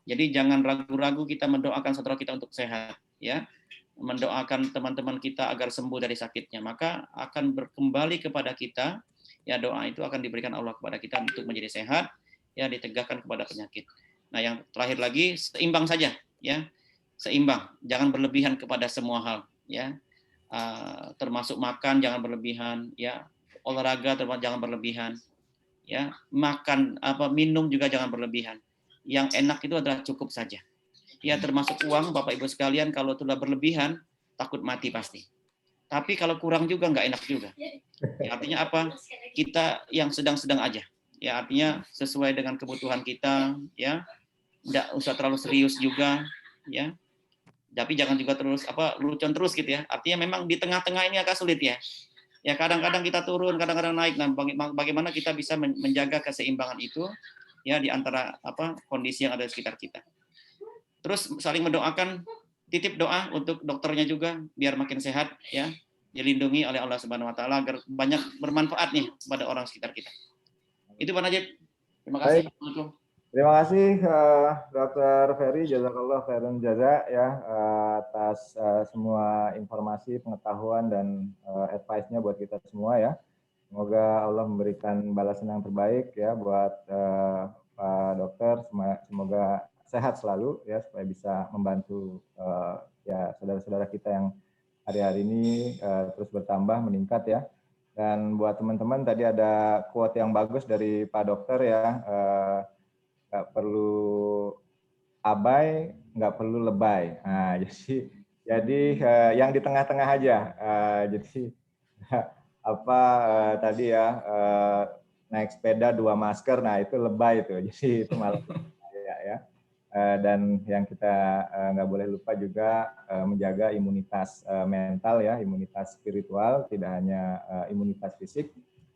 Jadi jangan ragu-ragu kita mendoakan saudara kita untuk sehat, ya. Mendoakan teman-teman kita agar sembuh dari sakitnya, maka akan kembali kepada kita, ya, doa itu akan diberikan Allah kepada kita untuk menjadi sehat, ya, ditegakkan kepada penyakit. Nah, yang terakhir lagi, seimbang saja, ya. Seimbang, jangan berlebihan kepada semua hal, ya. Termasuk makan jangan berlebihan, ya. Olahraga jangan berlebihan, ya. Makan minum juga jangan berlebihan. Yang enak itu adalah cukup saja. Ya, termasuk uang, Bapak Ibu sekalian, kalau sudah berlebihan takut mati pasti. Tapi kalau kurang juga nggak enak juga. Ya, artinya apa? Kita yang sedang-sedang aja. Ya, artinya sesuai dengan kebutuhan kita, ya. Nggak usah terlalu serius juga, ya. Tapi jangan juga terus lucu terus gitu, ya. Artinya memang di tengah-tengah ini agak sulit, ya. Ya, kadang-kadang kita turun, kadang-kadang naik. Nah, bagaimana kita bisa menjaga keseimbangan itu, ya, di antara kondisi yang ada di sekitar kita. Terus saling mendoakan, titip doa untuk dokternya juga biar makin sehat, ya, dilindungi oleh Allah Subhanahu wa taala agar banyak bermanfaat nih pada orang sekitar kita. Itu Pak Najib. Terima kasih. Terima kasih Dr. Ferry, jazakallah khairan jaza, ya, atas semua informasi, pengetahuan dan advice-nya buat kita semua, ya. Semoga Allah memberikan balasan yang terbaik, ya, buat Pak Dokter. Semoga sehat selalu, ya, supaya bisa membantu ya saudara-saudara kita yang hari-hari ini terus bertambah, meningkat, ya. Dan buat teman-teman, tadi ada quote yang bagus dari Pak Dokter, ya, nggak perlu abai, nggak perlu lebay. Nah, jadi yang di tengah-tengah aja. Jadi tadi, ya, naik sepeda 2 masker, nah itu lebay itu. Jadi itu malah ya. Dan yang kita nggak boleh lupa juga menjaga imunitas mental, ya, imunitas spiritual, tidak hanya imunitas fisik,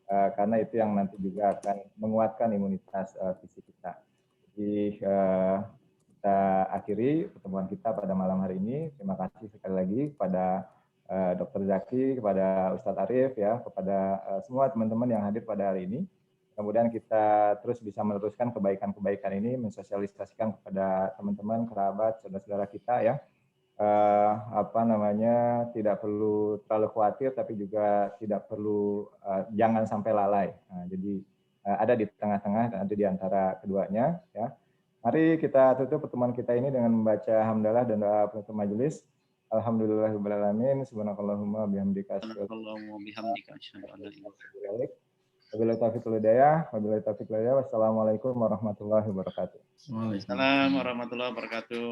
karena itu yang nanti juga akan menguatkan imunitas fisik kita. Jadi kita akhiri pertemuan kita pada malam hari ini. Terima kasih sekali lagi kepada Dr. Zaki, kepada Ustadz Arief, ya, kepada semua teman-teman yang hadir pada hari ini. Kemudian kita terus bisa meneruskan kebaikan-kebaikan ini, mensosialisasikan kepada teman-teman, kerabat, saudara-saudara kita, ya. Tidak perlu terlalu khawatir, tapi juga tidak perlu jangan sampai lalai. Nah, jadi ada di tengah-tengah, ada di antara keduanya, ya. Mari kita tutup pertemuan kita ini dengan membaca hamdalah dan doa penutup majelis. Alhamdulillahirabbil alamin, subhanakallahumma bihamdika asyhadu an la ilaha illa anta. Wabillahi taufiq wal hidayah. Wassalamualaikum warahmatullahi wabarakatuh. Waalaikumsalam warahmatullahi wabarakatuh.